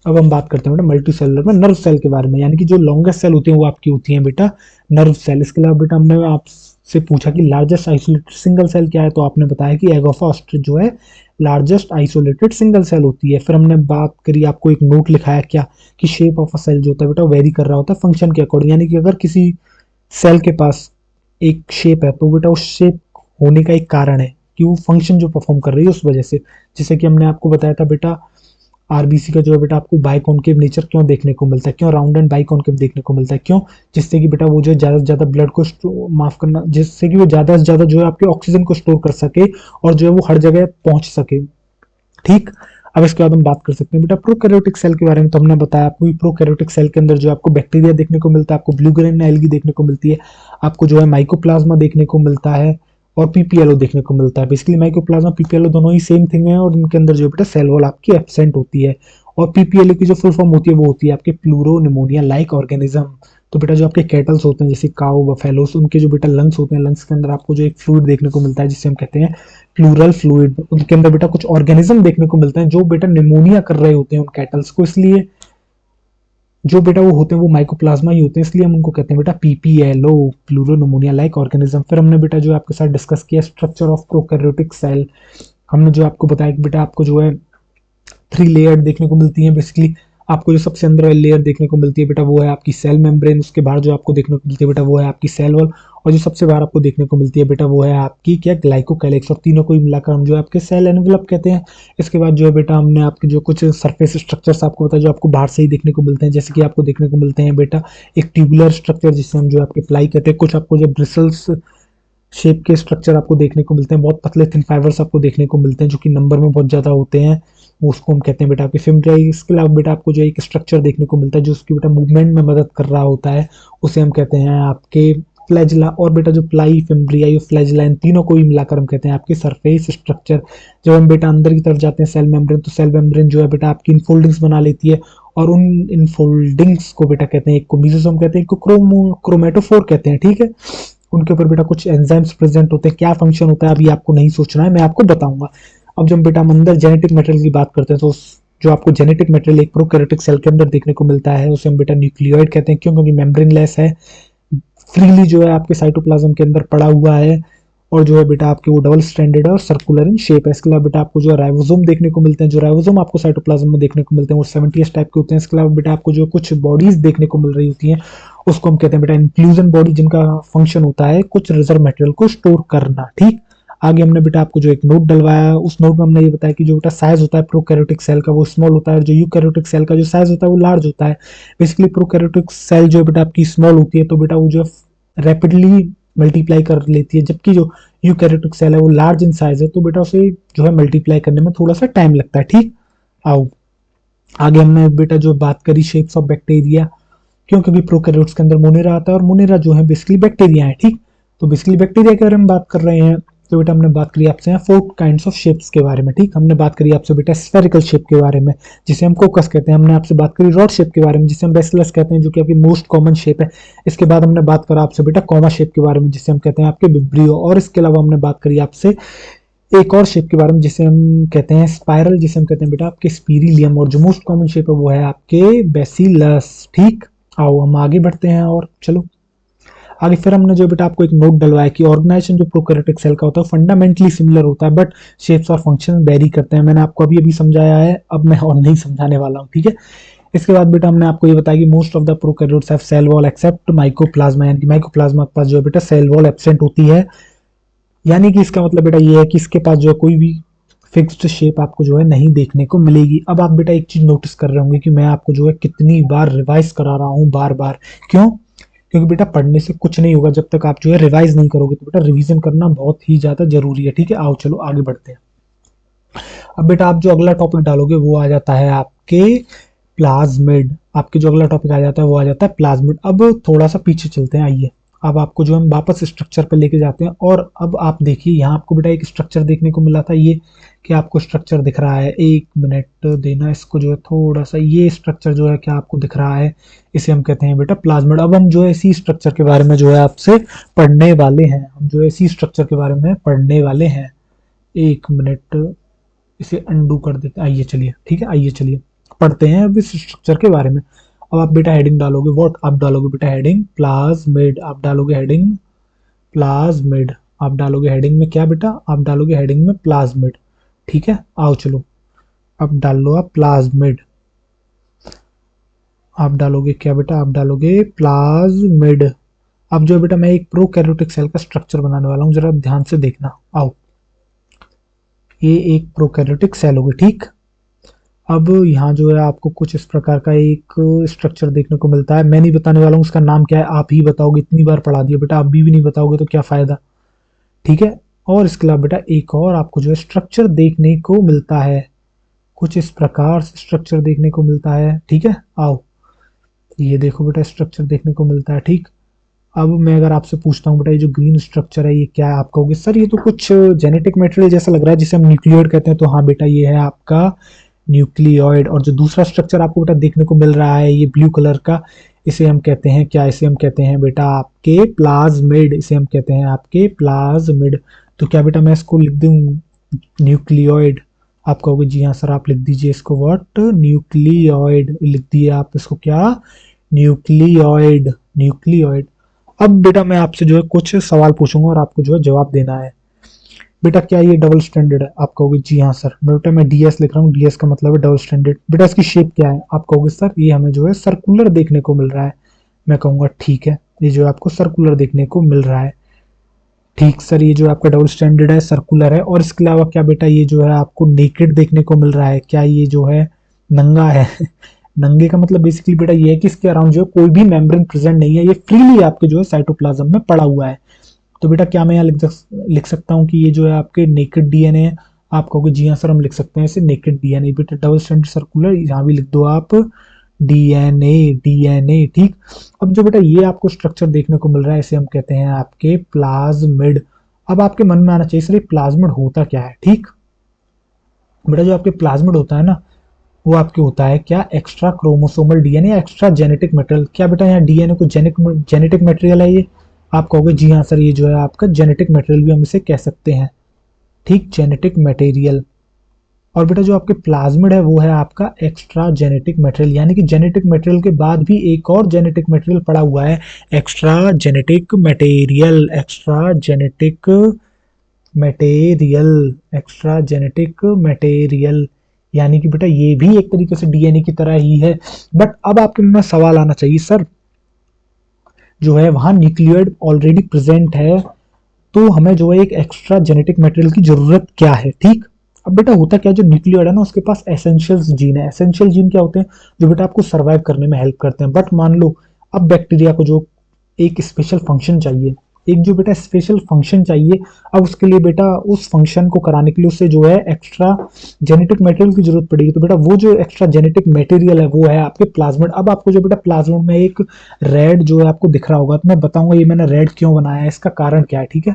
अब हम बात करते हैं बेटा मल्टी सेलुलर में नर्व सेल के बारे में, यानी कि जो लॉन्गेस्ट सेल होती है वो आपकी होती है बेटा नर्व सेल। इसके अलावा बेटा हमने आपसे पूछा कि लार्जेस्ट आइसोलेटेड सिंगल सेल क्या है, तो आपने बताया कि एग ऑफ ऑस्ट्रिच जो है लार्जेस्ट आइसोलेटेड सिंगल सेल होती है। फिर हमने बात करी, आपको एक नोट लिखाया क्या कि शेप ऑफ अ सेल जो होता है बेटा वेरी कर रहा होता है फंक्शन के अकॉर्डिंग, यानी कि अगर किसी सेल के पास एक शेप है तो बेटा उस शेप होने का एक कारण है कि वो फंक्शन जो परफॉर्म कर रही है उस वजह से। जैसे कि हमने आपको बताया था बेटा आरबीसी का जो है बेटा आपको बाइकॉनकेव नेचर क्यों देखने को मिलता है, क्यों राउंड एंड बाइकॉनकेव देखने को मिलता है, क्यों? जिससे कि बेटा वो जो है ज़्यादा से ज़्यादा ब्लड को माफ करना, जिससे कि वो ज़्यादा से ज़्यादा जो है आपके ऑक्सीजन को स्टोर कर सके और जो है वो हर जगह पहुंच सके। ठीक, अब इसके बाद हम बात कर सकते हैं बेटा प्रोकैरियोटिक सेल के बारे में। तो हमने बताया आपको प्रोकैरियोटिक सेल के अंदर जो आपको बैक्टीरिया देखने को मिलता है, आपको ब्लू ग्रेन एल्गी देखने को मिलती है, आपको जो है माइकोप्लाज्मा देखने को मिलता है और पीपीएलओ देखने को मिलता है। बेसिकली माइकोप्लाज्मा पीपीएलओ दोनों ही सेम थिंग है और इनके अंदर जो बेटा सेल वॉल आपकी एब्सेंट होती है। और पीपीएलओ की जो फुल फॉर्म होती है वो होती है आपके प्लूरो निमोनिया लाइक ऑर्गेनिज्म। तो बेटा जो आपके कैटल्स होते हैं जैसे काऊ बफेलोस, उनके जो बेटा लंग्स होते हैं, लंग्स के अंदर आपको जो एक फ्लूइड देखने को मिलता है जिसे हम कहते हैं प्लूरल फ्लूइड। उनके अंदर बेटा कुछ ऑर्गेनिज्म देखने को मिलते हैं जो बेटा निमोनिया कर रहे होते हैं उन कैटल्स को, इसलिए जो बेटा वो होते हैं वो माइकोप्लाज्मा ही होते हैं, इसलिए हम उनको कहते हैं बेटा पीपीएलओ, प्लूरोनिमोनिया लाइक ऑर्गेनिज्म। फिर हमने बेटा जो आपके साथ डिस्कस किया स्ट्रक्चर ऑफ प्रोकैरियोटिक सेल। हमने जो आपको बताया कि बेटा आपको जो है 3 लेयर देखने को मिलती है। बेसिकली आपको जो सबसे अंदर लेयर देखने को मिलती है बेटा वो है आपकी सेल मेम्ब्रेन, उसके बाहर जो आपको देखने को मिलती है बेटा वो है आपकी सेल वॉल, और जो सबसे बाहर आपको देखने को मिलती है बेटा वो है आपकी क्या ग्लाइकोकैलिक्स, और तीनों को ही मिलाकर हम जो आपके सेल एनवेलप कहते हैं। इसके बाद जो है बेटा हमने आपके जो कुछ सरफेस स्ट्रक्चर्स आपको बताया जो आपको बाहर से ही देखने को मिलते हैं, जैसे कि आपको देखने को मिलते हैं बेटा एक ट्यूबुलर स्ट्रक्चर जिसे हम जो आपके प्लाई कहते हैं, कुछ आपको जो ब्रिसल्स शेप के स्ट्रक्चर आपको देखने को मिलते हैं, बहुत पतले थिन फाइबर्स आपको देखने को मिलते हैं जो कि नंबर में बहुत ज्यादा होते हैं, वो उसको हम कहते हैं बेटा आपके फिम्ब्रियाई। इसके अलावा बेटा आपको जो एक स्ट्रक्चर देखने को मिलता है जो उसकी बेटा मूवमेंट में मदद कर रहा होता है, उसे हम कहते हैं आपके फ्लैजिला। और बेटा जो प्लाई फिम्ब्रियाई और फ्लैजिला इन तीनों को ही मिलाकर हम कहते हैं आपके सरफेस स्ट्रक्चर। जब हम बेटा अंदर की तरफ जाते हैं सेल मेम्ब्रेन, तो सेल मेम्ब्रेन जो है बेटा आपकी इनफोल्डिंग्स बना लेती है, और उन इनफोल्डिंग्स को बेटा कहते हैं एक को मेसोसोम कहते हैं, एक को क्रोमेटोफोर कहते हैं, ठीक है। उनके ऊपर बेटा कुछ एंजाइम्स प्रेजेंट होते हैं, क्या फंक्शन होता है अभी आपको नहीं सोचना है, मैं आपको बताऊंगा। अब जब बेटा हम अंदर जेनेटिक मटेरियल की बात करते हैं तो जो आपको जेनेटिक मटेरियल एक प्रोकैरियोटिक सेल के अंदर देखने को मिलता है उसे हम बेटा न्यूक्लियोइड कहते हैं, क्यों? क्योंकि मेम्ब्रेन लेस है, फ्रीली जो है आपके साइटोप्लाज्म के अंदर पड़ा हुआ है, और जो है बेटा आपके वो डबल स्टैंडर्ड है और सर्कुलर इन शेप है। इसके अलावा बेटा आपको जो राइबोसोम देखने को मिलते हैं, जो राइबोसोम आपको साइटोप्लाज्म में देखने को मिलते हैं वो 70s टाइप के होते हैं। इसके अलावा बेटा आपको जो कुछ बॉडीज देखने को मिल रही होती हैं उसको हम कहते हैं बेटा इंक्लूजन बॉडी, जिनका फंक्शन होता है कुछ रिजर्व मटेरियल को स्टोर करना, ठीक। आगे हमने बेटा आपको जो एक नोट डलवाया, उस नोट में हमने ये बताया कि जो बेटा साइज होता है प्रोकैरियोटिक सेल का वो स्मॉल होता है, और जो यूकैरियोटिक सेल का जो साइज होता है वो लार्ज होता है। बेसिकली प्रोकैरियोटिक सेल जो बेटा आपकी स्मॉल होती है तो बेटा वो जो रैपिडली मल्टीप्लाई कर लेती है, जबकि जो यूकैरियोटिक सेल है वो लार्ज इन साइज है तो बेटा उसे जो है मल्टीप्लाई करने में थोड़ा सा टाइम लगता है, ठीक। आओ आगे हमने बेटा जो बात करी शेप्स ऑफ बैक्टीरिया, क्यों? क्योंकि प्रोकैरियोट्स के अंदर मोनेरा आता है और मोनेरा जो है बेसिकली बैक्टीरिया है, ठीक। तो बेसिकली बैक्टीरिया के बारे में बात कर रहे हैं, तो बेटा हमने बात करी आपसे 4 काइंड्स ऑफ शेप्स के बारे में, ठीक। हमने बात करी आपसे बेटा स्फेरिकल शेप के बारे में जिसे हम कोकस कहते हैं, हमने आपसे बात करी रॉड शेप के बारे में जिसे हम बेसिलस कहते हैं जो कि आपकी मोस्ट कॉमन शेप है। इसके बाद हमने बात करा आपसे बेटा कॉमा शेप के बारे में जिसे हम कहते हैं आपके विब्रियो, और इसके अलावा हमने बात करी आपसे एक और शेप के बारे में जिसे हम कहते हैं स्पाइरल, जिसे हम कहते हैं बेटा आपके स्पीरिलियम, और जो मोस्ट कॉमन शेप है वो है आपके बेसिलस, ठीक। आओ हम आगे बढ़ते हैं और चलो आगे। फिर हमने जो बेटा आपको एक नोट डलवाया कि ऑर्गेनाइजेशन जो प्रोकैरियोटिक सेल का होता है फंडामेंटली सिमिलर होता है बट शेप्स और फंक्शन वेरी करते हैं। मैंने आपको अभी अभी समझाया है, अब मैं और नहीं समझाने वाला हूँ, ठीक है। इसके बाद बेटा हमने आपको ये बताया कि most of the prokaryotes have cell wall except mycoplasma, यानी कि माइकोप्लाज्मा के पास जो है बेटा सेल वॉल एब्सेंट होती है, यानी कि इसका मतलब बेटा ये है कि इसके पास जो है कोई भी फिक्स्ड शेप आपको जो है नहीं देखने को मिलेगी। अब आप बेटा एक चीज नोटिस कर रहे होंगे कि मैं आपको जो है कितनी बार रिवाइज करा रहा हूँ, बार बार, क्यों? क्योंकि बेटा पढ़ने से कुछ नहीं होगा जब तक आप जो है रिवाइज नहीं करोगे, तो बेटा रिवीजन करना बहुत ही ज्यादा जरूरी है, ठीक है। आओ चलो आगे बढ़ते हैं। अब बेटा आप जो अगला टॉपिक डालोगे वो आ जाता है आपके प्लाज्मिड, आपके जो अगला टॉपिक आ जाता है वो आ जाता है प्लाज्मिड। अब थोड़ा सा पीछे चलते हैं, आइए अब आपको जो हम वापस स्ट्रक्चर पे लेके जाते हैं, और अब आप देखिए यहाँ आपको बेटा एक स्ट्रक्चर देखने को मिला था, ये क्या आपको स्ट्रक्चर दिख रहा है? एक मिनट देना इसको जो है थोड़ा सा, ये स्ट्रक्चर जो है क्या आपको दिख रहा है? इसे हम कहते हैं बेटा प्लाज्मिड। अब हम जो है इसी स्ट्रक्चर के बारे में जो है आपसे पढ़ने वाले हैं, हम जो है इसी स्ट्रक्चर के बारे में पढ़ने वाले हैं। एक मिनट इसे अंडू कर देते हैं, आइए चलिए, ठीक है, आइए चलिए पढ़ते हैं अब इस स्ट्रक्चर के बारे में। अब आप बेटा हेडिंग डालोगे, व्हाट आप डालोगे बेटा हेडिंग प्लाज्मिड, आप डालोगे हेडिंग प्लाज्मिड, आप डालोगे हेडिंग में क्या बेटा? आप डालोगे हेडिंग में प्लाज्मिड, ठीक है। आओ चलो अब डाल लो आप प्लाज्मिड, आप डालोगे क्या बेटा? आप डालोगे प्लाज्मिड। अब जो है बेटा मैं एक प्रोकैरियोटिक सेल का स्ट्रक्चर बनाने वाला हूं, जरा ध्यान से देखना। आओ ये एक प्रोकैरियोटिक सेल होगी, ठीक। अब यहाँ जो है आपको कुछ इस प्रकार का एक स्ट्रक्चर देखने को मिलता है, मैं नहीं बताने वाला हूँ उसका नाम क्या है, आप ही बताओगे, इतनी बार पढ़ा दिया बेटा, आप भी नहीं बताओगे तो क्या फायदा, ठीक है। और इसके अलावा बेटा एक और आपको जो है स्ट्रक्चर देखने को मिलता है, कुछ इस प्रकार से स्ट्रक्चर देखने को मिलता है। ठीक है, आओ ये देखो बेटा स्ट्रक्चर देखने को मिलता है। ठीक, अब मैं अगर आपसे पूछता हूँ बेटा ये जो ग्रीन स्ट्रक्चर है ये क्या है, आप कहोगे सर ये तो कुछ जेनेटिक मटेरियल जैसा लग रहा है जिसे हम न्यूक्लियोइड कहते हैं। तो हाँ बेटा ये है आपका न्यूक्लियोइड। और जो दूसरा स्ट्रक्चर आपको बेटा देखने को मिल रहा है ये ब्लू कलर का, इसे हम कहते हैं क्या, इसे हम कहते हैं बेटा आपके प्लाज्मिड, इसे हम कहते हैं आपके प्लाज्मिड। तो क्या बेटा मैं इसको लिख दूं न्यूक्लियोइड? आप कहोगे जी हाँ सर, आप लिख दीजिए इसको व्हाट, न्यूक्लियोइड लिख दिए आप इसको क्या, न्यूक्लियोइड, न्यूक्लियोइड। अब बेटा मैं आपसे जो है कुछ सवाल पूछूंगा और आपको जो है जवाब देना है। बेटा क्या ये डबल स्टैंडर्ड है? आप कहोगे जी हाँ सर। बेटा मैं डीएस लिख रहा हूँ, डीएस का मतलब है डबल स्टैंडर्ड। बेटा इसकी शेप क्या है? आप कहोगे सर ये हमें जो है सर्कुलर देखने को मिल रहा है। मैं कहूँगा ठीक है, ये जो है आपको सर्कुलर देखने को मिल रहा है। ठीक सर, ये जो आपका डबल स्टैंडर्ड है सर्कुलर है। और इसके अलावा क्या बेटा ये जो है आपको नेकेड देखने को मिल रहा है? क्या ये जो है नंगा है? नंगे का मतलब बेसिकली बेटा ये है कि इसके अराउंड जो है कोई भी मेम्ब्रेन प्रेजेंट नहीं है, ये फ्रीली आपके जो है साइटोप्लाज्म में पड़ा हुआ है। तो बेटा क्या मैं यहाँ लिख सकता हूँ कि ये जो है आपके नेकेड डीएनए है? आप कहोगे जी हाँ सर, हम लिख सकते हैं इसे नेकेड डीएनए। बेटा डबल स्टैंडर्ड सर्कुलर, यहाँ भी लिख दो आप डीएनए, डीएनए। ठीक, अब जो बेटा ये आपको स्ट्रक्चर देखने को मिल रहा है इसे हम कहते हैं आपके प्लाज्मिड। अब आपके मन में आना चाहिए सर ये प्लाज्मिड होता क्या है। ठीक, बेटा जो आपके प्लाज्मिड होता है ना वो आपके होता है क्या, एक्स्ट्रा क्रोमोसोमल डीएनए या एक्स्ट्रा जेनेटिक मटेरियल। क्या बेटा यहाँ डीएनए को जेनेटिक मटेरियल है ये? आप कहोगे जी हाँ सर, ये जो है आपका जेनेटिक मटेरियल भी हम इसे कह सकते हैं। ठीक, जेनेटिक मटेरियल। और बेटा जो आपके प्लाज्मिड है वो है आपका एक्स्ट्रा जेनेटिक मटेरियल, यानी कि जेनेटिक मटेरियल के बाद भी एक और जेनेटिक मटेरियल पड़ा हुआ है, extra genetic material, extra genetic material, extra genetic material. यानी कि बेटा ये भी एक तरीके से डीएनए की तरह ही है। बट अब आपके मन में सवाल आना चाहिए सर जो है वहां न्यूक्लियोइड ऑलरेडी प्रेजेंट है तो हमें जो है एक एक्स्ट्रा जेनेटिक मटेरियल की जरूरत क्या है। ठीक, अब बेटा होता क्या, जो न्यूक्लियोइड है ना उसके पास एसेंशियल जीन है। एसेंशियल जीन क्या होते हैं? जो बेटा आपको सर्वाइव करने में हेल्प करते हैं। बट मान लो अब बैक्टीरिया को जो एक स्पेशल फंक्शन चाहिए, एक जो बेटा स्पेशल फंक्शन चाहिए, अब उसके लिए बेटा उस फंक्शन को कराने के लिए उससे जो है एक्स्ट्रा जेनेटिक मटेरियल की जरूरत पड़ेगी। तो बेटा वो जो एक्स्ट्रा जेनेटिक मटेरियल है वो है आपके प्लाज्मिड। अब आपको जो बेटा प्लाज्मिड में एक रेड जो है आपको दिख रहा होगा, तो मैं बताऊंगा ये मैंने रेड क्यों बनाया है, इसका कारण क्या है। ठीक है,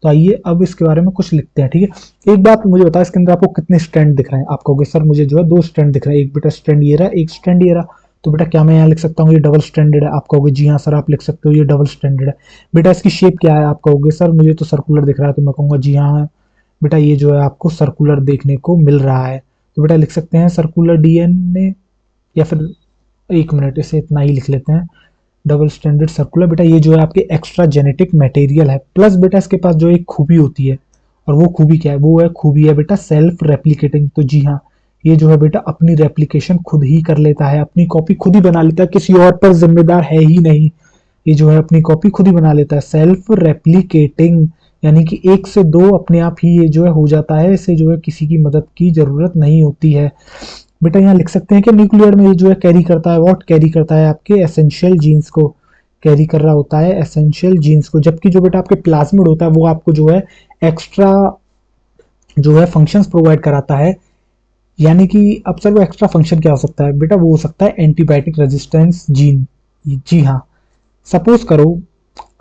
तो आइए अब इसके बारे में कुछ लिखते हैं। ठीक है, एक बात मुझे बताओ इसके अंदर आपको कितने स्ट्रैंड दिख रहे हैं? आप कहोगे सर मुझे जो है 2 स्ट्रैंड दिख रहे हैं, एक बेटा स्ट्रैंड ये रहा, एक स्ट्रैंड ये रहा। तो बेटा क्या मैं यहाँ लिख सकता हूँ ये डबल स्टैंडर्ड है? आप कहोगे जी हाँ सर, आप लिख सकते हो ये डबल स्टैंडर्ड है। बेटा इसकी शेप क्या है? आप कहोगे सर मुझे तो सर्कुलर दिख रहा है। तो मैं कहूँगा जी हाँ बेटा ये जो है आपको सर्कुलर देखने को मिल रहा है। तो बेटा लिख सकते हैं सर्कुलर डीएनए, या फिर एक मिनट इसे इतना ही लिख लेते हैं, डबल स्टैंडर्ड सर्कुलर। बेटा ये जो है आपके एक्स्ट्रा जेनेटिक मटेरियल है, प्लस बेटा इसके पास जो एक खूबी होती है, और वो खूबी क्या है? वो है खूबी है बेटा सेल्फ रेप्लिकेटिंग। तो जी हाँ ये जो है बेटा अपनी रेप्लिकेशन खुद ही कर लेता है, अपनी कॉपी खुद ही बना लेता है, किसी और पर जिम्मेदार है ही नहीं। ये जो है अपनी कॉपी खुद ही बना लेता है, सेल्फ रेप्लिकेटिंग। यानी कि एक से दो अपने आप ही ये जो है हो जाता है, इसे जो है किसी की मदद की जरूरत नहीं होती है। बेटा यहाँ लिख सकते हैं कि न्यूक्लियर में ये जो है कैरी करता है, व्हाट कैरी करता है? आपके एसेंशियल जीन्स को कैरी कर रहा होता है, एसेंशियल जीन्स को। जबकि जो बेटा आपके प्लाज्मिड होता है वो आपको जो है एक्स्ट्रा जो है फंक्शंस प्रोवाइड कराता है। यानी कि अब सर वो एक्स्ट्रा फंक्शन क्या हो सकता है? बेटा वो हो सकता है एंटीबायोटिक रेजिस्टेंस जीन। जी हाँ, सपोज करो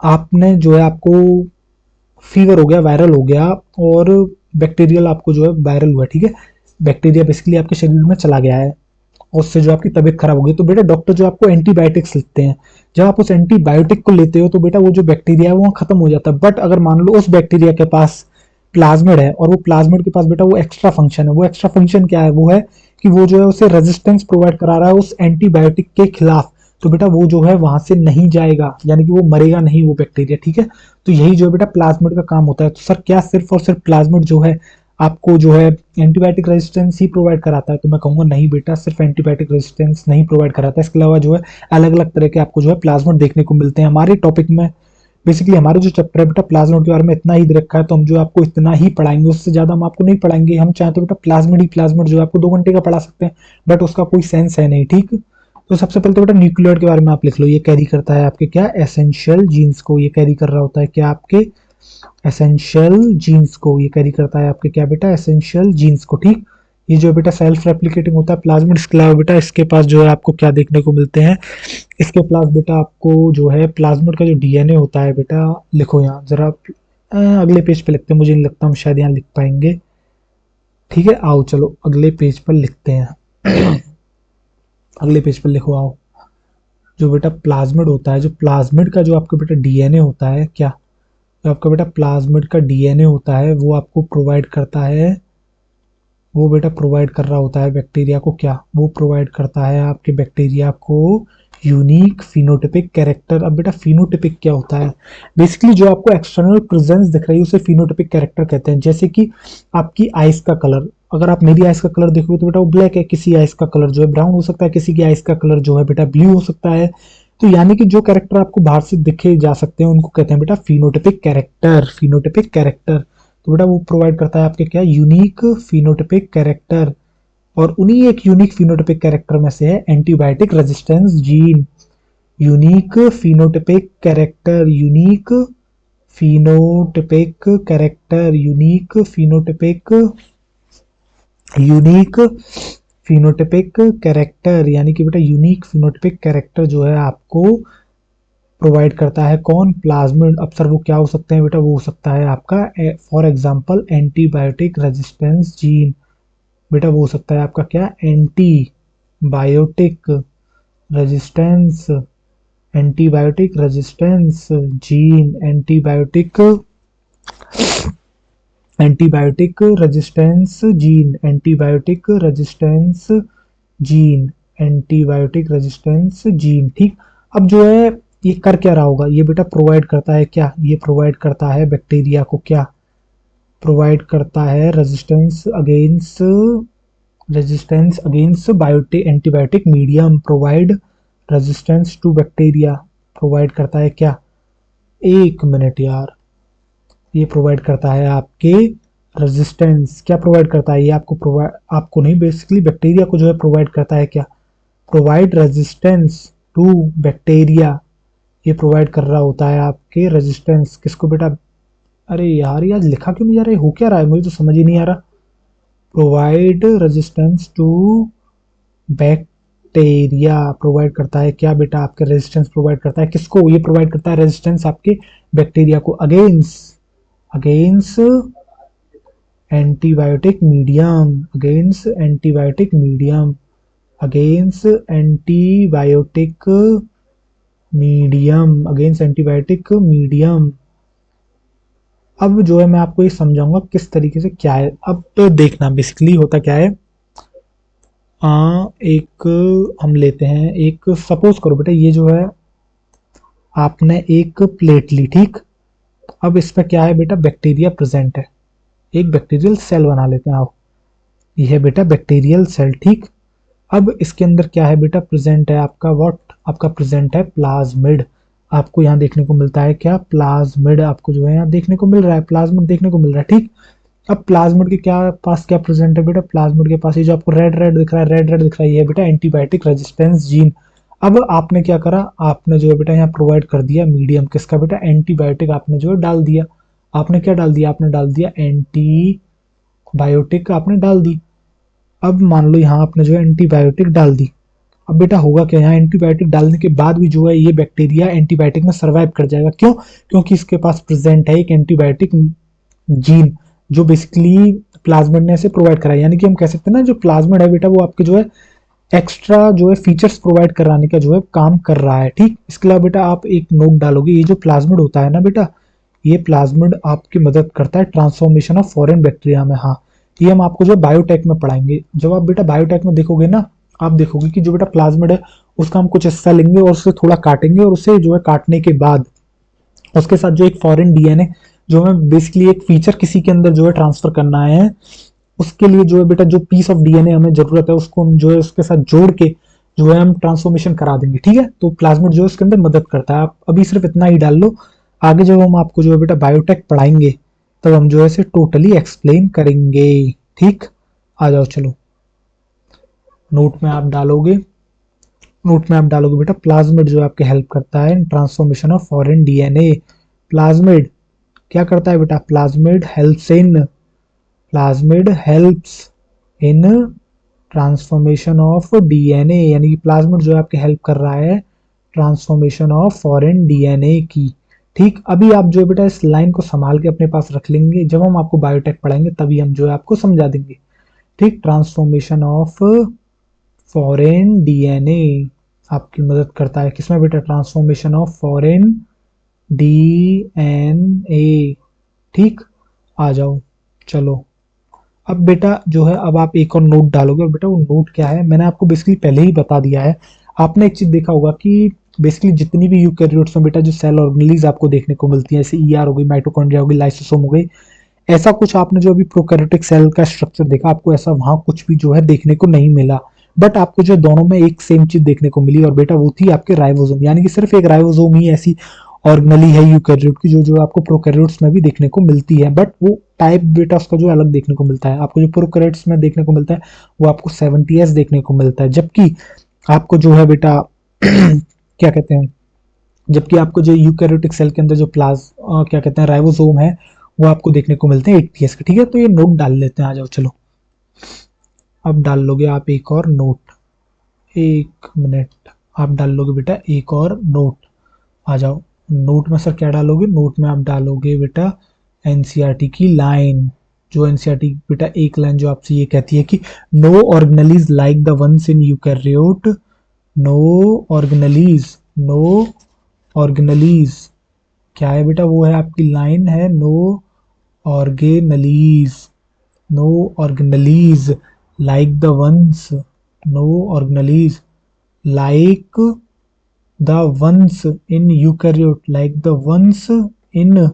आपने जो है आपको फीवर हो गया, वायरल हो गया, और बैक्टीरियल आपको जो है वायरल हुआ। ठीक है, बैक्टीरिया बेसिकली आपके शरीर में चला गया है और उससे जो आपकी तबीयत खराब हो गई। तो बेटा डॉक्टर जो आपको एंटीबायोटिक्स लिखते हैं, जब आप उस एंटीबायोटिक को लेते हो तो बेटा वो जो बैक्टीरिया है वो खत्म हो जाता है। बट अगर मान लो उस बैक्टीरिया के पास प्लाज्मिड है और वो प्लाज्मिड के पास बेटा वो एक्स्ट्रा फंक्शन है, वो एक्स्ट्रा फंक्शन क्या है? वो है कि वो जो है उसे रेजिस्टेंस प्रोवाइड करा रहा है उस एंटीबायोटिक के खिलाफ। तो बेटा वो जो है वहां से नहीं जाएगा, यानी कि वो मरेगा नहीं वो बैक्टीरिया। ठीक है, तो यही जो है बेटा प्लाज्मिड का काम होता है। तो सर क्या सिर्फ और सिर्फ प्लाज्मिड जो है आपको जो है एंटीबायोटिक रेजिस्टेंस ही प्रोवाइड कराता है? तो मैं कहूँगा नहीं बेटा, सिर्फ एंटीबायोटिक रेजिस्टेंस नहीं प्रोवाइड कराता है, इसके अलावा जो है अलग अलग तरह के आपको जो है प्लाज्मिड देखने को मिलते हैं। हमारे टॉपिक में बेसिकली हमारे जो चैप्टर है बेटा प्लाज्मिड के बारे में इतना ही दे रखा है, तो हम जो आपको इतना ही पढ़ाएंगे, उससे ज्यादा हम आपको नहीं पढ़ाएंगे। हम चाहे तो बेटा प्लाज्मिड ही प्लाज्मिड जो है आपको 2 घंटे का पढ़ा सकते हैं, बट उसका कोई सेंस है नहीं। ठीक, तो सबसे पहले तो बेटा न्यूक्लियोइड के बारे में आप लिख लो, ये कैरी करता है आपके क्या, एसेंशियल जीन्स को। ये कैरी कर रहा होता है क्या, आपके एसेंशियल जीन्स को। ये कैरी करता है आपके क्या बेटा, एसेंशियल जीन्स को। ठीक, ये जो बेटा सेल्फ रेप्लिकेटिंग होता है प्लाज्मिड। इसके अलावा बेटा इसके पास जो है आपको क्या देखने को मिलते हैं, इसके पास बेटा आपको जो है प्लाज्मिड का जो डीएनए होता है बेटा, लिखो यहाँ जरा, अगले पेज पे लिखते हैं, मुझे नहीं लगता हम शायद यहाँ लिख पाएंगे। ठीक है, आओ चलो अगले पेज पर लिखते हैं। अगले पेज पर लिखो आओ। जो बेटा प्लाज्मिड होता है, जो प्लाज्मिड का जो आपका बेटा डीएनए होता है, क्या जो आपका बेटा प्लाज्मिड का डीएनए होता है वो आपको प्रोवाइड करता है, वो बेटा प्रोवाइड कर रहा होता है बैक्टीरिया को, क्या वो प्रोवाइड करता है आपके बैक्टीरिया को यूनिक फिनोटिपिक कैरेक्टर। अब बेटा फिनोटिपिक क्या होता है, बेसिकली जो आपको एक्सटर्नल प्रेजेंस दिख रही है उसे फिनोटिपिक कैरेक्टर कहते हैं। जैसे कि आपकी आइस का कलर, अगर आप मेरी आइस का कलर देखोगे तो बेटा वो ब्लैक है, किसी आइस का कलर जो है ब्राउन हो सकता है, किसी की आइस का कलर जो है बेटा ब्लू हो सकता है। तो यानी कि जो कैरेक्टर आपको बाहर से दिखे जा सकते हैं उनको कहते हैं बेटा फिनोटिपिक कैरेक्टर, फिनोटिपिक कैरेक्टर। तो बेटा वो प्रोवाइड करता है आपके क्या, यूनिक फिनोटिपिक कैरेक्टर। और उन्हीं एक यूनिक फिनोटिपिक कैरेक्टर में से है antibiotic resistance gene. Unique phenotypic character, unique phenotypic character, unique phenotypic, unique phenotypic character, यानी कि बेटा यूनिक फिनोटिपिक कैरेक्टर जो है आपको प्रोवाइड करता है कौन, प्लाज्मिड। अब सर वो क्या हो सकते हैं बेटा, वो हो सकता है आपका for example antibiotic resistance gene. बेटा वो हो सकता है आपका क्या, antibiotic resistance, antibiotic resistance gene, antibiotic, antibiotic resistance gene, antibiotic resistance gene, antibiotic resistance gene. ठीक, अब जो है ये कर क्या रहा होगा, ये बेटा प्रोवाइड करता है क्या, ये प्रोवाइड करता है बैक्टीरिया को क्या, प्रोवाइड करता है resistance against, resistance against biotic antibiotic medium, provide resistance to bacteria, provide करता है क्या, एक मिनट यार, ये प्रोवाइड करता है आपके रेजिस्टेंस, क्या प्रोवाइड करता है ये आपको, प्रोवाइड आपको नहीं, बेसिकली बैक्टीरिया को जो है प्रोवाइड करता है क्या, प्रोवाइड रेजिस्टेंस टू बैक्टीरिया। ये प्रोवाइड कर रहा होता है आपके रेजिस्टेंस किसको बेटा, अरे यार ये आज लिखा क्यों नहीं जा रहा है, हो क्या रहा है, मुझे तो समझ ही नहीं आ रहा। Provide resistance to bacteria, provide करता है क्या बेटा, आपके रेजिस्टेंस प्रोवाइड करता है किसको, ये प्रोवाइड करता है रेजिस्टेंस आपके बैक्टीरिया को against, against antibiotic medium, against antibiotic medium, against antibiotic medium, against antibiotic medium. अब जो है मैं आपको ये समझाऊंगा किस तरीके से क्या है। अब तो देखना बेसिकली होता क्या है, एक हम लेते हैं, एक सपोज करो बेटा ये जो है आपने एक प्लेट ली, ठीक, अब इस पर क्या है बेटा, बैक्टीरिया प्रेजेंट है, एक बैक्टीरियल सेल बना लेते हैं आओ, ये है बेटा बैक्टीरियल सेल, ठीक। अब इसके अंदर क्या है बेटा, प्रेजेंट है आपका व्हाट, आपका प्रेजेंट है प्लाज्मिड। आपको यहाँ देखने को मिलता है क्या, प्लाज्मिड, आपको जो है यहाँ देखने को मिल रहा है, प्लाज्मिड देखने को मिल रहा है, ठीक। अब प्लाज्मिड के क्या पास क्या प्रेजेंट है बेटा, प्लाज्मिड के पास ये जो आपको रेड रेड दिख रहा है, रेड रेड दिख रहा है, ये है बेटा एंटीबायोटिक रेजिस्टेंस जीन। अब आपने क्या करा, आपने जो है बेटा यहाँ प्रोवाइड कर दिया मीडियम किसका बेटा, एंटीबायोटिक आपने जो है डाल दिया। आपने क्या डाल दिया, आपने डाल दिया एंटीबायोटिक आपने डाल दी। अब मान लो यहाँ आपने जो है एंटीबायोटिक डाल दी। अब बेटा होगा क्या, यहाँ एंटीबायोटिक डालने के बाद भी जो है ये बैक्टीरिया एंटीबायोटिक में सर्वाइव कर जाएगा, क्यों, क्योंकि इसके पास प्रेजेंट है एक एंटीबायोटिक जीन जो बेसिकली प्लाज्मिड ने इसे प्रोवाइड करा है। यानी कि हम कह सकते हैं ना जो प्लाज्मिड है बेटा वो आपके जो है एक्स्ट्रा जो है फीचर्स प्रोवाइड कराने का जो है काम कर रहा है, ठीक। इसके अलावा बेटा आप एक नोट डालोगे, ये जो प्लाज्मिड होता है ना बेटा, ये प्लाज्मिड आपकी मदद करता है ट्रांसफॉर्मेशन ऑफ फॉरेन बैक्टीरिया में। हाँ, ये हम आपको जो है बायोटेक में पढ़ाएंगे। जब आप बेटा बायोटेक में देखोगे ना, आप देखोगे कि जो बेटा प्लाज्मिड है उसका हम कुछ हिस्सा लेंगे और उसे थोड़ा काटेंगे, और उसे जो है काटने के बाद उसके साथ जो एक फॉरेन डीएनए जो हमें बेसिकली एक फीचर किसी के अंदर जो है ट्रांसफर करना है, उसके लिए जो है बेटा जो पीस ऑफ डीएनए हमें जरूरत है उसको हम जो है उसके साथ जोड़ के जो है हम ट्रांसफॉर्मेशन करा देंगे, ठीक है। तो प्लाज्मिड जो है उसके अंदर मदद करता है। आप अभी सिर्फ इतना ही डाल लो, आगे जब हम आपको जो है बेटा बायोटेक पढ़ाएंगे तब हम जो है इसे टोटली एक्सप्लेन करेंगे, ठीक। आ जाओ चलो, नोट में आप डालोगे, नोट में आप डालोगे बेटा प्लाज्मिड जो आपके हेल्प करता है in transformation of foreign DNA. Plasmid क्या करता है बेटा, plasmid helps in, plasmid helps in transformation of DNA, यानी कि प्लाज्मिड जो है आपके हेल्प कर रहा है ट्रांसफॉर्मेशन ऑफ फॉरेन डीएनए की। ठीक, अभी आप जो है बेटा इस लाइन को संभाल के अपने पास रख लेंगे, जब हम आपको बायोटेक पढ़ाएंगे तभी हम जो है आपको समझा देंगे। ठीक, ट्रांसफॉर्मेशन ऑफ फॉरेन डीएनए आपकी मदद करता है किसमें बेटा, ट्रांसफॉर्मेशन ऑफ फॉरेन डीएनए। ठीक, आ जाओ चलो। अब बेटा जो है अब आप एक और नोट डालोगे, और बेटा वो नोट क्या है मैंने आपको बेसिकली पहले ही बता दिया है। आपने एक चीज देखा होगा कि बेसिकली जितनी भी यूकेरियोट्स में बेटा जो सेल ऑर्गेनेलीज आपको देखने को मिलती है, जैसे ईआर हो गई, माइटोकॉन्ड्रिया हो गई, लाइसोसोम हो गई, ऐसा कुछ आपने जो अभी प्रोकैरियोटिक सेल का स्ट्रक्चर देखा, आपको ऐसा वहां कुछ भी जो है देखने को नहीं मिला। बट आपको जो दोनों में एक सेम चीज देखने को मिली, और बेटा वो थी आपके राइबोसोम, यानी कि सिर्फ एक राइबोसोम ही ऐसी ऑर्गेनली है यूकैरियोट की जो जो आपको प्रोकैरियोट्स में भी देखने को मिलती है। बट वो टाइप बेटा उसका जो अलग देखने को मिलता है। आपको जो प्रोकैरियोट्स में देखने को मिलता है वो आपको 70s देखने को मिलता है, जबकि आपको जो है बेटा क्या कहते हैं, जबकि आपको जो यूकैरियोटिक सेल के अंदर जो क्या कहते हैं राइबोसोम है वो आपको देखने को मिलते हैं 80s के। ठीक है, तो ये नोट डाल लेते हैं, आ जाओ चलो। अब डाल लोगे आप एक और नोट, एक मिनट, आप डाल लोगे बेटा एक और नोट, आ जाओ। नोट में सर क्या डालोगे, नोट में आप डालोगे बेटा एनसीईआरटी की लाइन, जो एनसीईआरटी बेटा एक लाइन जो आपसे ये कहती है कि no organelles like the ones in eukaryote, no organelles, no organelles क्या है बेटा, वो है आपकी लाइन है no organelles, no organelles like the ones, no organelles like the ones in eukaryote, like the ones in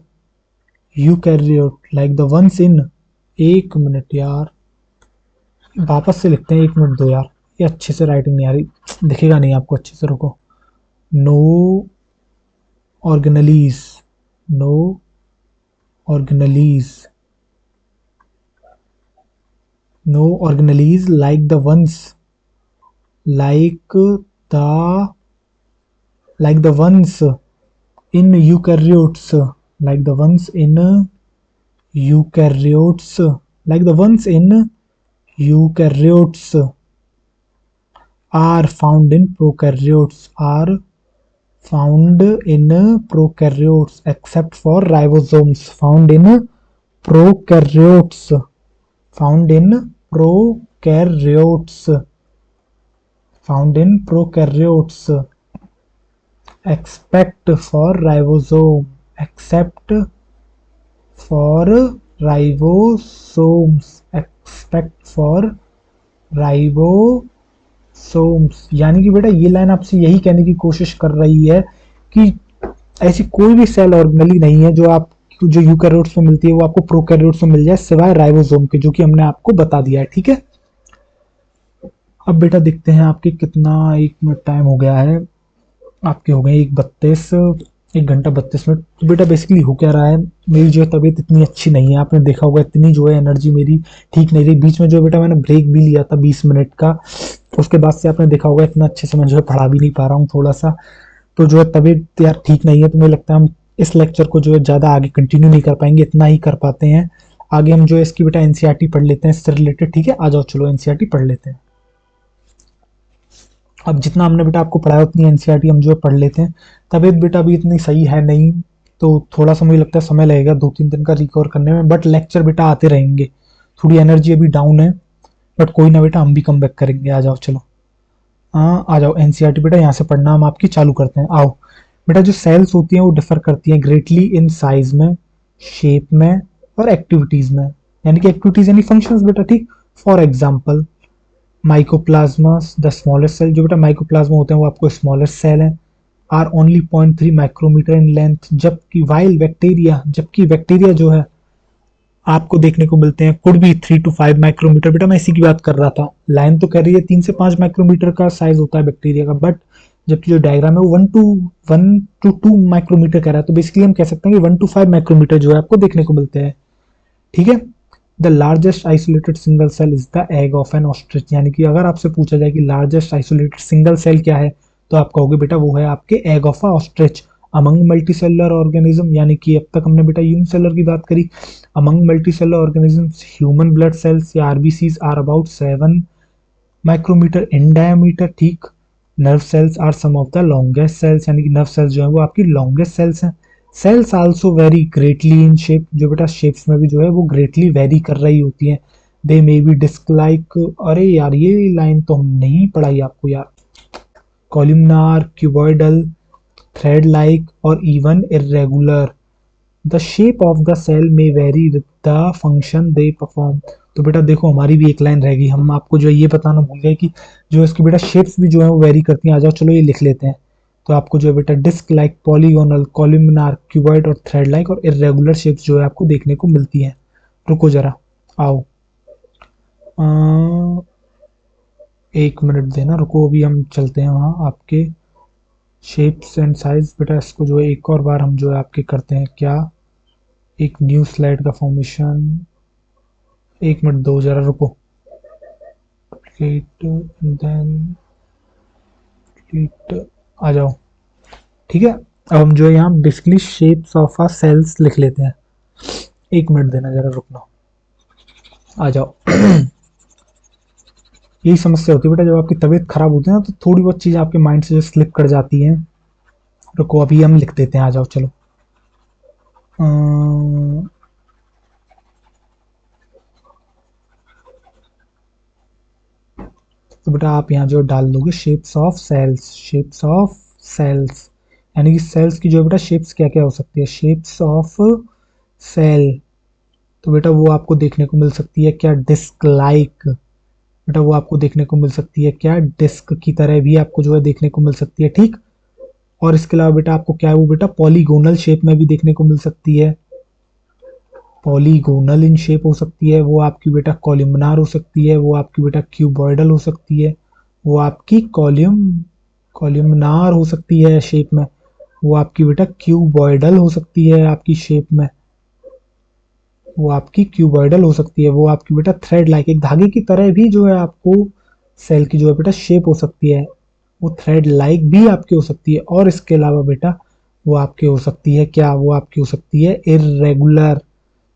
eukaryote, like the ones in। एक minute यार, वापस से लिखते हैं, एक मिनट दो यार, ये अच्छे से राइटिंग नहीं आ रही, दिखेगा नहीं आपको अच्छे से, रुको। No organelles, no organelles, no organelles like the ones, like the ones in eukaryotes, like the ones in eukaryotes, like the ones in eukaryotes are found in prokaryotes, are found in prokaryotes except for ribosomes, found in prokaryotes, found in prokaryotes, found in prokaryotes except for ribosome, except for ribosomes, except for ribosomes। यानी कि बेटा ये line आपसे यही कहने की कोशिश कर रही है कि ऐसी कोई भी सेल ऑर्गेनली नहीं है जो आप जो यूकैरियोट्स में मिलती है वो आपको प्रोकैरियोट्स में मिल जाए सिवाय राइबोसोम के, जो कि हमने आपको बता दिया है। ठीक है, अब बेटा देखते हैं आपके कितना, एक मिनट टाइम हो गया है, आपके हो गए 1:32, 1 घंटा 32 मिनट। तो बेटा बेसिकली हो क्या रहा है, मेरी जो है तबीयत इतनी अच्छी नहीं है, आपने देखा होगा इतनी जो है एनर्जी मेरी ठीक नहीं रही। बीच में जो बेटा मैंने ब्रेक भी लिया था 20 मिनट का, उसके बाद से आपने देखा होगा इतना अच्छे से मैं जो है पढ़ा भी नहीं पा रहा हूँ थोड़ा सा, तो जो है तबीयत यार ठीक नहीं है। तो मुझे लगता है हम इस लेक्चर को जो है ज़्यादा आगे कंटिन्यू नहीं कर पाएंगे, इतना ही कर पाते हैं। आगे हम जो है इसकी बेटा एनसीईआरटी पढ़ लेते हैं इससे रिलेटेड। ठीक है, आ जाओ चलो एनसीईआरटी पढ़ लेते हैं। अब जितना हमने बेटा आपको पढ़ाया उतनी एनसीईआरटी हम जो है पढ़ लेते हैं। तबीयत बेटा अभी इतनी सही है नहीं, तो थोड़ा सा मुझे लगता है समय लगेगा 2-3 दिन का रिकवर करने में, बट लेक्चर बेटा आते रहेंगे। थोड़ी एनर्जी अभी डाउन है, बट कोई ना बेटा हम भी कम बैक करेंगे। आ जाओ चलो, हाँ आ जाओ एनसीईआरटी बेटा यहाँ से पढ़ना हम आपकी चालू करते हैं। आओ बेटा, जो सेल्स होती हैं वो डिफर करती हैं ग्रेटली इन साइज में, शेप में और एक्टिविटीज में, यानी कि एक्टिविटीज यानी फंक्शंस बेटा। ठीक, for example mycoplasma the smallest cell, जो बेटा माइकोप्लाज्मा होते हैं वो आपको स्मॉलेस्ट सेल है, are only 0.3 micrometre in length, जबकि वाइल बैक्टीरिया, जबकि बैक्टीरिया जो है आपको देखने को मिलते हैं कुड बी 3 to 5 माइक्रोमीटर। बेटा मैं इसी की बात कर रहा था, लाइन तो कह रही है 3 से 5 माइक्रोमीटर का साइज होता है बैक्टीरिया का, बट जबकि जो डायग्राम है वो 1 to 2 माइक्रोमीटर कह रहा है, तो बेसिकली हम कह सकते हैं कि 1 to 5 माइक्रोमीटर जो है आपको देखने को मिलते हैं। ठीक है, the largest isolated single cell is the egg of an ostrich, यानी कि अगर आपसे पूछा जाए कि लार्जेस्ट आइसोलेटेड सिंगल सेल क्या है, तो आप कहोगे बेटा वो है आपके egg of a ostrich. Among multicellular organism, यानी कि अब तक हमने बेटा यूनिसेलुलर की बात करी। Among multicellular organisms human blood cells या RBCs are about 7 micrometre in diameter, ठीक। Nerve cells are some of the longest cells, यानी कि नर्व सेल्स जो है वो आपकी लॉन्गेस्ट सेल्स हैं। Cells also vary greatly in shape, जो बेटा शेप्स में भी जो है वो ग्रेटली वेरी कर रही होती हैं। दे मे बी डिस्क लाइक, अरे यार ये लाइन तो हम नहीं पढ़ाई आपको यार। कॉलमनार, क्यूबॉइडल, थ्रेड लाइक और even irregular. The shape of the cell may vary with the function they perform. तो बेटा देखो हमारी भी एक लाइन रह गई, हम आपको जो है ये बताना भूल गए कि जो इसकी बेटा शेप्स भी जो है वो वेरी करती हैं। आ जाओ चलो ये लिख लेते हैं। तो आपको जो है बेटा disc like, polygonal, columnar, cuboid और थ्रेड लाइक और इरेगुलर शेप्स जो है आपको देखने को मिलती हैं। रुको जरा, आओ एक मिनट देना, रुको अभी हम चलते हैं वहाँ आपके शेप्स एंड साइज। बेटा इसको जो है एक और बार हम जो है आपके करते हैं क्या, एक न्यू स्लाइड का फॉर्मेशन। एक मिनट दो जरा, रुको। देन आ जाओ, ठीक है। अब हम जो है यहाँ basically shapes of ah cells लिख लेते हैं। एक मिनट देना जरा, रुकना, आ जाओ। यही समस्या होती है बेटा, जब आपकी तबीयत खराब होती है ना तो थोड़ी बहुत चीज़ आपके माइंड से जो स्लिप कर जाती हैं। रुको अभी हम लिख देते हैं, आ जाओ चलो। तो बेटा आप यहाँ जो डाल दोगे shapes of cells, shapes of cells, यानी कि सेल्स की जो है बेटा शेप्स क्या क्या हो सकती है, शेप्स ऑफ सेल। तो बेटा वो आपको देखने को मिल सकती है क्या, डिस्क लाइक। बेटा वो आपको देखने को मिल सकती है क्या, डिस्क की तरह भी आपको जो है देखने को मिल सकती है, ठीक। और इसके अलावा बेटा आपको क्या है वो बेटा पॉलीगोनल शेप में भी देखने को मिल सकती है। पॉलीगोनल इन शेप हो सकती है, वो आपकी बेटा कॉलमनार हो सकती है, वो आपकी बेटा क्यूबॉइडल हो सकती है, वो आपकी कॉलमनार हो सकती है शेप में, वो आपकी बेटा क्यूबॉइडल हो सकती है आपकी शेप में, वो आपकी क्यूबॉइडल हो सकती है, वो आपकी बेटा थ्रेड लाइक, एक धागे की तरह भी जो है आपको सेल की जो है बेटा शेप हो सकती है, वो थ्रेड लाइक भी आपकी हो सकती है। और इसके अलावा बेटा वो आपकी हो सकती है क्या, वो आपकी हो सकती है इरेगुलर।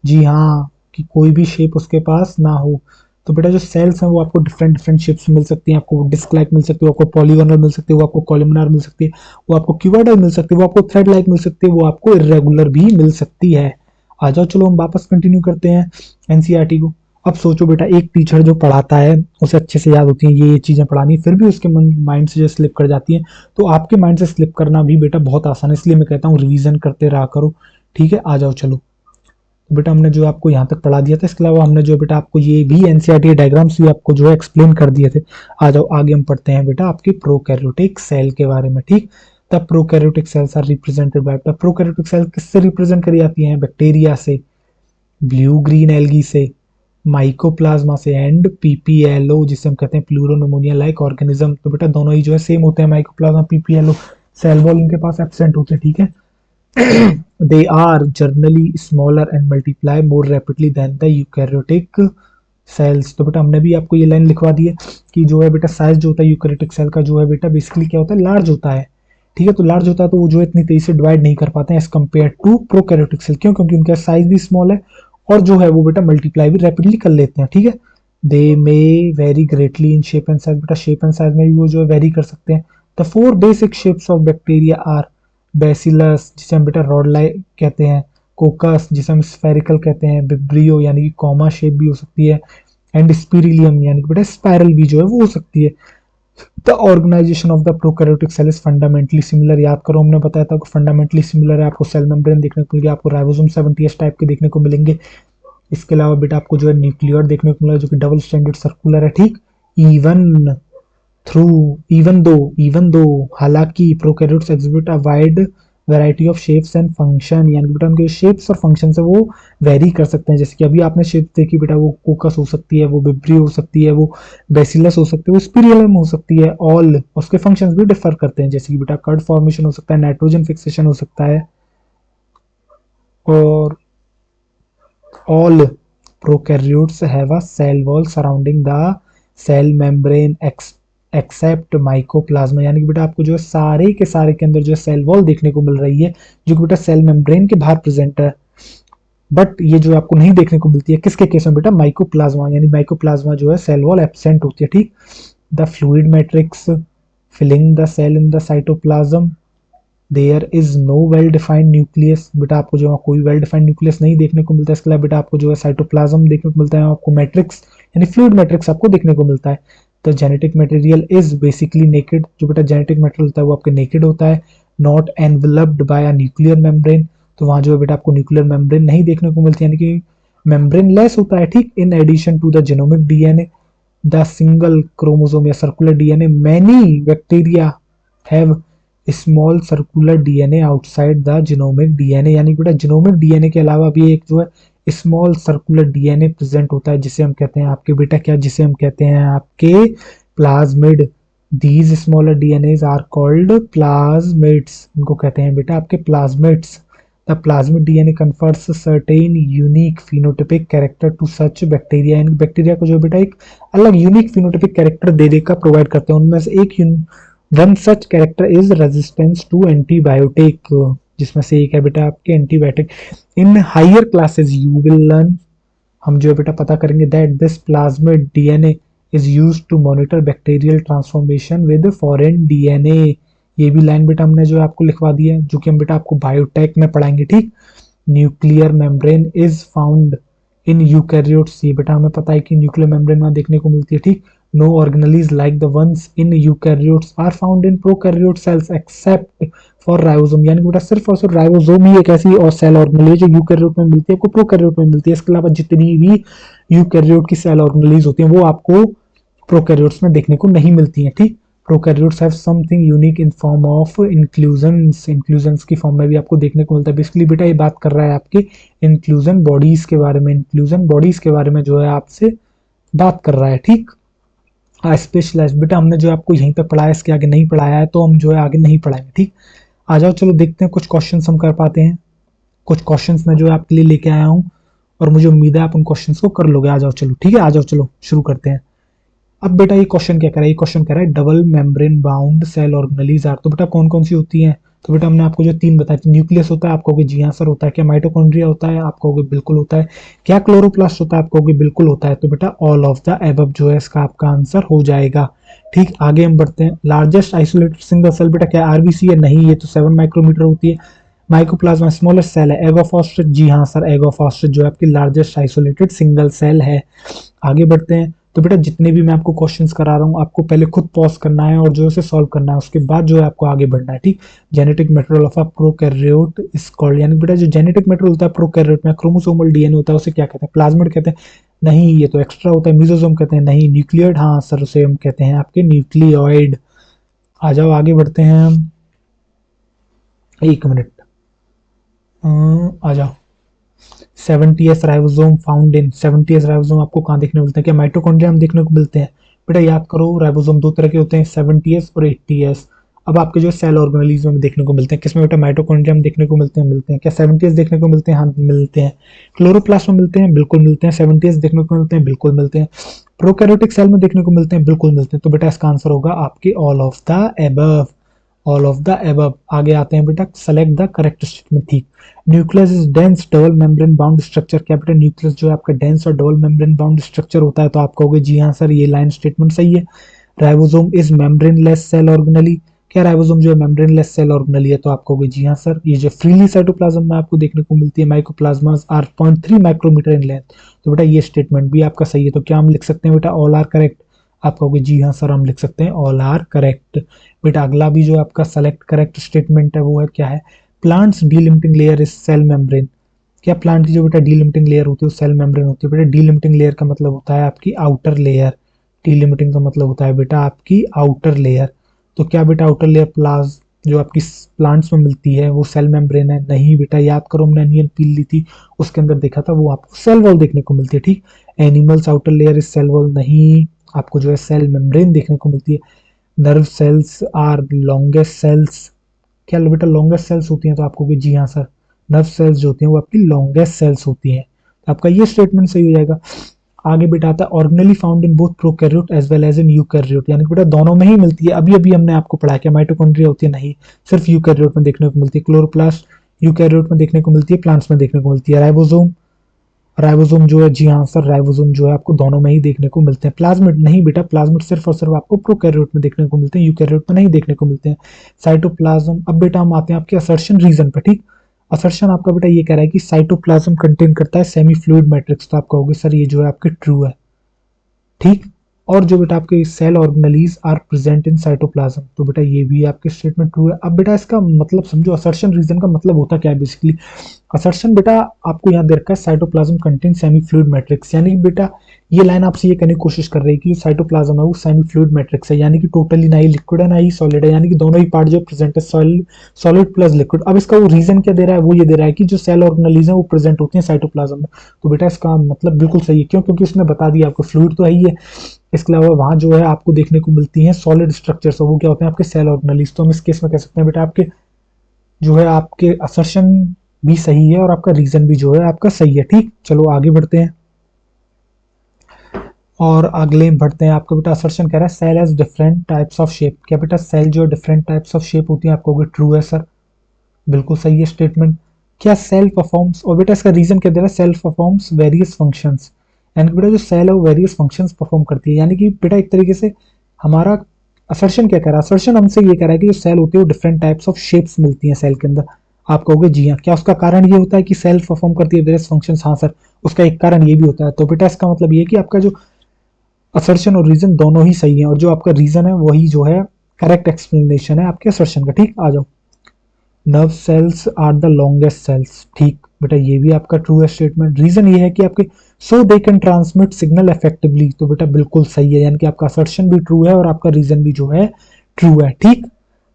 जी हाँ, कि कोई भी शेप उसके पास ना हो। तो बेटा जो सेल्स हैं वो आपको डिफरेंट डिफरेंट शेप्स मिल सकती हैं, आपको डिस्क लाइक मिल सकती है, वो आपको पॉलीगोनल मिल सकती है, वो आपको कॉलमनार मिल सकती है, वो आपको क्यूबॉइडल मिल सकती है, वो आपको थ्रेड लाइक मिल सकती है, वो आपको इरेगुलर भी मिल सकती है। आ जाओ चलो हम वापस कंटिन्यू करते हैं एनसीईआरटी को। अब सोचो बेटा एक टीचर जो पढ़ाता है उसे अच्छे से याद होती है ये चीजें पढ़ानी, फिर भी उसके माइंड से जो स्लिप कर जाती है, तो आपके माइंड से स्लिप करना भी बेटा बहुत आसान है, इसलिए मैं कहता हूँ रिवीजन करते रहा करो, ठीक है। आ जाओ चलो, तो बेटा हमने जो आपको यहाँ तक पढ़ा दिया था, इसके अलावा हमने जो बेटा आपको ये भी एनसीईआरटी डायग्राम्स भी आपको जो है एक्सप्लेन कर दिए थे। आ जाओ आगे हम पढ़ते हैं बेटा आपके प्रोकैरियोटिक सेल के बारे में, ठीक। The prokaryotic cells are represented by, the prokaryotic cell किससे रिप्रेजेंट करी जाती हैं, बैक्टीरिया से, ब्लू ग्रीन एल्गी से, माइकोप्लाज्मा से एंड पीपीएलओ जिसे हम कहते हैं प्लूरोनमोनिया लाइक ऑर्गेनिज्म। तो बेटा दोनों ही जो है सेम होते हैं, माइकोप्लाज्मा पीपीएलओ, सेल वॉल इनके पास एब्सेंट होते हैं, ठीक है। They are generally smaller and multiply more rapidly than the eukaryotic cells। तो बेटा हमने भी आपको ये लाइन लिखवा दी है कि जो है बेटा साइज जो होता है यूकैरियोटिक सेल का जो है बेटा बेसिकली क्या होता है, लार्ज होता है, ठीक है। तो लार्ज होता है तो वो जो है इतनी तेजी से डिवाइड नहीं कर पाते हैं as compare to prokaryotic cell, क्यों, क्योंकि उनका साइज भी स्मॉल है और जो है वो बेटा मल्टीप्लाई भी रैपिडली कर लेते हैं, ठीक है। They may vary greatly in shape and size, बेटा शेप एंड साइज में भी वो जो है वेरी कर सकते हैं। The four basic shapes of bacteria are bacillus जिसे हम बेटा रॉड लाइक कहते हैं, कोकस जिसे हम स्फेरिकल कहते हैं, विब्रियो यानी कि कॉमा शेप भी हो सकती है, एंड स्पिरिलियम यानी कि बेटा स्पाइरल भी जो है वो हो सकती है। The organization of the prokaryotic cell is fundamentally similar, याद करो हमने बताया था फंडामेंटली सिमिलर है, आपको सेल मेम्ब्रेन देखने को मिलेगी, आपको राइबोसोम 70s टाइप के देखने को मिलेंगे। इसके अलावा बेटा आपको जो है न्यूक्लियर देखने को मिला जो कि डबल स्टैंडर्ड सर्कुलर है, ठीक। इवन थ्रू इवन दो हालांकि prokaryotes exhibit a wide variety of shapes and function, यानी कि बेटा उनके शेप्स और फंक्शन से वो वेरी कर सकते हैं। जैसे कि अभी आपने शेप देखी बेटा, वो कोकस हो सकती है, वो बिब्री हो सकती है, वो बेसिलस हो सकती है, वो स्पिरियलम हो सकती है, ऑल उसके फंक्शंस भी डिफर करते हैं, जैसे कि बेटा कर्ड फॉर्मेशन हो सकता है, नाइट्रोजन फिक्सेशन हो सकता है, और all prokaryotes have a cell wall surrounding the cell membrane except mycoplasma, यानी कि बेटा आपको जो है सारे के सारे के अंदर जो है सेल वॉल देखने को मिल रही है, जो कि बेटा सेल मेम्ब्रेन के बाहर प्रेजेंट है। बट ये जो आपको नहीं देखने को मिलती है किसके केस में बेटा, माइकोप्लाज्मा, यानी माइकोप्लाज्मा जो है सेल वॉल एब्सेंट होती है, ठीक। The fluid matrix filling the cell in the cytoplasm, there is no well defined nucleus, बेटा आपको जो है कोई वेल डिफाइंड न्यूक्लियस नहीं देखने को मिलता है। इसके अलावा बेटा आपको जो है साइटोप्लाज्म देखने को मिलता है, आपको मैट्रिक्स यानी फ्लूइड मैट्रिक्स आपको देखने को मिलता है। The genetic material is basically naked, जो बेटा जेनेटिक मटेरियल होता है वो आपके नेकेड होता है। Not enveloped by a nuclear membrane, तो वहां जो है बेटा आपको न्यूक्लियर मेम्ब्रेन नहीं देखने को मिलती, यानी कि मेम्ब्रेन लेस होता है, ठीक। In addition to the genomic DNA, the single chromosome या circular DNA, many bacteria have small circular DNA outside the genomic DNA, यानी बेटा जीनोमिक डीएनए के अलावा भी एक जो है स्मॉल सर्कुलर डीएनए प्रेजेंट होता है, जिसे हम कहते हैं आपके बेटा क्या, जिसे हम कहते हैं आपके plasmid. These smaller DNAs are called plasmids, इनको कहते हैं बेटा आपके plasmids. The plasmid DNA confers certain unique phenotypic character to such bacteria, इन बैक्टीरिया को जो बेटा एक अलग यूनिक फिनोटिपिक कैरेक्टर दे देकर प्रोवाइड करते हैं। उनमें से एक one such character is resistance to antibiotic, जिसमें से एक है बेटा आपके antibiotic. In higher classes you will learn, हम जो है बेटा पता करेंगे that this plasmid DNA is used to monitor bacterial transformation with foreign DNA. ये भी लाइन बेटा हमने जो है आपको लिखवा दी है, जो कि हम बेटा आपको बायोटेक में पढ़ाएंगे, ठीक। Nuclear membrane is found in eukaryotes, ये बेटा हमें पता है कि न्यूक्लियर मेम्ब्रेन वहां देखने को मिलती है, ठीक। No organelles like the ones in eukaryotes are found in prokaryote cells except for ribosome, यानी बेटा सिर्फ और सिर्फ राइबोसोम ही एक ऐसी और सेल ऑर्गेनल है जो यूकैरियोट में मिलती है, आपको प्रोकैरियोट में मिलती है। इसके अलावा जितनी भी यूकैरियोट की सेल ऑर्गेनलीज होती हैं वो आपको प्रोकैरियोट्स में देखने को नहीं मिलती हैं, ठीक। Prokaryotes have something unique in form of inclusions, inclusions की फॉर्म में भी आपको देखने को मिलता है। बेसिकली बेटा ये बात कर रहा है आपके इंक्लूजन बॉडीज के बारे में, इंक्लूजन बॉडीज के बारे में जो है आपसे बात कर रहा है, ठीक। स्पेशलाइज बेटा हमने जो आपको यहीं पे पढ़ाया, इसके आगे नहीं पढ़ाया है, तो हम जो है आगे नहीं पढ़ाएंगे, ठीक। आ जाओ चलो देखते हैं कुछ क्वेश्चंस हम कर पाते हैं। कुछ क्वेश्चंस मैं जो है आपके लिए लेके आया हूँ और मुझे उम्मीद है आप उन क्वेश्चंस को कर लोगे। आ जाओ चलो, ठीक है, आ जाओ चलो शुरू करते हैं। अब बेटा ये क्वेश्चन क्या कर रहा है, ये क्वेश्चन कह रहा है double membrane bound cell organelles are, तो बेटा कौन कौन सी होती हैं, तो बेटा हमने आपको जो तीन बताया, न्यूक्लियस होता है, आपको जी हाँ सर होता है। क्या माइटोकॉन्ड्रिया होता है, आपको बिल्कुल होता है। क्या क्लोरोप्लास्ट होता है, आपको बिल्कुल होता है। तो बेटा ऑल ऑफ द एबव जो है इसका आपका आंसर हो जाएगा, ठीक। आगे हम बढ़ते हैं। लार्जेस्ट आइसोलेटेड सिंगल सेल बेटा क्या आरबीसी है, नहीं, ये तो 7 माइक्रोमीटर होती है। माइकोप्लाज्मा स्मॉलेस्ट सेल है, एगोफॉस्फेट, जी हाँ सर एगोफॉस्फेट जो है आपकी लार्जेस्ट आइसोलेटेड सिंगल सेल है। आगे बढ़ते हैं। तो बेटा जितने भी मैं आपको क्वेश्चंस करा रहा हूँ आपको पहले खुद पॉज करना है और जो है सॉल्व करना है, उसके बाद जो है आपको आगे बढ़ना है, ठीक। Genetic material of a prokaryote is called, यानी बेटा जो जेनेटिक मटेरियल होता है प्रोकैरियोट में, क्रोमोसोमल डीएनए होता है, उसे क्या कहते हैं, प्लाज्मिड कहते हैं, नहीं ये तो एक्स्ट्रा होता है। मेसोसोम कहते हैं, नहीं। न्यूक्लियोइड, हाँ सर उसे हम कहते हैं आपके न्यूक्लियोइड। आ जाओ आगे बढ़ते हैं हम, एक मिनट, आ जाओ। 70s ribosome found in, 70s ribosome आपको कहाँ देखने को मिलते हैं, क्या माइटोकॉन्ड्रिया में देखने को मिलते हैं। बेटा याद करो राइबोसोम दो तरह के होते हैं, 70s और 80s। अब आपके जो सेल ऑर्गेनलीज में देखने को मिलते हैं, किसमें बेटा माइटोकॉन्ड्रिया में देखने को मिलते हैं। क्या 70s देखने को मिलते हैं, हाँ मिलते हैं। क्लोरोप्लास्ट में मिलते हैं, बिल्कुल मिलते हैं। 70s देखने को मिलते हैं, बिल्कुल मिलते हैं। प्रोकैरियोटिक सेल में देखने को मिलते हैं, बिल्कुल मिलते हैं। तो बेटा इसका आंसर होगा आपके all of the above, all of the above. आगे आते हैं बेटा, सेलेक्ट द करेक्ट स्टेटमेंट, ठीक। Nucleus is dense double membrane bound structure, क्या बेटा न्यूक्लियस जो है आपका डेंस और डबल मेम्ब्रेन बाउंड स्ट्रक्चर होता है, तो आप कहोगे जी हाँ सर ये लाइन स्टेटमेंट सही है। Ribosome is membraneless cell organelle, क्या राइबोसोम जो है मेम्ब्रेनलेस सेल ऑर्गेनली है, तो आप कहोगे जी हाँ सर। ये जो फ्रीली साइटोप्लाज्म में आपको देखने को मिलती है, माइकोप्लाज्मास आर 0.3 माइक्रोमीटर इन लेंथ, तो बेटा ये स्टेटमेंट भी आपका सही है। तो क्या हम लिख सकते हैं बेटा ऑल आर करेक्ट, आप कहोगे जी हाँ सर हम लिख सकते हैं ऑल आर करेक्ट। बेटा अगला भी जो आपका सेलेक्ट करेक्ट स्टेटमेंट है वो है क्या है, plants delimiting layer is cell membrane, क्या प्लांट की जो बेटा डीलिमिटिंग लेयर होती है वो सेल मेम्ब्रेन होती है। बेटा डीलिमिटिंग लेयर का मतलब होता है आपकी आउटर लेयर, डीलिमिटिंग का मतलब होता है बेटा आपकी आउटर लेयर। तो क्या बेटा आउटर लेयर प्लाज जो आपकी प्लांट्स में मिलती है वो सेल मेम्ब्रेन है, नहीं बेटा। याद करो हमने अनियन पील ली थी, उसके अंदर देखा था वो आपको सेल वॉल देखने को मिलती है, ठीक। Animals outer layer is cell wall, नहीं, आपको जो है सेल मेम्ब्रेन देखने को मिलती है। Nerve cells are longest cells, क्या बेटा लॉन्गेस्ट सेल्स होती हैं, तो आपको भी जी हाँ सर नर्व सेल्स जो होती हैं वो आपकी लॉन्गेस्ट सेल्स होती हैं, तो आपका ये स्टेटमेंट सही हो जाएगा। आगे बेटा आता है organelle found in both prokaryote as well as in eukaryote, यानी कि बेटा दोनों में ही मिलती है। अभी अभी हमने आपको पढ़ा कि माइटोकॉन्ड्रिया होती है, नहीं, सिर्फ यूकैरियोट में देखने को मिलती है। क्लोरोप्लास्ट यूकैरियोट में देखने को मिलती है, प्लांट्स में देखने को मिलती है। राइबोसोम, राइबोसोम जो है, जी हाँ सर, राइबोसोम जो है आपको दोनों में ही देखने को मिलते हैं। प्लाज्मिड नहीं बेटा, प्लाज्मिड सिर्फ और सिर्फ आपको प्रोकैरियोट में देखने को मिलते हैं, यूकैरियोट में नहीं देखने को मिलते हैं। साइटोप्लाज्म, अब बेटा हम आते हैं आपके असर्शन रीजन पे, ठीक। असर्शन आपका बेटा ये कह रहा है कि साइटोप्लाज्म कंटेन करता है सेमी फ्लूइड मैट्रिक्स, तो आप कहोगे सर ये जो है आपके ट्रू है, ठीक। और जो बेटा आपके cell organelles are present in cytoplasm, तो बेटा ये भी आपके स्टेटमेंट ट्रू है। अब बेटा इसका मतलब समझो, असर्शन रीजन का मतलब होता क्या है बेसिकली। असर्शन बेटा आपको यहाँ दे रखा है cytoplasm contain semi fluid matrix, यानी कि बेटा ये लाइन आपसे ये कहने की कोशिश कर रही है कि जो साइटोप्लाज्म है वो सेमी फ्लूइड मैट्रिक्स है, यानी कि टोटली ना ही लिक्विड है ना ही सॉलिड है, यानी कि दोनों ही पार्ट जो प्रेजेंट है सॉलिड प्लस लिक्विड। अब इसका वो रीजन क्या दे रहा है, वो ये दे रहा है कि जो सेल ऑर्गेनेलीज है वो प्रेजेंट होती है साइटोप्लाज्म में। तो बेटा इसका मतलब बिल्कुल सही है, क्यों, क्योंकि उसने बता दिया आपको फ्लूइड तो है ही है, इसके अलावा वहां जो है आपको देखने को मिलती है सॉलिड स्ट्रक्चर्स, वो क्या होते हैं आपके सेल ऑर्गेनेलीज। तो हम इस केस में कह सकते हैं बेटा आपके जो है आपके असर्शन भी सही है और आपका रीजन भी जो है आपका सही है, ठीक। चलो आगे बढ़ते हैं और अगले में बढ़ते हैं। आपका बेटा असर्शन कह रहा है cell has different types of shape, क्या बेटा सेल जो है डिफरेंट टाइप्स ऑफ शेप होती है, आपको कहोगे ट्रू है सर, बिल्कुल सही है स्टेटमेंट। क्या सेल परफॉर्म्स, और बेटा इसका रीजन क्या दे रहा है, सेल परफॉर्म्स वेरियस फंक्शंस, यानी कि बेटा जो सेल है वो वेरियस फंक्शंस परफॉर्म करती है, यानी कि बेटा एक तरीके से हमारा असर्शन क्या कह रहा है, असर्शन हमसे ये कह रहा है कि जो सेल होती है वो डिफरेंट टाइप्स ऑफ शेप्स मिलती हैं सेल के अंदर। आप कहोगे जी हाँ, क्या उसका कारण ये होता है कि सेल परफॉर्म करती है वेरियस फंक्शंस, हाँ सर, उसका एक कारण ये भी होता है। तो बेटा इसका मतलब ये है कि आपका जो असर्शन और रीजन दोनों ही सही है, और जो आपका रीजन है वही जो है करेक्ट एक्सप्लेनेशन है आपके असर्शन का, ठीक। आ जाओ, nerve cells are the longest cells, ठीक बेटा ये भी आपका ट्रू है स्टेटमेंट। रीजन ये है कि आपके so they can transmit signal effectively, तो बेटा बिल्कुल सही है, यानी कि आपका असर्शन भी ट्रू है और आपका रीजन भी जो है ट्रू है, ठीक।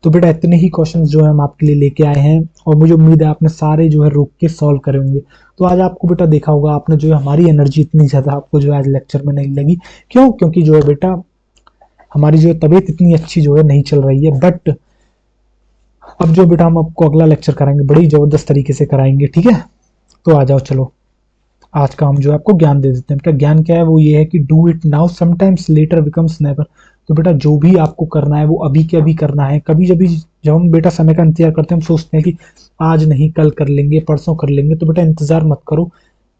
तो बेटा इतने ही क्वेश्चंस जो है हम आपके लिए लेके आए हैं, और मुझे उम्मीद है आपने सारे जो है रोक के सॉल्व करे होंगे। तो आज आपको बेटा देखा होगा आपने जो है हमारी एनर्जी इतनी ज्यादा आपको जो है आज लेक्चर में नहीं लगी, क्यों, क्योंकि जो है बेटा हमारी जो है तबीयत इतनी अच्छी जो है नहीं चल रही है। बट अब जो बेटा हम आपको अगला लेक्चर कराएंगे बड़ी जबरदस्त तरीके से कराएंगे, ठीक है। तो आ जाओ, चलो आज का हम जो है आपको ज्ञान दे देते हैं। बेटा ज्ञान क्या है, वो ये है कि do it now sometimes letter becomes never, तो बेटा जो भी आपको करना है वो अभी के अभी करना है। कभी जब जब हम बेटा समय का इंतजार करते हैं, हम सोचते हैं कि आज नहीं कल कर लेंगे परसों कर लेंगे, तो बेटा इंतजार मत करो,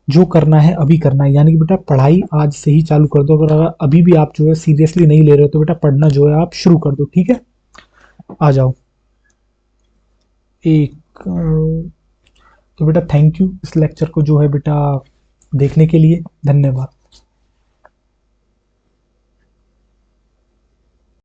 जो करना है अभी करना है। यानी कि बेटा पढ़ाई आज से ही चालू कर दो, अगर अभी भी आप जो है सीरियसली नहीं ले रहे हो तो बेटा पढ़ना जो है आप शुरू कर दो, ठीक है। आ जाओ एक तो बेटा थैंक यू इस लेक्चर को जो है बेटा देखने के लिए, धन्यवाद।